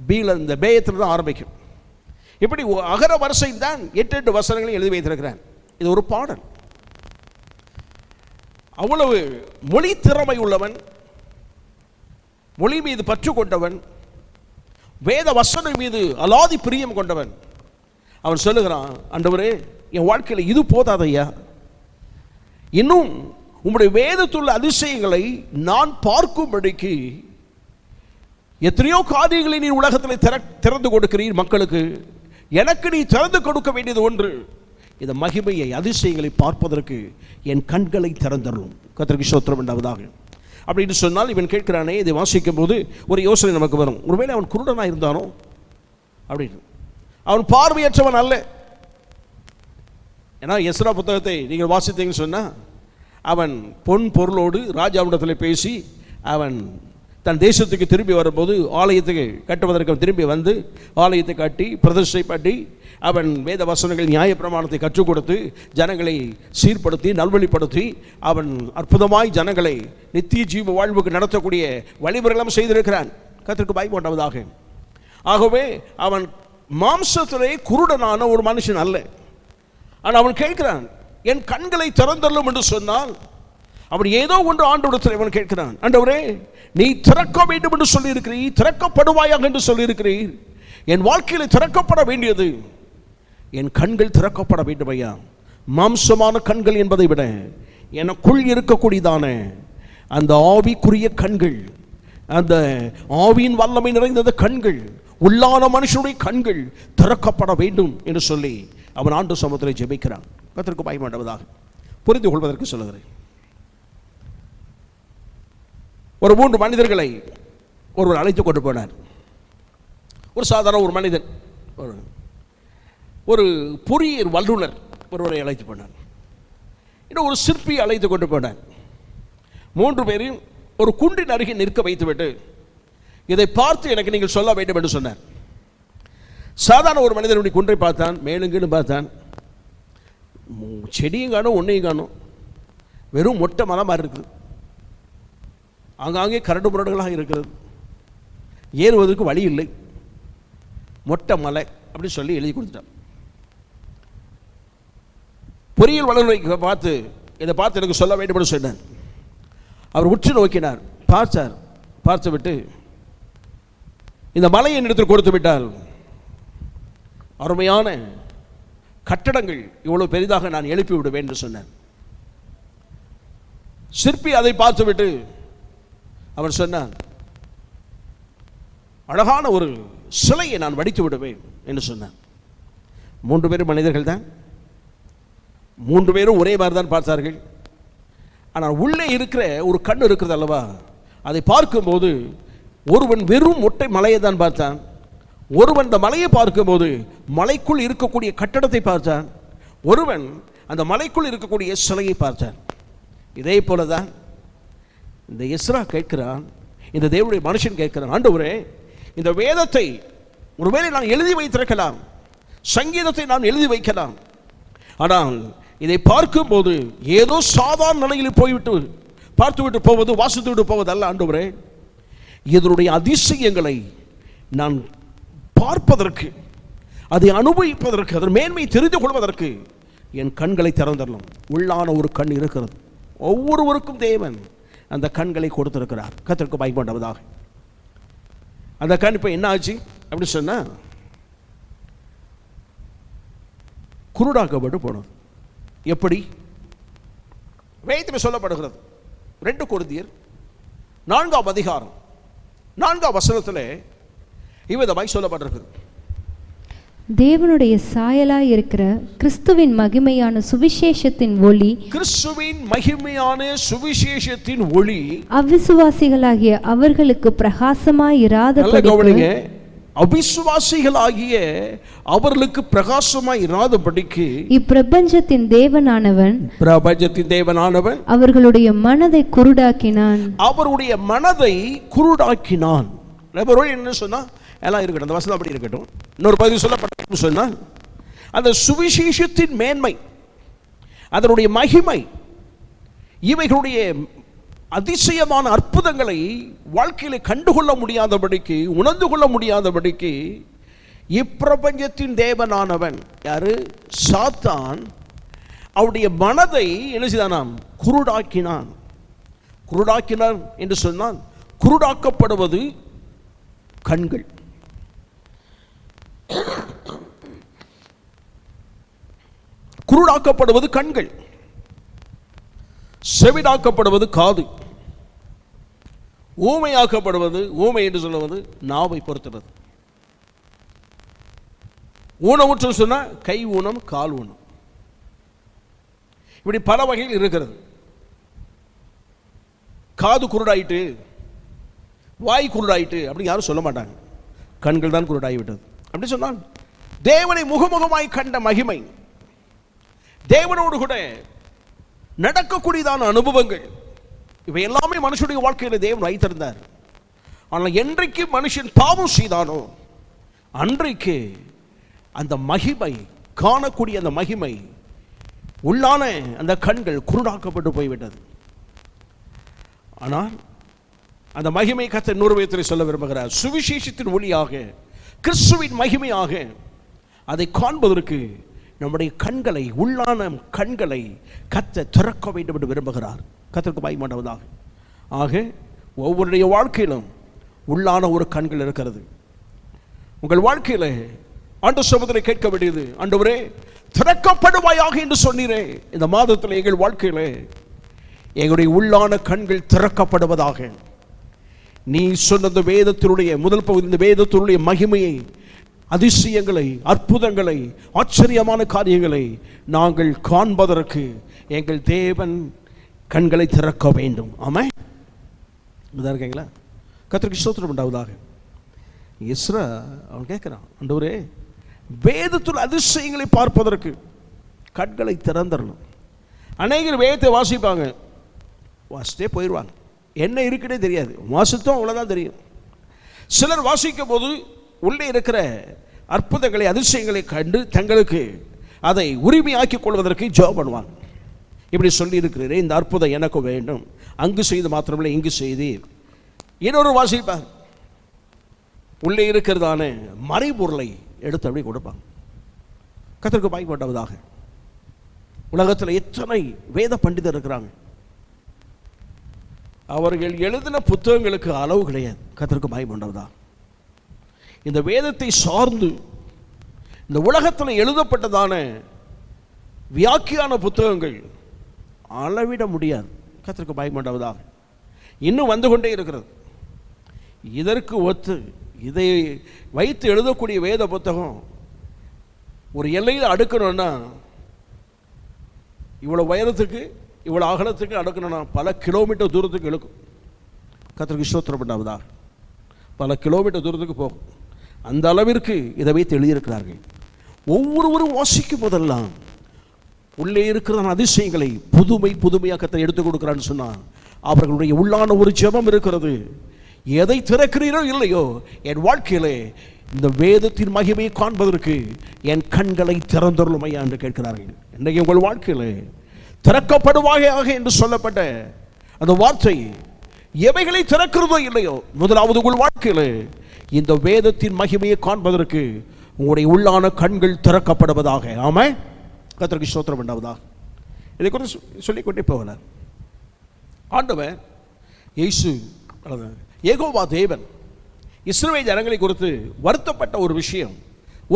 பீல இந்த பேயத்தில் தான் ஆரம்பிக்கும். இப்படி அகர வரிசை தான் 8 வசனங்களை எழுதி வைத்திருக்கிறான். இது ஒரு பாடல். அவ்வளவு மொழி திறமை உள்ளவன், மொழி மீது பற்று கொண்டவன், வேத வசனம் மீது அலாதி பிரியம் கொண்டவன். அவன் சொல்லுகிறான், ஆண்டவரே என் வாழ்க்கையில் இது போதாதையா, இன்னும் உம்முடைய வேதத்துள்ள அதிசயங்களை நான் பார்க்கும்படிக்கு எத்தனையோ காரியங்களை நீ உலகத்தில் திறந்து கொடுக்கிறீர் மக்களுக்கு. எனக்கு நீ திறந்து கொடுக்க வேண்டியது ஒன்று, இந்த மகிமையை அதிசயங்களை பார்ப்பதற்கு என் கண்களை திறந்தரும். கர்த்தருக்கு ஸ்தோத்திரம் உண்டாவதாக. அப்படின்னு சொன்னால் இவன் கேட்கிறானே, இதை வாசிக்கும் போது ஒரு யோசனை நமக்கு வரும். ஒருவேளை அவன் குருடனாக இருந்தானோ அப்படின்னு. அவன் பார்வையற்றவன் அல்ல. ஏன்னா எஸ்ரா புத்தகத்தை நீங்கள் வாசித்தீங்கன்னு சொன்னால், அவன் பொன் பொருளோடு ராஜாவிடத்தில் பேசி அவன் தன் தேசத்துக்கு திரும்பி வரும்போது ஆலயத்துக்கு கட்டுவதற்கு திரும்பி வந்து ஆலயத்தை கட்டி பிரதிஷ்டை பண்ணி அவன் வேத வசனங்கள் நியாயப்பிரமாணத்தை கற்றுக் கொடுத்து ஜனங்களை சீர்படுத்தி நல்வழிப்படுத்தி அவன் அற்புதமாய் ஜனங்களை நித்திய ஜீவ வாழ்வுக்கு நடத்தக்கூடிய வழிமுறைகளும் செய்திருக்கிறான். கர்த்தருக்கு பயப்பட்டவதாக. ஆகவே அவன் மாம்சத்திலே குருடனான ஒரு மனுஷன் அல்ல. ஆனால் அவன் கேட்கிறான், என் கண்களை திறந்தள்ளும் என்று சொன்னால் அவன் ஏதோ ஒன்று ஆண்டவரிடத்தில் அவன் கேட்கிறான். ஆண்டவரே, நீ திறக்க வேண்டும் என்று சொல்லி இருக்கிறீர், திறக்கப்படுவாயாக என்று சொல்லி இருக்கிறீர். என் வாழ்க்கையில் திறக்கப்பட வேண்டியது என் கண்கள் திறக்கப்பட வேண்டும் ஐயா. மாம்சமான கண்கள் என்பதை விட எனக்குள் இருக்கக்கூடியதான அந்த ஆவிக்குரிய கண்கள், அந்த ஆவியின் வல்லமை நிறைந்த கண்கள், உள்ளான மனுஷனுடைய கண்கள் திறக்கப்பட வேண்டும் என்று சொல்லி அவன் ஆண்டு சமூகத்தில் ஜெபிக்கிறான். கர்த்தருக்கு பயப்பட்டவதாக புரிந்து கொள்வதற்கு சொல்லுகிறேன். ஒரு 3 மனிதர்களை ஒருவர் அழைத்து கொண்டு போனார். ஒரு சாதாரண ஒரு மனிதன், ஒரு பொறியியல் வல்லுநர் ஒருவரை அழைத்து போனார். இன்னும் ஒரு சிற்பி அழைத்து கொண்டு போனார். 3 பேரையும் ஒரு குண்டின் அருகே நிற்க வைத்துவிட்டு, இதை பார்த்து எனக்கு நீங்கள் சொல்ல வேண்டும் என்று சொன்னார். சாதாரண ஒரு மனிதனுடைய குன்றை பார்த்தான், மேலுங்கன்னு பார்த்தான். செடியும் காணும், ஒன்றையும் காணும். வெறும் மொட்டை மரமாக இருக்குது. ஆங்காங்கே கரடு முரடுகளாக இருக்கிறது. ஏறுவதற்கு வழி இல்லை. மொட்டை மலை அப்படி சொல்லி எழுதி கொடுத்துட்டான். பொறியியல் வல்லுநரை பார்த்து, இதை பார்த்து எனக்கு சொல்ல வேண்டும் என்று சொன்னார். அவர் உற்று நோக்கினார், பார்த்தார். பார்த்து விட்டு, இந்த மலையை என்னிடத்தில் கொடுத்து விட்டால் அருமையான கட்டடங்கள் இவ்வளவு பெரிதாக நான் எழுப்பி விடுவேன் என்று சொன்னார். சிற்பி அதை பார்த்துவிட்டு அவர் சொன்னார், அழகான ஒரு சிலையை நான் வடித்து விடுவேன் என்று சொன்னார். 3 பேரும் மனிதர்கள் தான். 3 பேரும் ஒரே மாதிரி தான் பார்த்தார்கள். ஆனால் உள்ளே இருக்கிற ஒரு கண் இருக்கிறது அல்லவா, அதை பார்க்கும்போது ஒருவன் வெறும் மொட்டை மலையை தான் பார்த்தான். ஒருவன் அந்த மலையை பார்க்கும்போது மலைக்குள் இருக்கக்கூடிய கட்டடத்தை பார்த்தான். ஒருவன் அந்த மலைக்குள் இருக்கக்கூடிய சிலையை பார்த்தான். இதே போலதான் இந்த எஸ்ரா கேட்கிறான், இந்த தேவனுடைய மனுஷன் கேட்கிறான், ஆண்டவரே, இந்த வேதத்தை ஒருவேளை நான் எழுதி வைத்திருக்கலாம், சங்கீதத்தை நான் எழுதி வைக்கலாம், ஆனால் இதை பார்க்கும்போது ஏதோ சாதாரண நிலையில் போய்விட்டு பார்த்துவிட்டு போவது, வாசித்து விட்டு போவது அல்ல ஆண்டவரே. இதனுடைய அதிசயங்களை நான் பார்ப்பதற்கு, அதை அனுபவிப்பதற்கு, அதன் மேன்மை தெரிந்து கொள்வதற்கு என் கண்களை திறந்தரலாம். உள்ளான ஒரு கண் இருக்கிறது. ஒவ்வொருவருக்கும் தேவன் அந்த கண்களை கொடுத்திருக்கிறார். கர்த்தருக்கு பயப்பட்டவதாக. அந்த கண் இப்போ என்ன ஆச்சு அப்படி சொன்னா, குருடாக்கப்பட்டு போனது. எப்படி? வேதத்தில் சொல்லப்படுகிறது. 2 கொரிந்தியர் 4ஆம் அதிகாரம் 4ஆம் வசனத்தில் இவ்விதமாய் சொல்லப்பட்டிருக்கிறது.
தேவனுடைய சாயலாய் இருக்கிற கிறிஸ்துவின் மகிமையான சுவிசேஷத்தின் ஒளி,
கிறிஸ்துவின் மகிமையான சுவிசேஷத்தின் ஒளி
அவிசுவாசிகளாகிய அவர்களுக்கு பிரகாசமாய் இராதபடிக்கு,
அவிசுவாசிகளாகிய அவர்களுக்கு பிரகாசமாய் இராதபடிக்கு
இப்பிரபஞ்சத்தின் தேவனானவன் அவர்களுடைய மனதை குருடாக்கினான்.
அவருடைய மனதை குருடாக்கினான். என்ன சொன்னா, எல்லாம் இருக்கட்டும், அந்த வசனம் அப்படி இருக்கட்டும். இன்னொரு பகுதி சொல்லப்பட்ட சொன்னா, அந்த சுவிசேஷத்தின் மேன்மை, அதனுடைய மகிமை, இவைகளுடைய அதிசயமான அற்புதங்களை வாழ்க்கையில கண்டுகொள்ள முடியாதபடிக்கு, உணர்ந்து கொள்ள முடியாதபடிக்கு இப்பிரபஞ்சத்தின் தேவனானவன் யாரு? சாத்தான் அவருடைய மனதை என்ன செய்தானாம்? குருடாக்கினான். குருடாக்கினான் என்று சொன்னால், குருடாக்கப்படுவது கண்கள். குருடாக்கப்படுவது கண்கள், செவிடாக்கப்படுவது காது, ஊமையாக்கப்படுவது, ஊமை என்று சொல்லுவது நாவை பொறுத்தது. ஊனமுற்று சொன்னா கை ஊனம், கால் ஊனம், இப்படி பல வகையில் இருக்கிறது. காது குருடாயிட்டு, வாய் குருடாயிட்டு அப்படி யாரும் சொல்ல மாட்டாங்க. கண்கள் தான் குருடாகிவிட்டது. அப்படி சொன்னால் தேவனை முகமுகமாய் கண்ட மகிமை, தேவனோடு கூட நடக்கக்கூடியதான அனுபவங்கள், இவை எல்லாமே மனுஷனுடைய வாழ்க்கையில் தேவன் வைத்திருந்தார். ஆனால் என்றைக்கு மனுஷன் பாவம் செய்தானோ அன்றைக்கு அந்த மகிமை, காணக்கூடிய அந்த மகிமை, உள்ளான அந்த கண்கள் குருடாக்கப்பட்டு போய்விட்டது. ஆனால் அந்த மகிமை கர்த்தர் இன்னொரு விதத்தில் சொல்ல விரும்புகிறார். சுவிசேஷத்தின் ஒளியாக, கிறிஸ்துவின் மகிமையாக அதை காண்பதற்கு நம்முடைய கண்களை, உள்ளான கண்களை கர்த்தர் திறக்க வேண்டும் என்று விரும்புகிறார். கர்த்தருக்கு பயமானவதாக. ஆக ஒவ்வொருடைய வாழ்க்கையிலும் உள்ளான ஒரு கண்கள் இருக்கிறது. உங்கள் வாழ்க்கையில் ஆண்டவர் சமூகத்தை கேட்க வேண்டியது, ஆண்டவரே திறக்கப்படுவாயாக என்று சொன்னீரே, இந்த மாதத்தில் எங்கள் வாழ்க்கையில் எங்களுடைய உள்ளான கண்கள் திறக்கப்படுவதாக. நீ சொன்ன வேதத்தினுடைய முதல் பகுதி, இந்த வேதத்தினுடைய மகிமையை, அதிசயங்களை, அற்புதங்களை, ஆச்சரியமான காரியங்களை நாங்கள் காண்பதற்கு எங்கள் தேவன் கண்களை திறக்க வேண்டும். ஆமாம், இதாக இருக்கீங்களா? கர்த்தருக்கு ஸ்தோத்திரம் உண்டாவதாக. இஸ்ரா அவன் கேட்குறான், ஆண்டவரே வேதத்தில் அதிசயங்களை பார்ப்பதற்கு கண்களை திறந்துடணும். அநேகர் வேதத்தை வாசிப்பாங்க, வாசித்தே போயிடுவாங்க, என்ன இருக்குன்னே தெரியாது, வாசித்தோம் அவ்வளோதான் தெரியும். சிலர் வாசிக்கும் போது உள்ளே இருக்கிற அற்புதங்களை, அதிசயங்களை கண்டு தங்களுக்கு அதை உரிமையாக்கிக் கொள்வதற்கு ஜெபம் பண்ணுவாங்க. இப்படி சொல்லி இருக்கிறீரே, இந்த அற்புதம் எனக்கு வேண்டும், அங்கு செய்து மாத்திரமில்லை இங்கு செய்து. இன்னொரு வாசிப்பார், உள்ளே இருக்கிறதான மறைபொருளை எடுத்து அப்படி கொடுப்பாங்க. கர்த்தருக்கு பயப்பட்டவதாக. உலகத்தில் எத்தனை வேத பண்டிதர் இருக்கிறாங்க, அவர்கள் எழுதின புத்தகங்களுக்கு அளவு கிடையாது. கர்த்தருக்கு பயப்பட்டவதா. இந்த வேதத்தை சார்ந்து இந்த உலகத்தில் எழுதப்பட்டதான வியாக்கியான புத்தகங்கள் அளவிட முடியாது. கர்த்தருக்கு பயப்பட்டவதாக. இன்னும் வந்து கொண்டே இருக்கிறது. இதற்கு ஒத்து இதை வைத்து எழுதக்கூடிய வேத புத்தகம் ஒரு எல்லையில் அடுக்கணும்னா, இவ்வளோ உயரத்துக்கு இவ்வளோ அகலத்துக்கு அடுக்கணும்னா பல கிலோமீட்டர் தூரத்துக்கு இழுக்கும். கர்த்தருக்கு ஸ்தோத்திரம் உண்டாவதாக. பல கிலோமீட்டர் தூரத்துக்கு போகும். அந்த அளவிற்கு இதை வைத்து எழுதியிருக்கிறார்கள். ஒவ்வொருவரும் வாசிக்கும் போதெல்லாம் உள்ளே இருக்கிற அதிசயங்களை புதுமையாக கர்த்தர் எடுத்துக் கொடுக்கிறான்னு சொன்னால், அவர்களுடைய உள்ளான ஒரு ஜெபம் இருக்கிறது. எதை திறக்கிறீரோ இல்லையோ, என் வாழ்க்கையிலே இந்த வேதத்தின் மகிமையை காண்பதற்கு என் கண்களை திறந்தருளுமையா என்று கேட்கிறார்கள். இன்றைக்கு உங்கள் வாழ்க்கையிலே திறக்கப்படுவாயாக என்று சொல்லப்பட்ட அந்த வார்த்தை எவைகளை திறக்கிறதோ இல்லையோ, முதலாவது உங்கள் வாழ்க்கையிலே இந்த வேதத்தின் மகிமையை காண்பதற்கு உங்களுடைய உள்ளான கண்கள் திறக்கப்படுவதாக. ஆமா, கர்த்தருக்கு ஸ்தோத்திரம் உண்டாவதாக. இதை குறித்து சொல்லிக்கொண்டே போகல. ஆண்டவர் இயேசு யெகோவா தேவன் இஸ்ரவேல் ஜனங்களை குறித்து வருத்தப்பட்ட ஒரு விஷயம்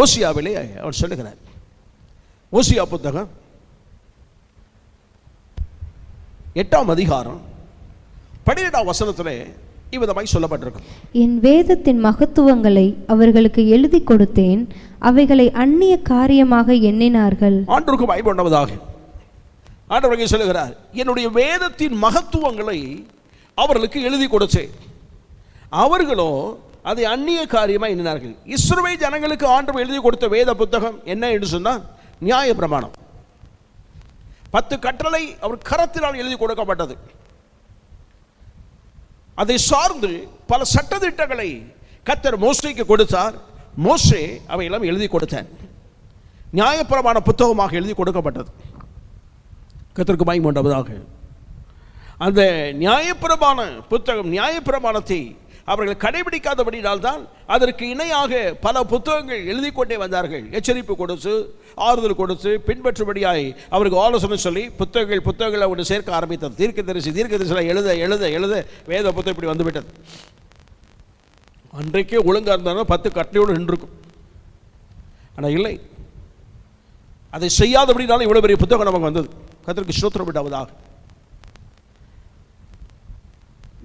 ஓசியாவிலே அவர் சொல்லுகிறார். ஓசியா புத்தகம் 8ஆம் அதிகாரம் 12ஆம் வசனத்திலே இவ்விதமாய் சொல்லப்பட்டிருக்கும்.
என் வேதத்தின் மகத்துவங்களை அவர்களுக்கு எழுதி கொடுத்தேன், அவைகளை அந்நிய காரியமாக எண்ணினார்கள்.
ஆண்டவருக்கு பயப்படவதாக. ஆண்டவர் சொல்லுகிறார், என்னுடைய வேதத்தின் மகத்துவங்களை அவர்களுக்கு எழுதி கொடுத்தேன், அவர்களோ அதை அந்நிய காரியமாக எண்ணினார்கள். இஸ்ரவேல் ஜனங்களுக்கு ஆண்டவர் எழுதி கொடுத்த வேத புத்தகம் என்ன என்று சொன்னால் நியாய பிரமாணம். 10 கட்டளை அவர் கரத்தினால் எழுதி கொடுக்கப்பட்டது. அதை சார்ந்து பல சட்டதிட்டங்களை கர்த்தர் மோசேக்கு கொடுத்தார். மோசே அவையெல்லாம் எழுதி கொடுத்தார். நியாயப்பிரமாண புத்தகமாக எழுதி கொடுக்கப்பட்டது. கர்த்தருக்கு மகிமை உண்டாவதாக. அந்த நியாயப்பிரமாண புத்தகம், நியாயப்பிரமாணத்தை அவர்கள் கடைபிடிக்காதபடினால்தான் அதற்கு இணையாக பல புத்தகங்கள் எழுதி கொண்டே வந்தார்கள். எச்சரிப்பு கொடுத்து, ஆறுதல் கொடுத்து, பின்பற்றும்படியாய் அவருக்கு ஆலோசனை சொல்லி புத்தகங்களை அவர்கள் சேர்க்க ஆரம்பித்தது. தீர்க்கதரிசி எழுத எழுத எழுத வேத புத்தகம் இப்படி வந்துவிட்டது. அன்றைக்கே ஒழுங்காக இருந்தாலும் 10 கட்டளையோடு நின்றுக்கும். ஆனால் இல்லை, அதை செய்யாதபடினாலும் இவ்வளவு பெரிய புத்தகம் நமக்கு வந்தது. கர்த்தருக்கு ஸ்தோத்திரம் உண்டாவதாக.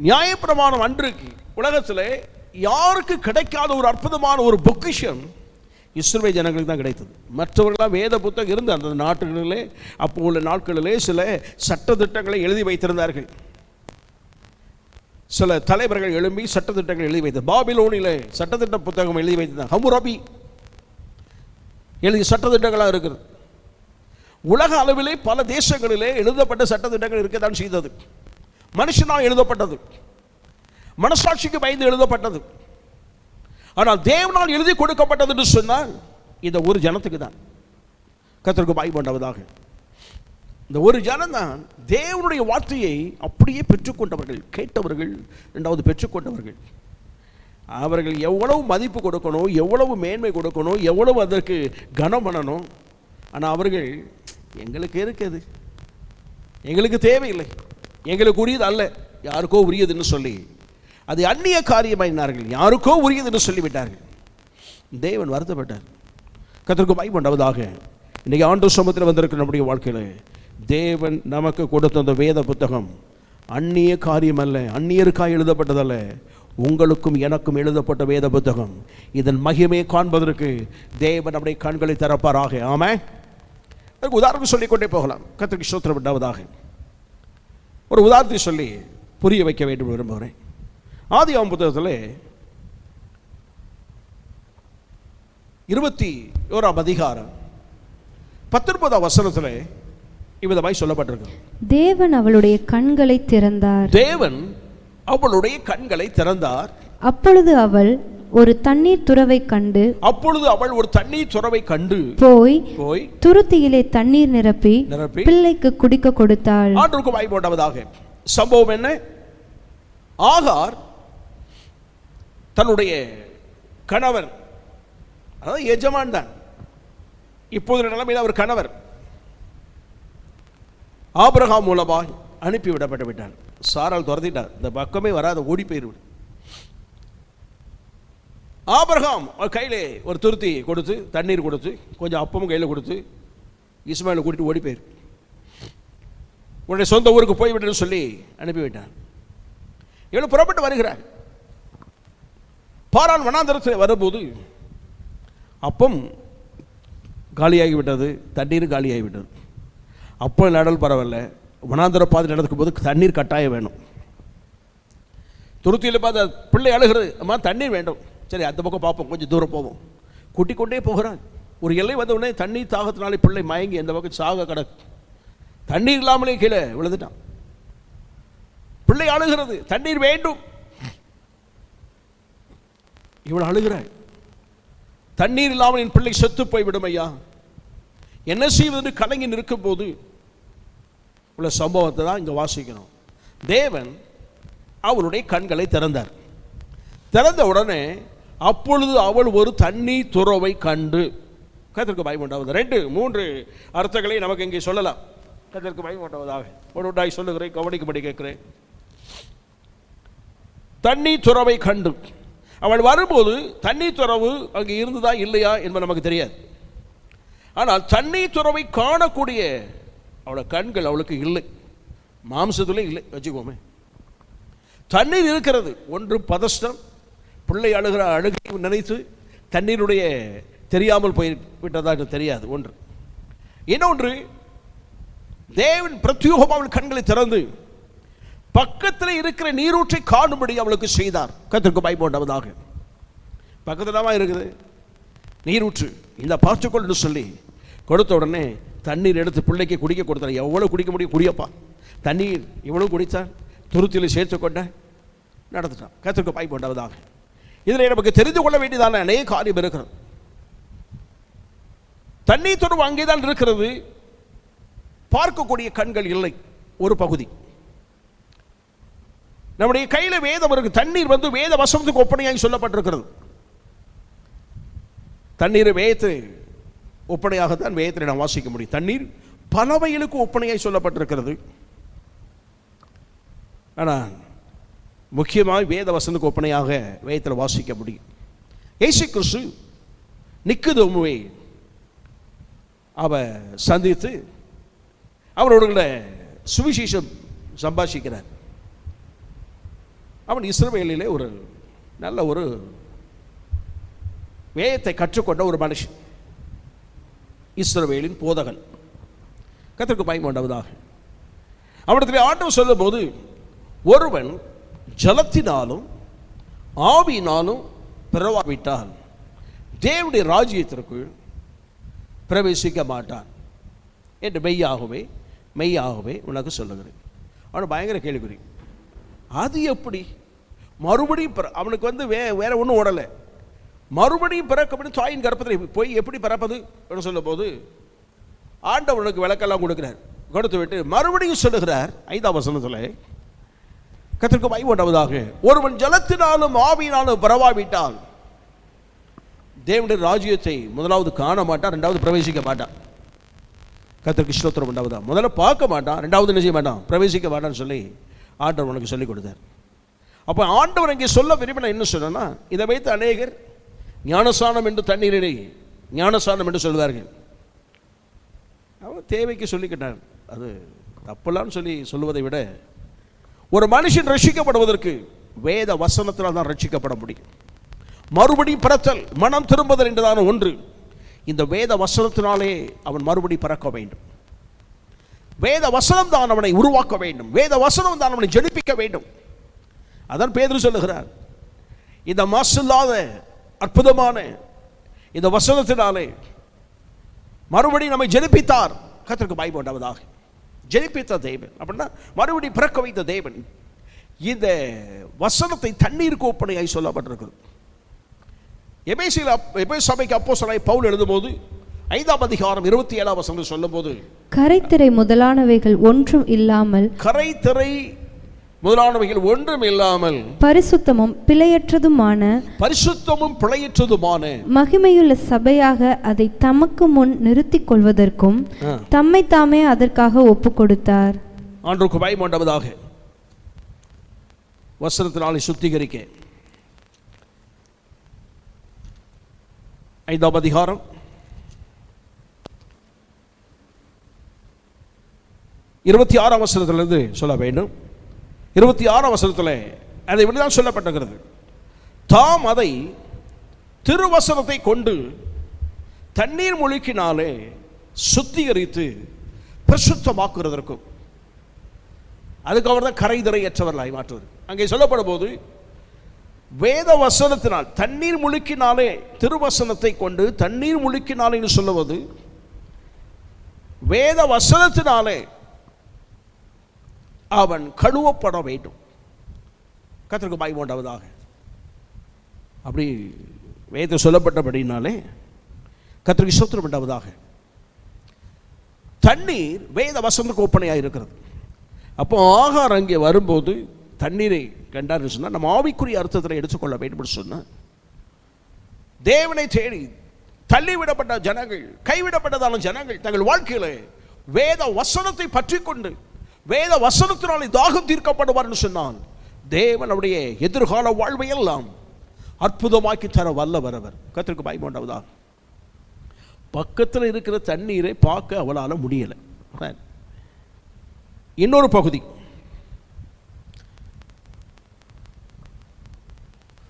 நியாயப்பிரமாணம் அன்றைக்கு உலகத்தில் யாருக்கு கிடைக்காத ஒரு அற்புதமான ஒரு பொக்கிஷம் இஸ்ரவேல் ஜனங்களுக்கு தான் கிடைத்தது. மற்றவர்களாம் வேத புத்தகம் இருந்து அந்த நாட்டுகளிலே அப்போ உள்ள நாட்களிலே சில சட்டத்திட்டங்களை எழுதி வைத்திருந்தார்கள். சில தலைவர்கள் எழும்பி சட்டத்திட்டங்கள் எழுதி வைத்தார். பாபிலோனிலே சட்டத்திட்ட புத்தகம் எழுதி வைத்திருந்தார். ஹம்முராபி எழுதிய சட்டத்திட்டங்களாக இருக்கிறது. உலக அளவிலே பல தேசங்களிலே எழுதப்பட்ட சட்டத்திட்டங்கள் இருக்கத்தான் செய்தது. மனுஷனால் எழுதப்பட்டது. மனசாட்சிக்கு பயந்து எழுதப்பட்டது. ஆனால் தேவனால் எழுதி கொடுக்கப்பட்டது என்று சொன்னால் இந்த ஒரு ஜனத்துக்கு தான். கர்த்தருக்கு பயப்பட்டவதாக இந்த ஒரு ஜனம்தான் தேவனுடைய வார்த்தையை அப்படியே பெற்றுக்கொண்டவர்கள், கேட்டவர்கள், இரண்டாவது பெற்றுக்கொண்டவர்கள். அவர்கள் எவ்வளவு மதிப்பு கொடுக்கணும், எவ்வளவு மேன்மை கொடுக்கணும், எவ்வளவு அதற்கு கனம் பண்ணணும். ஆனால் அவர்கள் எங்களுக்கு இருக்குது, எங்களுக்கு தேவையில்லை, எங்களுக்கு உரியது அல்ல, யாருக்கோ உரியதுன்னு சொல்லி அது அந்நிய காரியமாயினார்கள், யாருக்கோ உரியது என்று சொல்லிவிட்டார்கள். தேவன் வருத்தப்பட்டார். கர்த்தருக்கு பயப்பட்டவதாக இன்றைக்கி ஆண்டவர் சமூகத்தில் வந்திருக்கிற நம்முடைய வாழ்க்கையில் தேவன் நமக்கு கொடுத்த அந்த வேத புத்தகம் அந்நிய காரியம் அல்ல, அந்நியருக்காய் எழுதப்பட்டதல்ல, உங்களுக்கும் எனக்கும் எழுதப்பட்ட வேத புத்தகம். இதன் மகிமையை காண்பதற்கு தேவன் நம்முடைய கண்களை திறப்பாராக. ஆமென். அதுக்கு உதாரணம் சொல்லிக்கொண்டே போகலாம். கர்த்தருக்கு ஸ்தோத்திரம் உண்டாவதாக. ஒரு உதாரணத்தை சொல்லி புரிய வைக்க வேண்டும் விரும்புகிறேன். ஆதியாகமம் புத்தகத்தில் 21ஆம் அதிகாரம் 19ஆம் வசனத்தில் இவ்விதமாய் சொல்லப்பட்டிருக்கு.
தேவன் அவளுடைய கண்களை திறந்தார்.
தேவன் அவளுடைய கண்களை திறந்தார்.
அப்பொழுது அவள் ஒரு தண்ணீர் துறவை கண்டு போய் துருத்தியிலே தண்ணீர் நிரப்பி பிள்ளைக்கு குடிக்க கொடுத்தாள்.
ஆண்டவருக்கு வாய்ப்போட்டவதாக சம்பவம் என்ன? ஆகார் தன்னுடைய கணவர், அதாவது எஜமான் தான், இப்போது நிலைமையில் அவர் கணவர், ஆபிரகாம் மூலமாக அனுப்பிவிடப்பட்டு விட்டார். சாரால் துரத்திட்டார், இந்த பக்கமே வராத, ஓடி போயிருவிடு. ஆபிரகாம் கையிலே ஒரு துருத்தி கொடுத்து, தண்ணீர் கொடுத்து, கொஞ்சம் அப்பமும் கையில் கொடுத்து இஸ்மாயிலை கூட்டிட்டு ஓடி போயிரு, உன்னுடைய சொந்த ஊருக்கு போய்விட்டு சொல்லி அனுப்பிவிட்டார். இவன் புறப்பட்டு வருகிறார். பாரான் வனாந்தரத்தில் வரும்போது அப்பம் காலியாகிவிட்டது, தண்ணீர் காலியாகிவிட்டது. அப்போ நடல் பரவாயில்ல, வனாந்தர பாதை நடக்கும் போது தண்ணீர் கட்டாயம் வேணும். துருத்தியில் பார்த்து பிள்ளை அழுகிறது, அம்மா தண்ணீர் வேண்டும். சரி, அந்த பக்கம் பார்ப்போம், கொஞ்சம் தூரம் போவோம். கூட்டிக் கொண்டே போகிறான். ஒரு எல்லை வந்த உடனே தண்ணீர் தாகத்தினாலே பிள்ளை மயங்கி அந்த பக்கம் சாக கிடக்கு. தண்ணீர் இல்லாமலே கீழே விழுந்துட்டான். பிள்ளை அழுகிறது, தண்ணீர் வேண்டும். இவள் அழுகிறாள், தண்ணீர் இல்லாமல் என் பிள்ளை செத்து போய்விடும் ஐயா, என்ன செய்வது கலங்கி நிற்கும் போது உள்ள சம்பவத்தை தான் இங்க வாசிக்கணும். தேவன் அவளுடைய கண்களை திறந்தார். திறந்த உடனே அப்பொழுது அவள் ஒரு தண்ணீர் துறவை கண்டு. கர்த்தருக்கு பயமுண்டாவது 2-3 அர்த்தங்களை நமக்கு இங்கே சொல்லலாம். கர்த்தருக்கு பயமுண்டாவதாக ஒன்றாய் சொல்லுகிறேன், கவனிக்கும்படி கேட்கிறேன். தண்ணீர் துறவை கண்டு. அவள் வரும்போது தண்ணீர் துறவு அங்கே இருந்ததா இல்லையா என்பது நமக்கு தெரியாது. ஆனால் தண்ணீர் துறவை காணக்கூடிய அவளோட கண்கள் அவளுக்கு இல்லை, மாம்சத்திலே இல்லை வச்சுக்கோமே. தண்ணீர் இருக்கிறது, ஒன்று பதஷ்டம், பிள்ளை அழுகிற அழுகை நினைத்து தண்ணீருடைய தெரியாமல் போய்விட்டதாக தெரியாது ஒன்று. இன்னொன்று, தேவன் பிரத்யோகமாக அவள் கண்களை திறந்து பக்கத்தில் இருக்கிற நீரூற்றை காணும்படி அவளுக்கு செய்தார். கர்த்தருக்கு பயப்பட்டவதாக. பக்கத்தில் தான் இருக்குது நீரூற்று, இந்த பார்த்துக்கொள்னு சொல்லி கொடுத்த உடனே தண்ணீர் எடுத்து பிள்ளைக்கு குடிக்க கொடுத்தார். எவ்வளோ குடிக்க முடியும், குடியப்பா. தண்ணீர் இவ்வளவு குடித்தான், துருத்தியில் சேர்த்து கொண்ட நடந்துட்டான். கர்த்தருக்கு பயப்பட்டவதாக. இதில் நமக்கு தெரிந்து கொள்ள வேண்டியதான அநேக காரியம் இருக்கிறது. தண்ணீர் துறவு அங்கேதான் இருக்கிறது, பார்க்கக்கூடிய கண்கள் இல்லை ஒரு பகுதி. நம்முடைய கையில வேதம் இருக்கு. தண்ணீர் வந்து வேத வசனத்துக்கு ஒப்பனையாகி சொல்லப்பட்டிருக்கிறது. தண்ணீர் வேதத்து ஒப்பனையாகத்தான் வேதத்தில் நாம் வாசிக்க முடியும். தண்ணீர் பலவைகளுக்கு ஒப்பனையாய் சொல்லப்பட்டிருக்கிறது. ஆனால் முக்கியமாக வேத வசனத்துக்கு ஒப்பனையாக வேதத்தில் வாசிக்க முடியும். இயேசு கிறிஸ்து நிக்கதேமுவை அவ சந்தித்து அவரோட சுவிசேஷம் சம்பாஷிக்கிறார். அவன் இஸ்ரவேலிலே ஒரு நல்ல ஒரு வேதத்தை கற்றுக்கொண்ட ஒரு மனுஷன், இஸ்ரவேலின் போதகன். கர்த்தருக்கு பயப்பட்டவதாக. அவனிடத்தில் ஆண்டவர் சொல்லும் போது, ஒருவன் ஜலத்தினாலும் ஆவியினாலும் பிறவாவிட்டால் தேவனுடைய ராஜ்யத்திற்குள் பிரவேசிக்க மாட்டான் என்று மெய்யாகவே மெய்யாகவே உனக்கு சொல்லுகிறேன். அவன் பயங்கர கேள்விக்குறி. அது எப்படி? மறுபடியும் அவனுக்கு வந்து வேற ஒன்றும் ஓடலை. மறுபடியும் பிறக்க தாயின் கர்ப்பத்தில் போய் எப்படி பிறப்பது என்று சொல்லும் போது ஆண்டவனுக்கு விளக்கெல்லாம் கொடுக்கிறார். கொடுத்து விட்டு மறுபடியும் சொல்லுகிறார் 5ஆம் வசனத்தில், கர்த்தருக்கு மகிமை உண்டாவதாக, ஒருவன் ஜலத்தினாலும் ஆவியினாலும் பிறவாவிட்டால் தேவனுடைய ராஜ்யத்தை முதலாவது காண மாட்டான், ரெண்டாவது பிரவேசிக்க மாட்டான். கர்த்தருக்கு ஸ்தோத்திரம் உண்டாவதா. முதல்ல பார்க்க மாட்டான், ரெண்டாவது என்ன செய்ய மாட்டான், பிரவேசிக்க மாட்டான்னு சொல்லி ஆண்டவர் உனக்கு சொல்லிக் கொடுத்தார். அப்போ ஆண்டவர் இங்கே சொல்ல விரும்பின என்ன சொன்னா, இதை வைத்து அநேகர் ஞானஸ்நானம் என்று தண்ணீரை ஞானஸ்நானம் என்று சொல்வார்கள். அவன் தேவைக்கு சொல்லிக்கிட்டான், அது தப்பலான்னு சொல்லி சொல்லுவதை விட ஒரு மனுஷன் ரட்சிக்கப்படுவதற்கு வேத வசனத்தினால் தான் ரட்சிக்கப்பட முடியும். மறுபடியும் பிறத்தல், மனம் திரும்புதல் என்றதான ஒன்று. இந்த வேத வசனத்தினாலே அவன் மறுபடி பிறக்க வேண்டும். வேத வசனம் தான் அவனை உருவாக்க வேண்டும். வேத வசனம் தான் அவனை ஜெனிப்பிக்க வேண்டும். அதான் பேதுரு சொல்லுகிறார், இந்த மாசில்லாத அற்புதமான இந்த வசனத்தினாலே மறுபடியும் நம்மை ஜெனிப்பித்தார். கர்த்தருக்கு மகிமை உண்டாவதாக. ஜெனிப்பித்த தேவன் அப்படின்னா மறுபடியும் பிறக்க வைத்த தேவன். இந்த வசனத்தை தண்ணீருக்கு ஒப்பனையாய் சொல்லப்பட்டிருக்கிறது. எபேசு சபைக்கு அப்போஸ்தலனாகிய பவுல் எழுதும்போது 5ஆம் அதிகாரம் 27ஆம் வசனம் சொல்லும் போது,
கரைத்திரை முதலானவைகள் ஒன்றும் இல்லாமல்,
கரைத்திரை முதலானவைகள் ஒன்றும் இல்லாமல்
பரிசுத்தமும் பிழையற்றதுமான
மகிமையுள்ள சபையாக அதை தமக்கு முன் நிறுத்திக் கொள்வதற்கும் தம்மை தாமே அதற்காக ஒப்பு கொடுத்தார்.
ஆண்டவருக்கு மகிமை உண்டாவதாக. வசனத்தினாலே சுத்திகரிக்க 5ஆம் அதிகாரம் 26ஆம் வசனத்திலிருந்து சொல்ல வேண்டும். 26ஆம் வசனத்தில் அதை இப்படிதான் சொல்லப்பட்டிருக்கிறது, தாம் அதை திருவசனத்தை கொண்டு தண்ணீர் முழுக்கினாலே சுத்திகரித்து பிரசுத்தமாக்குறதற்கும், அதுக்கு அவர் தான் கரைதிரையற்றவர்களாய் மாற்றுவது. அங்கே சொல்லப்படும் போது வேத வசனத்தினால் தண்ணீர் முழுக்கினாலே, திருவசனத்தை கொண்டு தண்ணீர் முழுக்கினாலே சொல்லுவது வேத வசனத்தினாலே அவன் கழுவப்பட வேண்டும். கர்த்தருக்கு மகிமை உண்டாவதாக. அப்படி வேதம் சொல்லப்பட்டபடினாலே கர்த்தருக்கு ஸ்தோத்திரம் உண்டாவதாக. தண்ணீர் வேத வசனத்துக்கு ஒப்பனையாக இருக்கிறது. அப்போ ஆகாரம் அங்கே வரும்போது தண்ணீரை கண்டார்னு சொன்னால் நம்ம ஆவிக்குரிய அர்த்தத்தில் எடுத்துக்கொள்ள வேண்டும் சொன்னால், தேவனை தேடி தள்ளிவிடப்பட்ட ஜனங்கள், கைவிடப்பட்டதான ஜனங்கள் தங்கள் வாழ்க்கையில் வேத வசனத்தை பற்றி கொண்டு வேத வசனத்தினாலே தாகம் தீர்க்கப்படுவார்னு சொன்னால், தேவன் அவருடைய எதிர்கால வாழ்வை எல்லாம் அற்புதமாக்கி தர வல்லவர் அவர். கர்த்தருக்கு மகிமை உண்டாவதாக. பக்கத்தில் இருக்கிற தண்ணீரை பார்க்க அவளால் முடியலை. இன்னொரு பகுதி,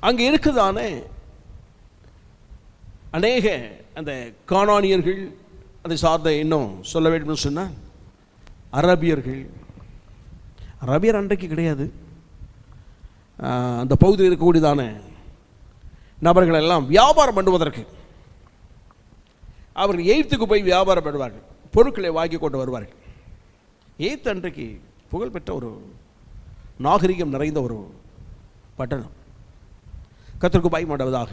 அங்கே இருக்குதானே அநேக அந்த கானானியர்கள், அதை சார்ந்த இன்னும் சொல்ல வேண்டும் சொன்னால் அரபியர்கள். அரபியர் அன்றைக்கு கிடையாது, அந்த பகுதியில் இருக்கக்கூடியதான நபர்கள் எல்லாம் வியாபாரம் பண்ணுவதற்கு அவர்கள் எய்த்துக்கு போய் வியாபாரம் பண்ணுவார்கள், பொருட்களை வாங்கி கொண்டு வருவார்கள். எய்த்து அன்றைக்கு புகழ்பெற்ற ஒரு நாகரிகம் நிறைந்த ஒரு பட்டணம். கர்த்தருக்கு மகிமை உண்டாவதாக.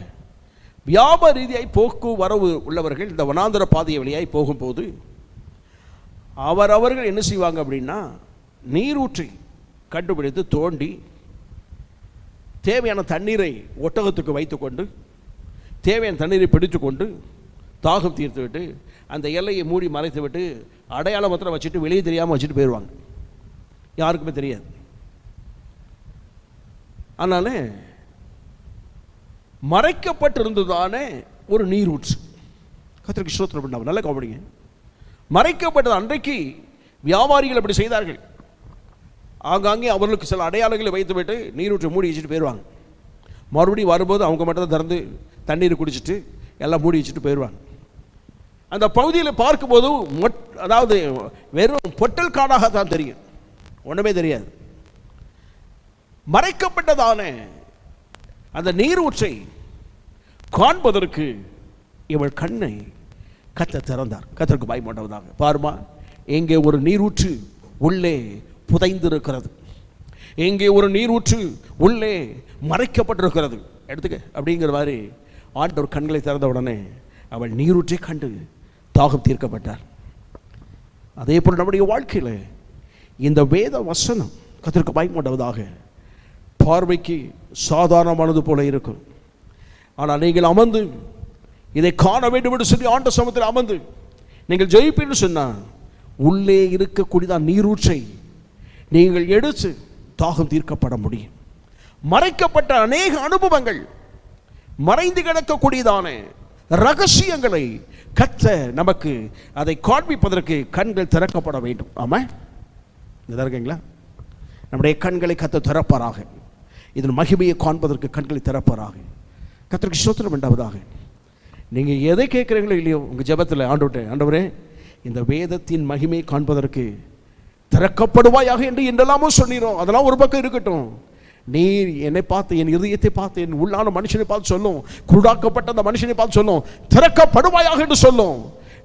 வியாபார ரீதியாய் போக்குவரவு உள்ளவர்கள் இந்த வனாந்தர பாதை வழியாய் போகும்போது அவர்கள் என்ன செய்வாங்க அப்படின்னா, நீரூற்றி கண்டுபிடித்து தோண்டி தேவையான தண்ணீரை ஒட்டகத்துக்கு வைத்துக்கொண்டு தேவையான தண்ணீரை பிடித்து கொண்டு தாகம் தீர்த்து விட்டு அந்த எல்லையை மூடி மறைத்து விட்டு அடையாளம் மாத்திரம் வச்சுட்டு வெளியே தெரியாமல் வச்சுட்டு போயிடுவாங்க. யாருக்குமே தெரியாது. அதனால மறைக்கப்பட்டிருந்ததானே ஒரு நீரூற்று. கர்த்தருக்கு ஸ்தோத்திரம் பண்ணாங்க. நல்ல கவனிங்க. மறைக்கப்பட்டது. அன்றைக்கு வியாபாரிகள் அப்படி செய்தார்கள். ஆங்காங்கே அவர்களுக்கு சில அடையாளங்களை வைத்துவிட்டு நீரூற்றை மூடி வச்சுட்டு போயிடுவாங்க. மறுபடியும் வரும்போது அவங்க மட்டும் தான் திறந்து தண்ணீர் குடிச்சிட்டு எல்லாம் மூடி வச்சுட்டு போயிடுவாங்க. அந்த பகுதியில் பார்க்கும்போது அதாவது வெறும் பொட்டல் காடாக தான் தெரியும், ஒன்றுமே தெரியாது. மறைக்கப்பட்டதான அந்த நீரூற்றை காண்பதற்கு இவள் கண்ணை கர்த்தர் திறந்தார். கர்த்தருக்கு மகிமை உண்டாவதாக. பாருமா, எங்கே ஒரு நீரூற்று உள்ளே புதைந்திருக்கிறது. இங்கே ஒரு நீரூற்று உள்ளே மறைக்கப்பட்டிருக்கிறது, எடுத்துக்க அப்படிங்கிற மாதிரி ஆண்டவர் கண்களை திறந்த உடனே அவள் நீரூற்றை கண்டு தாகம் தீர்க்கப்பட்டார். அதே போல் நம்முடைய வாழ்க்கையில் இந்த வேத வசனம் கர்த்தருக்கு பயப்படவதாக பார்வைக்கு சாதாரணமானது போல இருக்கும். ஆனால் நீங்கள் அமர்ந்து இதை காண வேண்டும் என்று சொல்லி ஆண்ட சமூகத்தில் அமர்ந்து நீங்கள் ஜெயிப்பீன்னு சொன்னால் உள்ளே இருக்கக்கூடிய நீரூற்றை நீங்கள் எடுத்து தாகம் தீர்க்கப்பட முடியும். மறைக்கப்பட்ட அநேக அனுபவங்கள், மறைந்து கிடக்கக்கூடியதான ரகசியங்களை கர்த்தர் நமக்கு அதை காண்பிப்பதற்கு கண்கள் திறக்கப்பட வேண்டும். ஆமாம், இதாக இருக்கீங்களா? நம்முடைய கண்களை கர்த்தர் திறப்பாராக. இதன் மகிமையை காண்பதற்கு கண்களை திறப்பாராக. கர்த்தருக்கு ஸ்தோத்திரம் உண்டாவதாக. நீங்கள் எதை கேட்குறீங்களோ இல்லையோ உங்கள் ஜெபத்தில் ஆண்டவரே இந்த வேதத்தின் மகிமையை காண்பதற்கு திறக்கப்படுவாயாக என்று என்றெல்லாமோ சொன்னீரோ, அதெல்லாம் ஒரு பக்கம் இருக்கட்டும். நீர் என்னை பார்த்து, என் இதயத்தை பார்த்து, என் உள்ளான மனுஷனை பார்த்து சொல்லும், குருடாக்கப்பட்ட அந்த மனுஷனை பார்த்து சொல்லும், திறக்கப்படுவாயாக என்று சொல்லும்.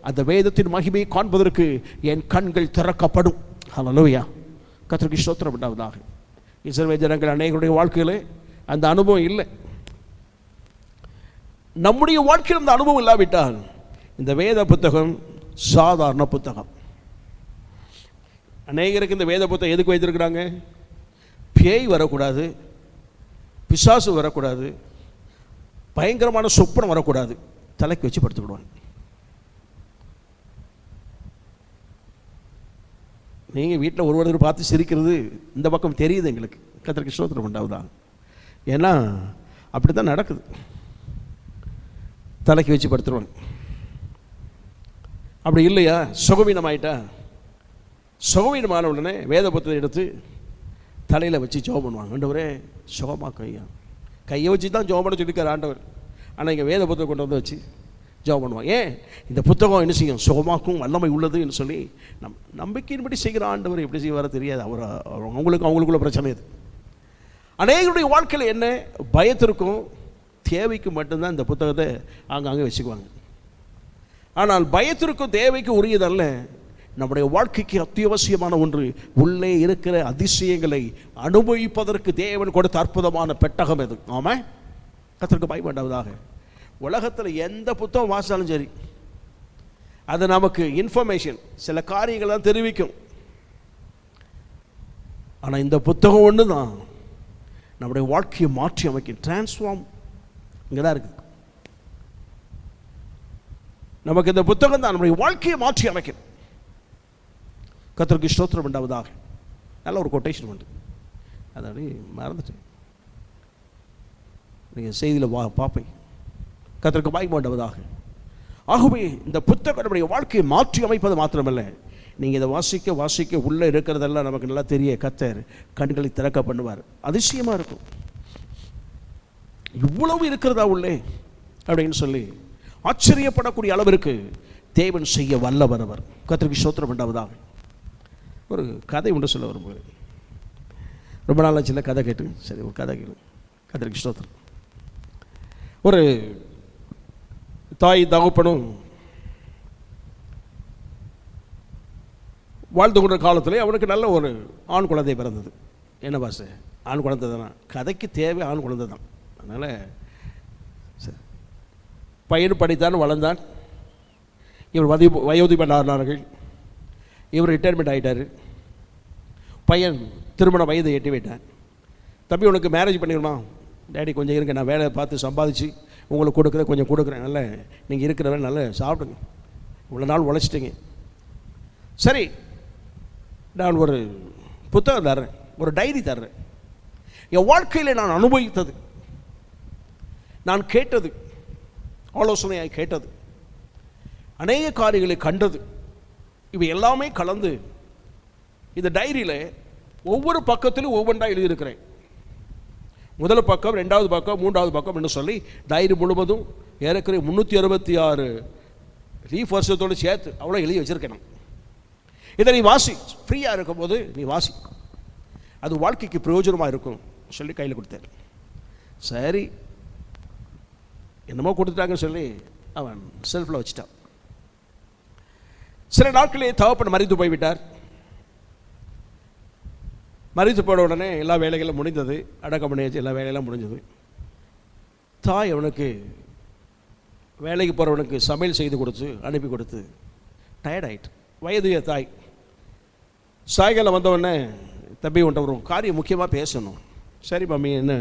அந்த வேதத்தின் மகிமையை காண்பதற்கு என் கண்கள் திறக்கப்படும். ஹல்லேலூயா. கர்த்தருக்கு ஸ்தோத்திரம் உண்டாவதாக. இஸ்ரவேல் ஜனங்கள் அநேகருடைய வாழ்க்கையில் அந்த அனுபவம் இல்லை. நம்முடைய வாழ்க்கையில் அந்த அனுபவம் இல்லாவிட்டால் இந்த வேத புத்தகம் சாதாரண புத்தகம். அநேகருக்கு இந்த வேத புத்தகம் எதுக்கு வைத்திருக்கிறாங்க? பேய் வரக்கூடாது, பிசாசு வரக்கூடாது, பயங்கரமான சொப்பனம் வரக்கூடாது, தலைக்கு வச்சு படுத்துக்கிடுவாங்க. நீங்கள் வீட்டில் ஒருவர் பார்த்து சிரிக்கிறது இந்த பக்கம் தெரியுது எங்களுக்கு. கர்த்தருக்கு ஸ்தோத்திரம் உண்டாவதா. ஏன்னா அப்படி தான் நடக்குது. தலைக்கு வச்சு படுத்துருவாங்க. அப்படி இல்லையா, சுகவீனமாயிட்டா, சுகவீனமான உடனே வேத புத்தகத்தை எடுத்து தலையில் வச்சு ஜெபம் பண்ணுவாங்க. ஆண்டவரே சுகமாக்க ஐயா, கையை வச்சு தான் ஜெபம் பண்ண சொல்லியிருக்கார் ஆண்டவர். ஆனால் இங்கே வேத புத்தகம் கொண்டு வந்து வச்சு ஜெபம் பண்ணுவாங்க. ஏன்? இந்த புத்தகம் என்ன செய்யும்? சுகமாக்கும் வல்லமை உள்ளது என்று சொல்லி நம்பிக்கையின்படி செய்கிற ஆண்டவர் எப்படி செய்வாரோ தெரியாது. அவங்களுக்குள்ள பிரச்சனை இது. அநேகருடைய வாழ்க்கையில் என்ன, பயத்திற்கும் தேவைக்கு மட்டும்தான் இந்த புத்தகத்தை அங்கங்கே வச்சுக்குவாங்க. ஆனால் பயத்திற்கும் தேவைக்கு உரியதல்ல, நம்முடைய வாழ்க்கைக்கு அத்தியாவசியமான ஒன்று. உள்ளே இருக்கிற அதிசயங்களை அனுபவிப்பதற்கு தேவன் கொடுத்த அற்புதமான பெட்டகம் எது? ஆமாம், கர்த்தருக்கு பயப்படாததாக. உலகத்தில் எந்த புத்தகம் வாசித்தாலும் சரி, அது நமக்கு இன்ஃபர்மேஷன், சில காரியங்கள் தான் தெரிவிக்கும். ஆனால் இந்த புத்தகம் ஒன்று தான் நம்முடைய வாழ்க்கையை மாற்றி அமைக்கும். டிரான்ஸ்ஃபார்ம் இங்கே தான் இருக்குது. நமக்கு இந்த புத்தகம் தான் நம்முடைய வாழ்க்கையை மாற்றி அமைக்கும். கர்த்தருக்கு ஸ்தோத்திரம் உண்டாவதாக. நல்ல ஒரு கொட்டேஷன் உண்டு, அதாவது மறந்துட்டேன், நீங்கள் செய்தியில் பார்ப்பேன். கர்த்தருக்கு மகிமை உண்டாவதாக. ஆகவே இந்த புத்தகம் நம்முடைய வாழ்க்கையை மாற்றி அமைப்பது மாத்திரமல்ல, நீங்கள் இதை வாசிக்க உள்ளே இருக்கிறதெல்லாம் நமக்கு நல்லா தெரிய கர்த்தர் கண்களை திறக்க பண்ணுவார். அதிசயமாக இருக்கும், இவ்வளவு இருக்கிறதா உள்ளே அப்படின்னு சொல்லி ஆச்சரியப்படக்கூடிய அளவிற்கு தேவன் செய்ய வல்லவர் அவர். கர்த்தருக்கு ஸ்தோத்திரம் உண்டாவதாக. ஒரு கதை உண்டு சொல்ல வரும்போது, ரொம்ப நாளாக சில கதை கேட்டு, சரி ஒரு கதை கேளு. கர்த்தருக்கு ஸ்தோத்திரம். ஒரு தாய் தகப்பனும் வாழ்ந்து கொண்ட காலத்தில் அவனுக்கு நல்ல ஒரு ஆண் குழந்தை பிறந்தது. என்ன பாச, ஆண் குழந்தை தானே, கதைக்கு தேவை ஆண் குழந்தை தான். அதனால் சரி, பையன் படித்தான், வளர்ந்தான். இவர் வயோதிபன் ஆனார்கள். இவர் ரிட்டையர்மெண்ட் ஆகிட்டார். பையன் திருமண வயதை எட்டி விட்டான். தம்பி உனக்கு மேரேஜ் பண்ணிடுமா? டேடி கொஞ்சம் இருங்க, நான் வேலை பார்த்து சம்பாதிச்சு உங்களுக்கு கொடுக்குறேன், கொஞ்சம் கொடுக்குறேன், நல்ல நீங்கள் இருக்கிற வேலை நல்லா சாப்பிடுங்க, இவ்வளோ நாள் உழைச்சிட்டிங்க. சரி, நான் ஒரு புத்தகம் தர்றேன், ஒரு டைரி தர்றேன். என் வாழ்க்கையில் நான் அனுபவித்தது, நான் கேட்டது, ஆலோசனையாக கேட்டது, அநேக காரியங்களை கண்டது, இவை எல்லாமே கலந்து இந்த டைரியில் ஒவ்வொரு பக்கத்திலும் ஒவ்வொன்றா எழுதியிருக்கிறேன். முதல் பக்கம், ரெண்டாவது பக்கம், மூன்றாவது பக்கம் என்று சொல்லி டைரி முழுவதும் ஏறக்குறைய 366 லீஃப் வருஷத்தோடு சேர்த்து அவ்வளோ எழுதி வச்சிருக்கேன். இதை நீ வாசி, ஃப்ரீயாக இருக்கும்போது நீ வாசி, அது வாழ்க்கைக்கு பிரயோஜனமாக இருக்கும் சொல்லி கையில் கொடுத்தேன். சரி, என்னமோ கொடுத்துட்டாங்கன்னு சொல்லி அவன் செல்ஃபில் வச்சுட்டான். சில நாட்களே தகப்பன் மறித்து போய்விட்டார். மறித்து போன உடனே எல்லா வேலைகளும் முடிந்தது, அடக்கம் பண்ணியாச்சு, எல்லா வேலையெல்லாம் முடிஞ்சது. தாய் அவனுக்கு வேலைக்கு போகிறவனுக்கு சமையல் செய்து கொடுத்து அனுப்பி கொடுத்து டயர்டாயிட்டு, வயதுய தாய். சாயங்காலம் வந்தவுடனே தம்பி உன்ட்ட ஒரு காரியம் முக்கியமாக பேசணும். சரி மம்மி, என்ன?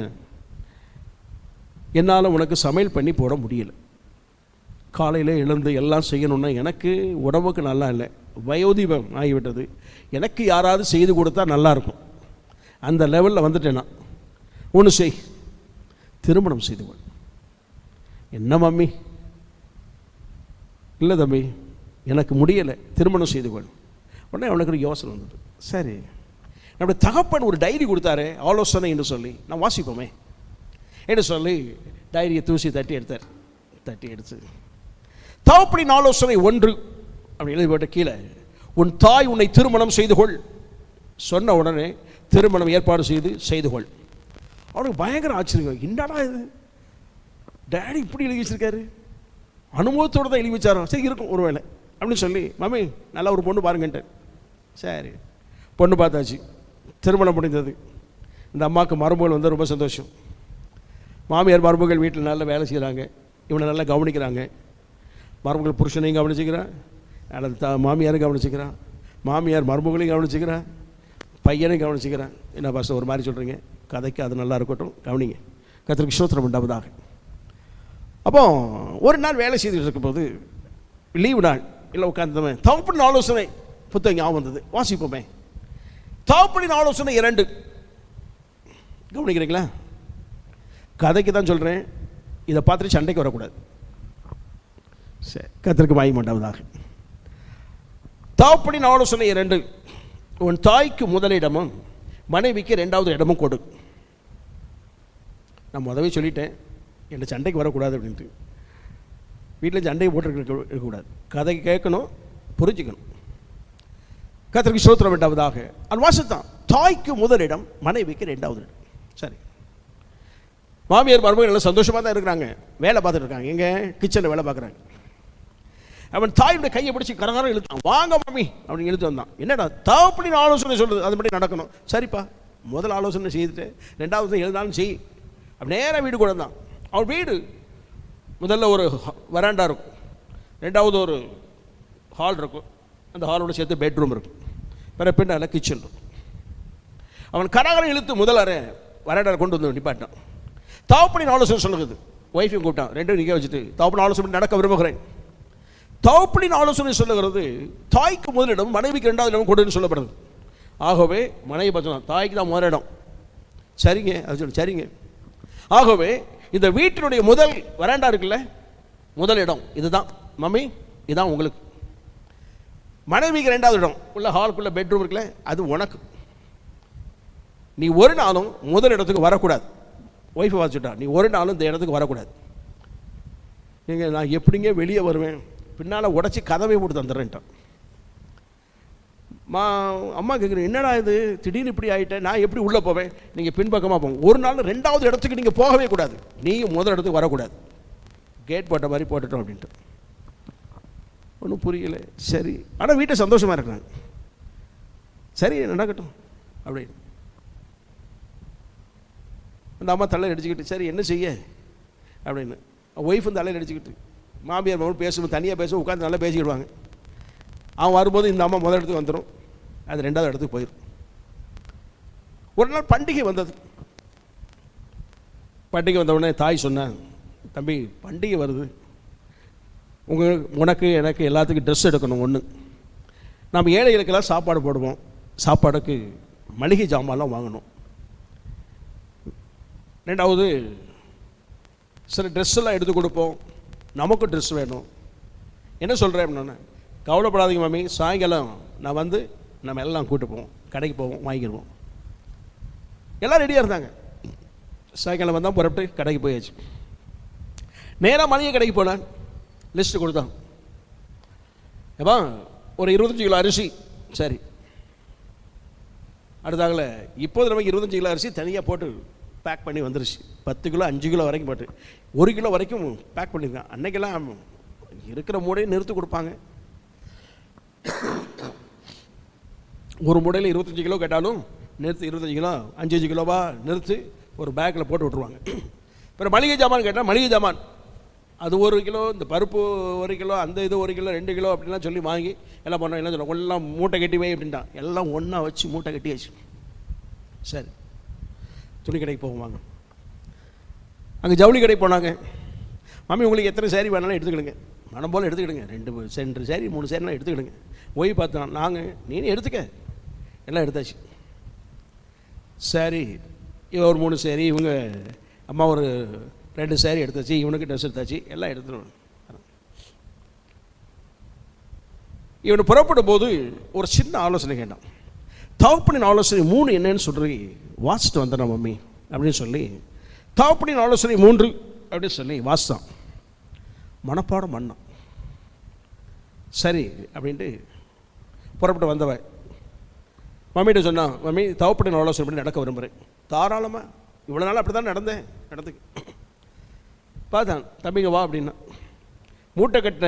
என்னால் உனக்கு சமையல் பண்ணி போட முடியல. காலையில் எழுந்து எல்லாம் செய்யணுன்னா எனக்கு உடம்புக்கு நல்லா இல்லை, வயோதிபம் ஆகிவிட்டது. எனக்கு யாராவது செய்து கொடுத்தா நல்லாயிருக்கும், அந்த லெவலில் வந்துட்டேன்னா ஒன்று செய், திருமணம் செய்து கொள். என்ன மம்மி? இல்லை தம்பி, எனக்கு முடியலை, திருமணம் செய்து கொள். உடனே அவனுக்கு ஒரு யோசனை வந்தது. சரி, நம்முடைய தகப்பன் ஒரு டைரி கொடுத்தாரு, ஆலோசனை என்று சொல்லி, நான் வாசிப்போமே என்று சொல்லி டைரியை தூசி தட்டி எடுத்தார். தட்டி எடுத்து தகப்பனின் ஆலோசனை 1 அப்படி எழுதி போட்ட கீழே, உன் தாய் உன்னை திருமணம் செய்து கொள். சொன்ன உடனே திருமணம் ஏற்பாடு செய்து கொள். அவனுக்கு பயங்கர ஆச்சரியம். என்னடா இது, டேடி இப்படி எழுதி வச்சிருக்காரு, அனுபவத்தோடு தான் எழுதி வச்சாரோ, சரி இருக்கும் ஒருவேளை அப்படின்னு சொல்லி, மம்மி நல்லா ஒரு பொண்ணு பாருங்கன்ட்டு. சரி, பொண்ணு பார்த்தாச்சு, திருமணம் முடிந்தது. இந்த அம்மாவுக்கு மருமகள் வந்து ரொம்ப சந்தோஷம். மாமியார் மருமகள் வீட்டில் நல்லா வேலை செய்கிறாங்க, இவனை நல்லா கவனிக்கிறாங்க. மருமகள் புருஷனையும் கவனிச்சுக்கிறான், அல்லது மாமியாரும் கவனிச்சுக்கிறான், மாமியார் மருமகளையும் கவனிச்சுக்கிறான், பையனையும் கவனிச்சுக்கிறான். என்ன பாஸ்டர் ஒரு மாதிரி சொல்கிறீங்க? கதைக்கு அது நல்லா இருக்கட்டும், கவனிங்க. கர்த்தருக்கு ஸ்தோத்திரம் உண்டாவதாக. அப்போ ஒரு நாள் வேலை செய்துட்டு இருக்கும்போது, லீவு நாள், இல்லை உட்காந்துமே, தகப்பனின் ஆலோசனை புத்தகம் ஞாபகம் வந்தது, வாசிப்போமே. தகப்பனின் ஆலோசனை 2. கவனிக்கிறீங்களா? கதைக்கு தான் சொல்கிறேன், இதை பார்த்துட்டு சண்டைக்கு வரக்கூடாது. சரி, கர்த்தருக்கு மகிமை உண்டாவதாக. தகப்பனின் ஆலோசனை 2, உன் தாய்க்கு முதலிடமும் மனைவிக்கு 2வது இடமும் கொடு. நான் முதவே சொல்லிட்டேன், என்ன சண்டைக்கு வரக்கூடாது அப்படின்ட்டு. வீட்டில் சண்டையை போட்டு இருக்கக்கூடாது, கதை கேட்கணும், புரிஞ்சுக்கணும். கர்த்தருக்கு ஸ்தோத்திரம் உண்டாவதாக. அது வாசத்தான், தாய்க்கு முதலிடம், மனைவிக்கு 2வது இடம். சரி, மாமியார் மருமகள் எல்லாம் சந்தோஷமாக தான் இருக்கிறாங்க, வேலை பார்த்துட்டு இருக்காங்க. எங்கே? கிச்சனில் வேலை பார்க்குறாங்க. அவன் தாயுடைய கையை பிடிச்சி கரகாரம் இழுத்தான். வாங்க மம்மி அப்படின்னு இழுத்து வந்தான். என்னடா, தகப்பனின் ஆலோசனை சொல்லுது, அது மட்டும் நடக்கணும். சரிப்பா, முதல் ஆலோசனை செய்துட்டு 2வது எழுதாலும் செய். அப்படி நேராக வீடு கூட தான். அவன் வீடு முதல்ல ஒரு வராண்டா இருக்கும், 2வது ஒரு ஹால் இருக்கும், அந்த ஹாலோட சேர்த்து பெட்ரூம் இருக்கும், பிறகு பின்னால் கிச்சன் இருக்கும். அவன் கரகாரம் இழுத்து முதல் அறை வராண்டாவில் கொண்டு வந்து நிப்பாட்டான். தகப்பனின் ஆலோசனை சொல்லுது. ஒய்ஃபையும் கூப்பிட்டான், 2 நிற்க வச்சுட்டு, தகப்பனின் ஆலோசனை நடக்க விரும்புகிறேன். தகப்பனின் ஆலோசனை சொல்லுகிறது, தாய்க்கு முதலிடம், மனைவிக்கு 2வது இடம் கொடுன்னு சொல்லப்படுது. ஆகவே மனைவி பார்த்தோம், தாய்க்கு தான் முதலிடம். சரிங்க, அது சொல்லு, சரிங்க. ஆகவே இந்த வீட்டினுடைய முதல் வராண்டா இருக்குல்ல, முதல் இடம் இதுதான் மம்மி, இதுதான் உங்களுக்கு. மனைவிக்கு 2வது இடம் உள்ள ஹாலுக்குள்ள பெட்ரூம் இருக்குல்ல, அது உனக்கு. நீ ஒரு நாளும் முதல் இடத்துக்கு வரக்கூடாது. ஒய்ஃபை வாசிச்சுட்டா, நீ ஒரு நாளும் இந்த இடத்துக்கு வரக்கூடாது. நீங்கள், நான் எப்படிங்க வெளியே வருவேன், பின்னால் உடச்சி கதவை போட்டு தந்துடுறேன்ட்டான். அம்மா கேட்குறேன், என்னடா இது திடீர்னு இப்படி ஆகிட்டேன், நான் எப்படி உள்ளே போவேன்? நீங்கள் பின்பக்கமாக போங்க. ஒரு நாள் 2வது இடத்துக்கு நீங்கள் போகவே கூடாது, நீங்கள் முதல் இடத்துக்கு வரக்கூடாது. கேட் போட்ட மாதிரி போட்டுட்டோம் அப்படின்ட்டு. ஒன்றும் புரியல. சரி, ஆனால் வீட்டை சந்தோஷமாக இருக்கிறாங்க. சரி நடக்கட்டும் அப்படின்னு அந்த அம்மா தலையில் அடிச்சுக்கிட்டு, சரி என்ன செய்ய அப்படின்னு. ஒய்ஃபும் தலையில் அடிச்சுக்கிட்டு, மாமியார் மகள் பேசும்போது தனியாக பேசுவோம், உட்காந்து நல்லா பேசிக்கிடுவாங்க. அவன் வரும்போது இந்த அம்மா முதல் இடத்துக்கு வந்துடும், அது 2வது இடத்துக்கு போயிடும். ஒரு நாள் பண்டிகை வந்தது. பண்டிகை வந்தவுடனே தாய் சொன்னான், தம்பி பண்டிகை வருது, உனக்கு எனக்கு எல்லாத்துக்கும் ட்ரெஸ் எடுக்கணும். 1, நம்ம ஏழைகளுக்கெல்லாம் சாப்பாடு போடுவோம், சாப்பாடுக்கு மளிகை ஜாமான்லாம் வாங்கணும். 2வது சில ட்ரெஸ்ஸெல்லாம் எடுத்து கொடுப்போம், நமக்கும் ட்ரெஸ் வேணும். என்ன சொல்கிறேன் அப்படின்னா, கவலைப்படாதீங்க மாமி, சாயங்காலம் நான் வந்து நம்ம எல்லாம் கூட்டு போவோம், கடைக்கு போவோம், வாங்கிடுவோம். எல்லாம் ரெடியாக இருந்தாங்க. சாயங்காலம் வந்தால் புறப்பட்டு கடைக்கு போயாச்சு. நேராக மளிகை கடைக்கு போனேன், லிஸ்ட்டு கொடுத்தான். ஏப்பா ஒரு 25 கிலோ அரிசி. சரி, அடுத்தாங்கள இப்போது நமக்கு 25 கிலோ அரிசி தனியாக போட்டு பேக் பண்ணி வந்துருச்சு. 10 கிலோ 5 கிலோ வரைக்கும் போட்டு 1 கிலோ வரைக்கும் பேக் பண்ணியிருக்கேன். அன்னைக்கெல்லாம் இருக்கிற மூடையை நிறுத்தி கொடுப்பாங்க. ஒரு மூடையில் 25 கிலோ கேட்டாலும் நிறுத்து 25 கிலோ 5 கிலோவா நிறுத்து ஒரு பேக்கில் போட்டு விட்ருவாங்க. அப்புறம் மளிகை ஜாமான் கேட்டால் மளிகை ஜாமான் அது 1 கிலோ, இந்த பருப்பு 1 கிலோ, அந்த இது 1 கிலோ 2 கிலோ அப்படின்லாம் சொல்லி வாங்கி எல்லாம் பண்ணோம். எல்லாம் சொல்லுவோம் எல்லாம் மூட்டை கட்டி வை அப்படின்ட்டான். எல்லாம் ஒன்றா வச்சு மூட்டை கட்டி வச்சு சரி துணி கடைக்கு போவாங்க. அங்கே ஜவுளி கடைக்கு போனாங்க. மாமி உங்களுக்கு எத்தனை சேரீ வேணாலும் எடுத்துக்கிடுங்க, மனம் போல் எடுத்துக்கிடுங்க, 2 சேரீ 3 சேரீலாம் எடுத்துக்கிடுங்க. போய் பார்த்தோம் நாங்கள் நீனே எடுத்துக்க எல்லாம் எடுத்தாச்சு. சரி இவன் ஒரு 3 சேரீ, இவங்க அம்மா ஒரு 2 சேரீ எடுத்தாச்சு, இவனுக்கு ட்ரெஸ் எடுத்தாச்சு, எல்லாம் எடுத்துடும். இவனை புறப்படும் போது ஒரு சின்ன ஆலோசனை கேட்டான். தகப்பனின் ஆலோசனை 3 என்னன்னு சொல்லி வாசிட்டு வந்தேன் மம்மி அப்படின்னு சொல்லி தகப்பனின் ஆலோசனை 3 அப்படின்னு சொல்லி வாசித்தான். மனப்பாடம் பண்ணான். சரி அப்படின்ட்டு புறப்பட்டு வந்தவன் மம்மிகிட்ட சொன்னான், மம்மி தகப்பனின் ஆலோசனை பண்ணி நடக்க விரும்புகிறேன். தாராளமாக இவ்வளோ நாள் அப்படி தான் நடந்தேன் பார்த்தான். தம்பிங்க வா அப்படின்னா மூட்டை கட்டின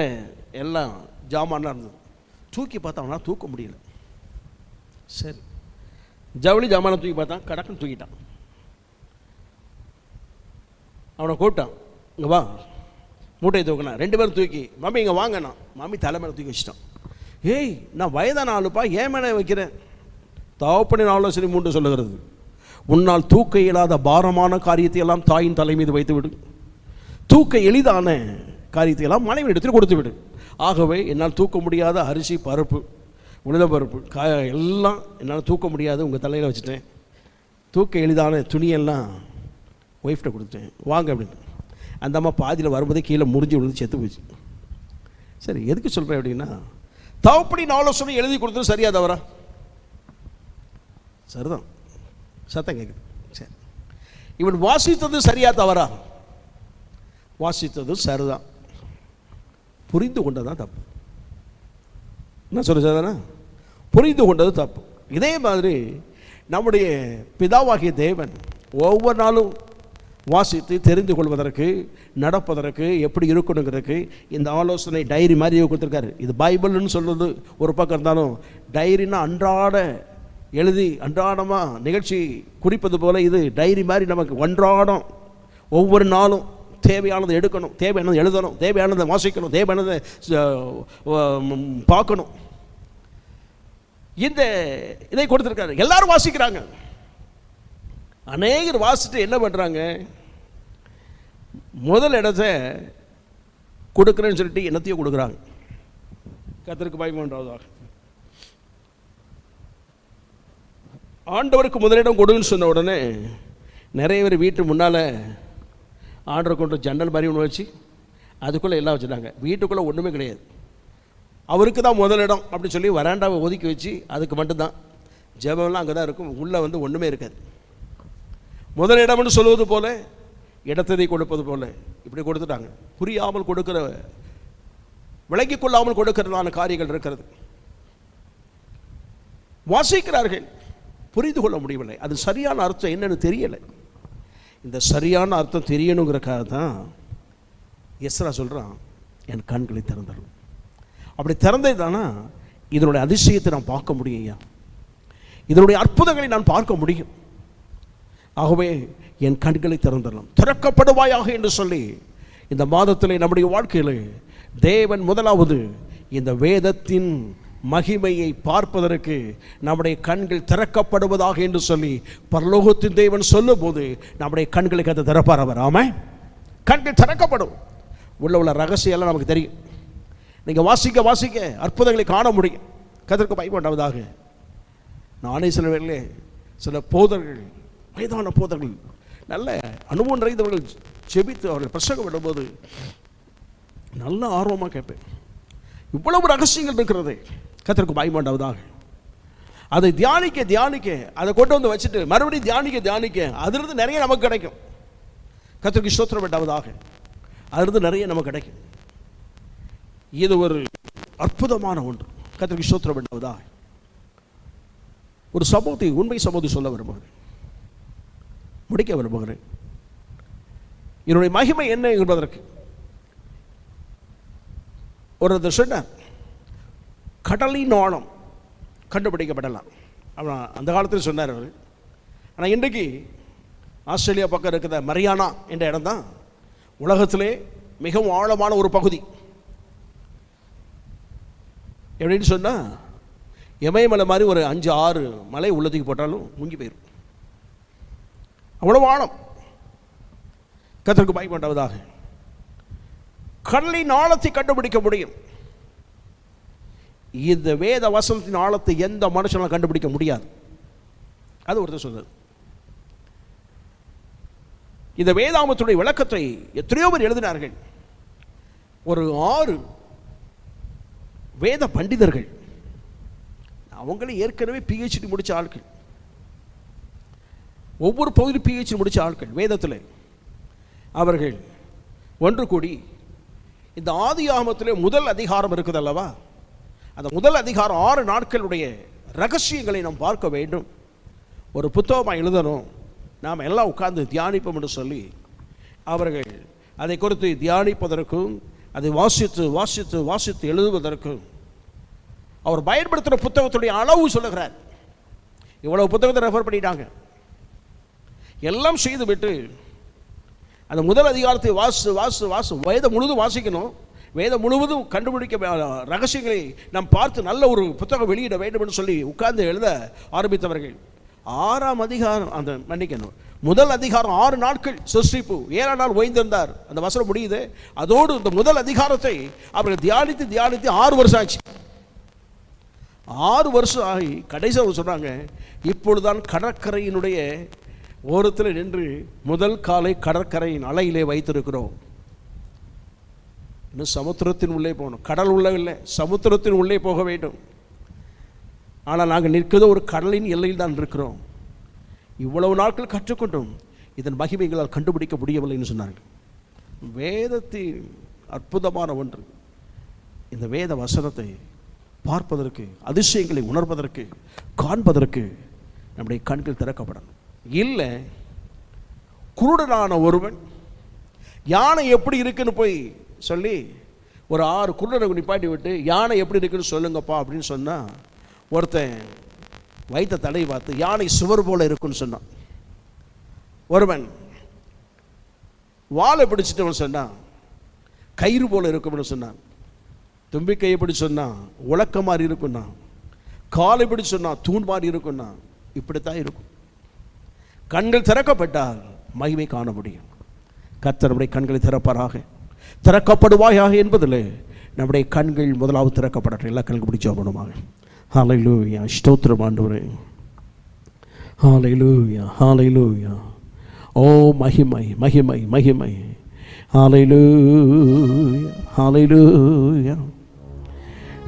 எல்லாம் ஜாமான்லாம் இருந்தது. தூக்கி பார்த்தா அவனால் தூக்க முடியல. சரி ஜவுளி ஜாமானை தூக்கி பார்த்தான், கடக்குன்னு தூக்கிட்டான். அவனை கூப்பிட்டான், இங்கே வா மூட்டையை தூக்கினா. 2 பேரும் தூக்கி மம்மி இங்கே வாங்கண்ணா. மம்மி தலை மேலே தூக்கி வச்சிட்டான். ஏய் நான் வயதான ஆளுப்பா, ஏன் மேலே வைக்கிறேன்? தகப்பனின் ஆலோசனை 3 சொல்லுகிறது, உன்னால் தூக்க இயலாத பாரமான காரியத்தை எல்லாம் தாயின் தலை மீது வைத்து விடு, தூக்க எளிதான காரியத்தை எல்லாம் மனைவி இடத்தில் கொடுத்து விடு. ஆகவே என்னால் தூக்க முடியாத அரிசி பருப்பு உளுந்தம் பருப்பு எல்லாம் என்னால் தூக்க முடியாது, உங்கள் தலையில் வச்சுட்டேன். தூக்க எளிதான துணியெல்லாம் ஒய்ஃப்கிட்ட கொடுத்துட்டேன், வாங்க அப்படின்னு. அந்த அம்மா பாதியில் வரும்போதே கீழே முறிஞ்சு விழுந்து செத்து போச்சு. சரி எதுக்கு சொல்கிறேன் அப்படின்னா, தகப்பனின் ஆலோசனை எழுதி கொடுத்தது சரியா தவறா? சரிதான், சத்தம் கேட்குது. சரி இவன் வாசித்தது சரியா தவறா? வாசித்தது சரிதான், புரிந்து கொண்டதான் தப்பு. என்ன சொல்ல சரிதானா? புரிந்து கொண்டது தப்பு. இதே மாதிரி நம்முடைய பிதாவாகிய தேவன் ஒவ்வொரு நாளும் வாசித்து தெரிந்து கொள்வதற்கு, நடப்பதற்கு, எப்படி இருக்கணுங்கிறதுக்கு இந்த ஆலோசனை டைரி மாதிரி கொடுத்துருக்காரு. இது பைபிள்னு சொல்வது ஒரு பக்கம் இருந்தாலும், டைரின்னா அன்றாட எழுதி அன்றாடமாக நிகழ்ச்சி குறிப்பது போல் இது டைரி மாதிரி நமக்கு அன்றாடம் ஒவ்வொரு நாளும் தேவையானதை எடுக்கணும், தேவையானதை எழுதணும், தேவையானதை வாசிக்கணும், தேவையானதை பார்க்கணும். இதை கொடுத்துருக்காரு. எல்லாரும் வாசிக்கிறாங்க. அநேகர் வாசிட்டு என்ன பண்ணுறாங்க, முதல் இடத்தை கொடுக்குறேன்னு சொல்லிட்டு என்னத்தையும் கொடுக்குறாங்க. கர்த்தருக்கு பயப்படுவதாக. ஆண்டவருக்கு முதலிடம் கொடுன்னு சொன்ன உடனே நிறைய பேர் வீட்டு முன்னால் ஆர்டரை கொண்டு ஜன்னல் மாதிரி ஒன்று வச்சு அதுக்குள்ளே எல்லாம் வச்சுட்டாங்க. வீட்டுக்குள்ளே ஒன்றுமே கிடையாது. அவருக்கு தான் முதலிடம் அப்படி சொல்லி வராண்டாவை ஒதுக்கி வச்சு அதுக்கு மட்டும்தான் ஜெபம்லாம் அங்கே தான் இருக்கும். உள்ளே வந்து ஒன்றுமே இருக்காது. முதலிடம்னு சொல்வது போல, இடத்தை கொடுப்பது போல இப்படி கொடுத்துட்டாங்க. புரியாமல் கொடுக்கிற, விளங்கிக் கொள்ளாமல் கொடுக்கிறதான காரியங்கள் இருக்கிறது. வாசிக்கிறார்கள், புரிந்து கொள்ள முடியவில்லை. அது சரியான அர்த்தம் என்னன்னு தெரியலை. இந்த சரியான அர்த்தம் தெரியணுங்கிறக்காக தான் எஸ்ரா சொல்கிறான், என் கண்களை திறந்தரும். அப்படி திறந்தே தானா இதனுடைய அதிசயத்தை நான் பார்க்க முடியும் ஐயா, இதனுடைய அற்புதங்களை நான் பார்க்க முடியும். ஆகவே என் கண்களை திறந்தரலாம், திறக்கப்படுவாயாக என்று சொல்லி இந்த மாதத்தில் நம்முடைய வாழ்க்கையில் தேவன் முதலாவது இந்த வேதத்தின் மகிமையை பார்ப்பதற்கு நம்முடைய கண்கள் திறக்கப்படுவதாக என்று சொல்லி பரலோகத்தின் தேவன் சொல்லும் போது நம்முடைய கண்களுக்கு அதை திறப்பார் அவர். ஆமாம், கண்கள் திறக்கப்படும். உள்ள ரகசியெல்லாம் நமக்கு தெரியும். நீங்கள் வாசிக்க வாசிக்க அற்புதங்களை காண முடியும். கர்த்தருக்கு பயப்படாவதாக. நானே சில வேளையிலே சில போதர்கள், வயதான போதர்கள், நல்ல அனுபவம் நிறைந்தவர்கள் ஜெபித்து அவர்கள் பிரசங்கம் விடும்போது நல்ல ஆர்வமாக கேட்பேன். இவ்வளவு ரகசியங்கள் இருக்கிறது. கர்த்தருக்கு பயப்படாவதாக. அதை தியானிக்க தியானிக்க அதை கொண்டு வந்து வச்சுட்டு மறுபடியும் தியானிக்க தியானிக்க அதிலிருந்து நிறைய நமக்கு கிடைக்கும். கர்த்தருக்கு ஸ்தோத்திரம் வேண்டாவதாக. அதிலிருந்து நிறைய நமக்கு கிடைக்கும். இது ஒரு அற்புதமான ஒன்று. கர்த்தருக்கு ஸ்தோத்திரம் வேண்டாவதாக. ஒரு சம்பவத்தை, உண்மை சம்பவத்தை சொல்ல விரும்புகிறேன், முடிக்க விரும்புகிறேன். என்னுடைய மகிமை என்ன என்பதற்கு ஒரு சொன்னார், கடலின் ஆழம் கண்டுபிடிக்கப்படலாம், அவன் அந்த காலத்தில் சொன்னார் அவர். ஆனால் இன்றைக்கு ஆஸ்திரேலியா பக்கம் இருக்கிற மரியானா என்ற இடம் தான் உலகத்திலே மிகவும் ஆழமான ஒரு பகுதி. எப்படின்னு சொன்னால் இமயமலை மாதிரி ஒரு 5-6 மலை உள்ளதுக்கு போட்டாலும் முங்கி போயிடும், அவ்வளவு ஆழம். கர்த்தருக்கு பயப்பட்டவதாக கடலின் ஆழத்தை கண்டுபிடிக்க முடியும். இந்த வேத வசனத்தின் ஆழத்தை எந்த மனுஷனாலும் கண்டுபிடிக்க முடியாது. அது ஒருத்தர் சொல்றது. இந்த வேதாமத்துடைய விளக்கத்தை எத்தனையோ பேர் எழுதினார்கள். ஒரு 6 வேத பண்டிதர்கள், அவங்களே ஏற்கனவே PhD முடிச்ச ஆட்கள், ஒவ்வொரு பகுதி PhD முடிச்ச ஆட்கள் வேதத்தில். அவர்கள் ஒன்று கூடி இந்த ஆதியாகமத்திலே முதல் அதிகாரம் இருக்குது அல்லவா, அந்த முதல் அதிகாரம் 6 நாட்களுடைய ரகசியங்களை நாம் பார்க்க வேண்டும், ஒரு புத்தகமாக எழுதணும், நாம் எல்லாம் உட்கார்ந்து தியானிப்போம் என்று சொல்லி அவர்கள் அதை குறித்து தியானிப்பதற்கும் அதை வாசித்து வாசித்து வாசித்து எழுதுவதற்கும் அவர் பயன்படுத்துகிற புத்தகத்துடைய அளவு சொல்லுகிறார். இவ்வளவு புத்தகத்தை ரெஃபர் பண்ணிட்டாங்க. எல்லாம் செய்துவிட்டு அந்த முதல் அதிகாரத்தை வாசு வேதம் முழுவதும் வாசிக்கணும், வேதம் முழுவதும் கண்டுபிடிக்க ரகசியங்களை நாம் பார்த்து நல்ல ஒரு புத்தகம் வெளியிட வேண்டும் என்று சொல்லி உட்கார்ந்து எழுத ஆரம்பித்தவர்கள் 6ஆம் அதிகாரம், அந்த மன்னிக்கணும், முதல் அதிகாரம் 6 நாட்கள் சிருஷ்டிப்பு, 7ஆம் நாள் ஓய்ந்திருந்தார், அந்த வசனம் முடியுது. அதோடு இந்த முதல் அதிகாரத்தை அவர்கள் தியானித்து தியானித்து 6 வருஷம் ஆச்சு. 6 வருஷம் ஆகி கடைசியாக சொல்றாங்க, இப்பொழுதுதான் கடற்கரையினுடைய ஓரத்தில் நின்று முதல் காலை கடற்கரையின் அலையிலே வைத்திருக்கிறோம். இன்னும் சமுத்திரத்தின் உள்ளே போகணும், கடல் உள்ள இல்லை, சமுத்திரத்தின் உள்ளே போக வேண்டும். ஆனால் நாங்கள் நிற்கிறது ஒரு கடலின் எல்லையில் தான் இருக்கிறோம். இவ்வளவு நாட்கள் கற்றுக்கொண்டோம், இதன் மகிமைகளால் கண்டுபிடிக்க முடியவில்லைன்னு சொன்னார்கள். வேதத்தின் அற்புதமான ஒன்று, இந்த வேத வசனத்தை பார்ப்பதற்கு, அதிசயங்களை உணர்வதற்கு, காண்பதற்கு நம்முடைய கண்கள் திறக்கப்படணும். இல்லை குருடனான ஒருவன் யானை எப்படி இருக்குன்னு போய் சொல்லி ஒரு 6 குருடனை நிப்பாட்டி விட்டு யானை எப்படி இருக்குன்னு சொல்லுங்கப்பா அப்படின்னு சொன்னால், ஒருத்தன் வைத்த தடை பார்த்து யானை சுவர் போல இருக்குன்னு சொன்னான். ஒருவன் வாழை பிடிச்சிட்டு சொன்னான் கயிறு போல இருக்கும்னு சொன்னான். தும்பிக்கையை பிடிச்சு சொன்னான் உலக்க மாதிரி இருக்குன்னா, காலை பிடிச்சு சொன்னா தூண் மாதிரி இருக்குன்னா. இப்படித்தான் இருக்கும். கண்கள் திறக்கப்பட்டால் மகிமை காண முடியும். கர்த்தர் நம்முடைய கண்களை திறப்பாராக, திறக்கப்படுவாயாக என்பதில் நம்முடைய கண்கள் முதலாவது திறக்கப்படட்டும். எல்லா கண்கள் பிடிச்சா பண்ணுவாங்க. ஹல்லேலூயா, ஸ்தோத்திரம் ஆண்டவரே, ஹல்லேலூயா, ஹல்லேலூயா. ஓ மகிமை மகிமை மகிமை, ஹல்லேலூயா, ஹல்லேலூயா.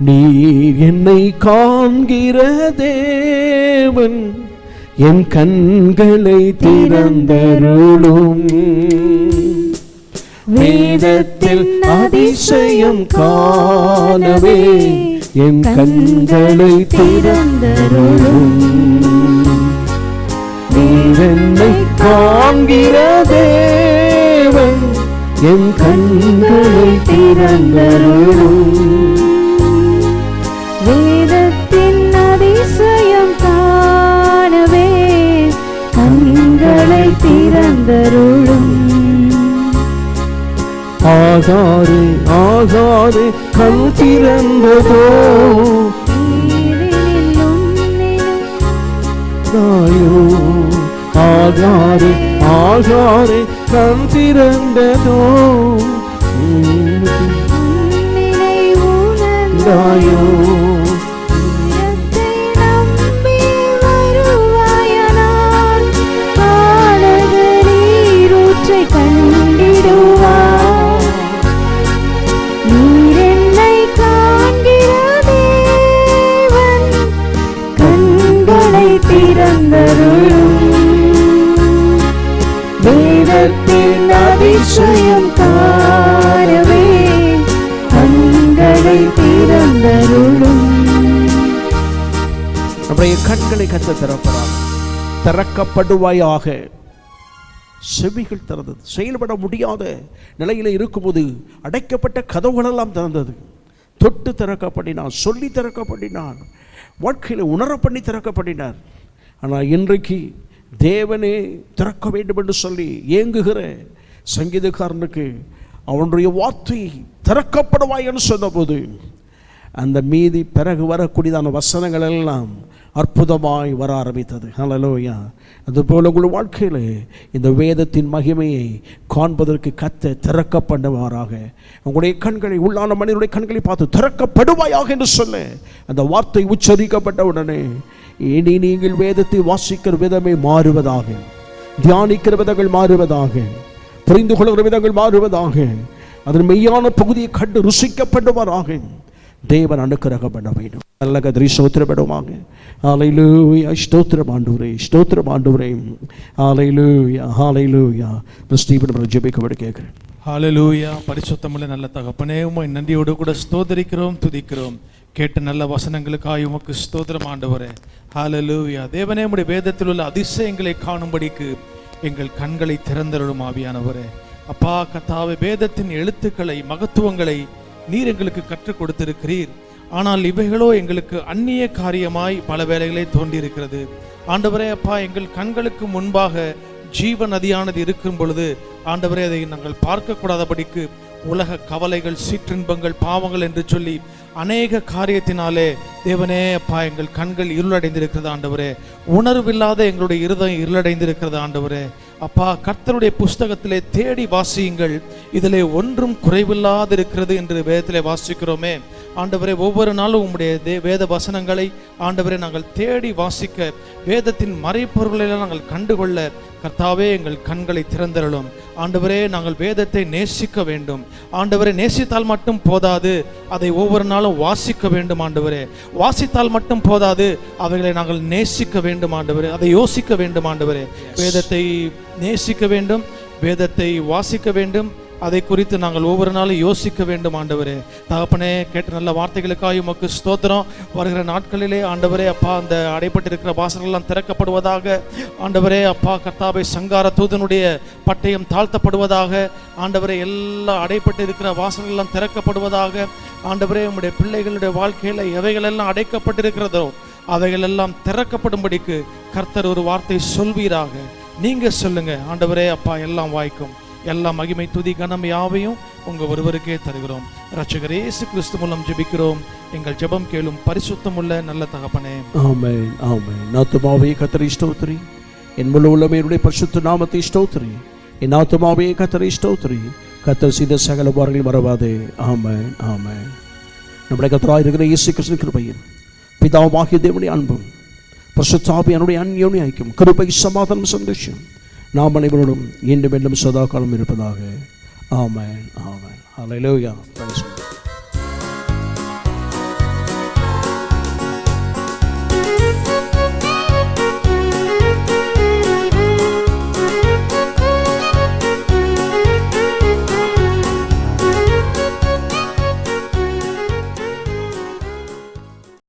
நீர் என்னை காண்கிற தேவன், என் கண்களை திறந்தருளும். வேதத்தில் அதிசயம் காணவே என் கண்களை திறந்தருளும். நீர் என்னை காண்கிற தேவன், என் கண்களை திறந்தருளும்.
வேதத்தின் அதிசயம் காணவே கண்களை திறந்தருளும்.
ஆகாரே ஆகாரே கண் திறந்ததோ, ஆகாரே ஆகாரே கண் திறந்ததோ, உணர்ந்தாயோ
கண்டிடுவார். நீர் என்னை காண்கிற தேவன், கண்களை திறந்தருளும். வேதத்தின் அதிசயம் காணவே கண்களை திறந்தருளும்.
நம்முடைய கண்களை கத்த திறப்பதாக, திறக்கப்படுவாயாக. செவிகள் திறந்தது, செயல்பட முடியாத நிலையில் இருக்கும்போது அடைக்கப்பட்ட கதவுகளெல்லாம் திறந்தது. தொட்டு திறக்கப்படினான், சொல்லி திறக்கப்படினான். வாழ்க்கையில் உணர பண்ணி திறக்கப்படினார். ஆனால் இன்றைக்கு தேவனே திறக்க வேண்டும் என்று சொல்லி ஏங்குகிற சங்கீதக்காரனுக்கு அவனுடைய வார்த்தை திறக்கப்படுவாய் என்று சொன்னபோது அந்த மீதி பிறகு வரக்கூடியதான வசனங்கள் எல்லாம் அற்புதமாய் வர ஆரம்பித்தது. ஹல்லேலூயா. அதுபோல உங்கள் வாழ்க்கையில் இந்த வேதத்தின் மகிமையை காண்பதற்கு கத்த திறக்கப்படுவாராக. உங்களுடைய கண்களை, உள்ளான மனிதனுடைய கண்களை பார்த்து திறக்கப்படுவாயாக என்று சொல்ல அந்த வார்த்தை உச்சரிக்கப்பட்ட உடனே இனி நீங்கள் வேதத்தை வாசிக்கிற விதமே மாறுவதாக, தியானிக்கிற விதங்கள் மாறுவதாக, புரிந்து கொள்கிற விதங்கள் மாறுவதாக, அதன் மெய்யான பகுதியை கண்டு ருசிக்கப்படுவாராக. தேவன் அனுக்கிரகம் பண்ண வேண்டும். நல்ல கதிரி ஸ்தோத்திரப்படுவாங்க. ஹல்லேலூயா. ஸ்தோத்திரம் ஆண்டவரே, ஸ்தோத்திரம் ஆண்டவரே. ஹல்லேலூயா, ஹல்லேலூயா. ஸ்டீபன் பிரதர் ஜெபிக்கபடி கேட்கிறேன்.
ஹல்லேலூயா. பரிசுத்தமுள்ள நல்ல தகப்பனே, உம்மை நன்றியோடு கூட ஸ்தோத்திரிக்கிறோம், துதிக்கிறோம். கேட்ட நல்ல வசனங்களுக்காக உமக்கு ஸ்தோத்திரம் ஆண்டவரே. ஹல்லேலூயா. தேவனே, உம்முடைய வேதத்தில் உள்ள அதிசயங்களை காணும்படிக்கு எங்கள் கண்களை திறந்தருளும் ஆவியானவரே. அப்பா கர்த்தாவே, வேதத்தின் எழுத்துக்களை, மகத்துவங்களை நீர் எங்களுக்கு கற்றுக் கொடுத்திருக்கிறீர். ஆனால் இவைகளோ எங்களுக்கு அந்நிய காரியமாய் பல வேளைகளே தோன்றியிருக்கிறது ஆண்டவரே. அப்பா, எங்கள் கண்களுக்கு முன்பாக ஜீவ நதியானது இருக்கும் பொழுது ஆண்டவரே, அதை நாங்கள் பார்க்கக்கூடாதபடிக்கு உலக கவலைகள், சிற்றின்பங்கள், பாவங்கள் என்று சொல்லி அநேக காரியத்தினாலே தேவனே அப்பா எங்கள் கண்கள் இருளடைந்திருக்கிறது ஆண்டவரே. உணர்வில்லாத எங்களுடைய இருதயம் இருளடைந்திருக்கிறது ஆண்டவரே. அப்பா, கர்த்தருடைய புஸ்தகத்திலே தேடி வாசியுங்கள், இதிலே ஒன்றும் குறைவில்லாது இருக்கிறது என்று வேதத்திலே வாசிக்கிறோமே ஆண்டவரே. ஒவ்வொரு நாளும் உம்முடைய வேத வசனங்களை ஆண்டவரே நாங்கள் தேடி வாசிக்க, வேதத்தின் மறைப்பொருளெல்லாம் நாங்கள் கண்டுகொள்ள கர்த்தாவே எங்கள் கண்களை திறந்தருளும் ஆண்டவரே. நாங்கள் வேதத்தை நேசிக்க வேண்டும் ஆண்டவரே. நேசித்தால் மட்டும் போதாது, அதை ஒவ்வொரு நாளும் வாசிக்க வேண்டும் ஆண்டவரே. வாசித்தால் மட்டும் போதாது, அவைகளை நாங்கள் நேசிக்க வேண்டும் ஆண்டவரே. அதை யோசிக்க வேண்டும் ஆண்டவரே. வேதத்தை நேசிக்க வேண்டும், வேதத்தை வாசிக்க வேண்டும், அதை குறித்து நாங்கள் ஒவ்வொரு நாளும் யோசிக்க வேண்டும் ஆண்டவரே. தகப்பனே, கேட்ட நல்ல வார்த்தைகளுக்காக உமக்கு ஸ்தோத்திரம். வருகிற நாட்களிலே ஆண்டவரே அப்பா, அந்த அடைப்பட்டிருக்கிற வாசல்கள் எல்லாம் திறக்கப்படுவதாக ஆண்டவரே. அப்பா கர்த்தாவே, சங்கார தூதனுடைய பட்டயம் தாழ்த்தப்படுவதாக ஆண்டவரே. எல்லா அடைப்பட்டு இருக்கிற வாசல்கள் எல்லாம் திறக்கப்படுவதாக ஆண்டவரே. உம்முடைய பிள்ளைகளுடைய வாழ்க்கையில எவைகளெல்லாம் அடைக்கப்பட்டிருக்கிறதோ அவைகளெல்லாம் திறக்கப்படும்படிக்கு கர்த்தர் ஒரு வார்த்தை சொல்வீராக. நீங்க சொல்லுங்க ஆண்டவரே. அப்பா, எல்லாம் வாய்க்கும். எல்லா மகிமை, துதி, கனம் யாவையும் உங்க ஒருவருக்கே தருகிறோம். இரட்சகர் இயேசு கிறிஸ்து மூலம் ஜெபிக்கிறோம். எங்கள் ஜெபம் கேளும் பரிசுத்தமுள்ள நல்ல தகப்பனே.
ஆமென், ஆமென். ஆத்துமாவே கர்த்தரை ஸ்தோத்திரி, என் முழு உள்ளமே என்னுடைய பரிசுத்த நாமத்தை ஸ்தோத்திரி. என் ஆத்துமாவே கர்த்தரை ஸ்தோத்திரி, கர்த்தர் செய்த சகல உபகாரங்களையும் மறவாதே. ஆமென், ஆமென். நம்முடைய கர்த்தராய் இருக்கிற இயேசு கிறிஸ்துவின் கிருபையும், பிதாவாகிய தேவனுடைய அன்பும், பரிசுத்த ஆவியானவருடைய அன்யோன்ய ஐக்கியம், கிருபை, சமாதானம், சந்தோஷம் நாம் அனைவரோடும் மீண்டும் மீண்டும் சதா காலம் இருப்பதாக. ஆமென், ஆமென். ஹல்லேலூயா.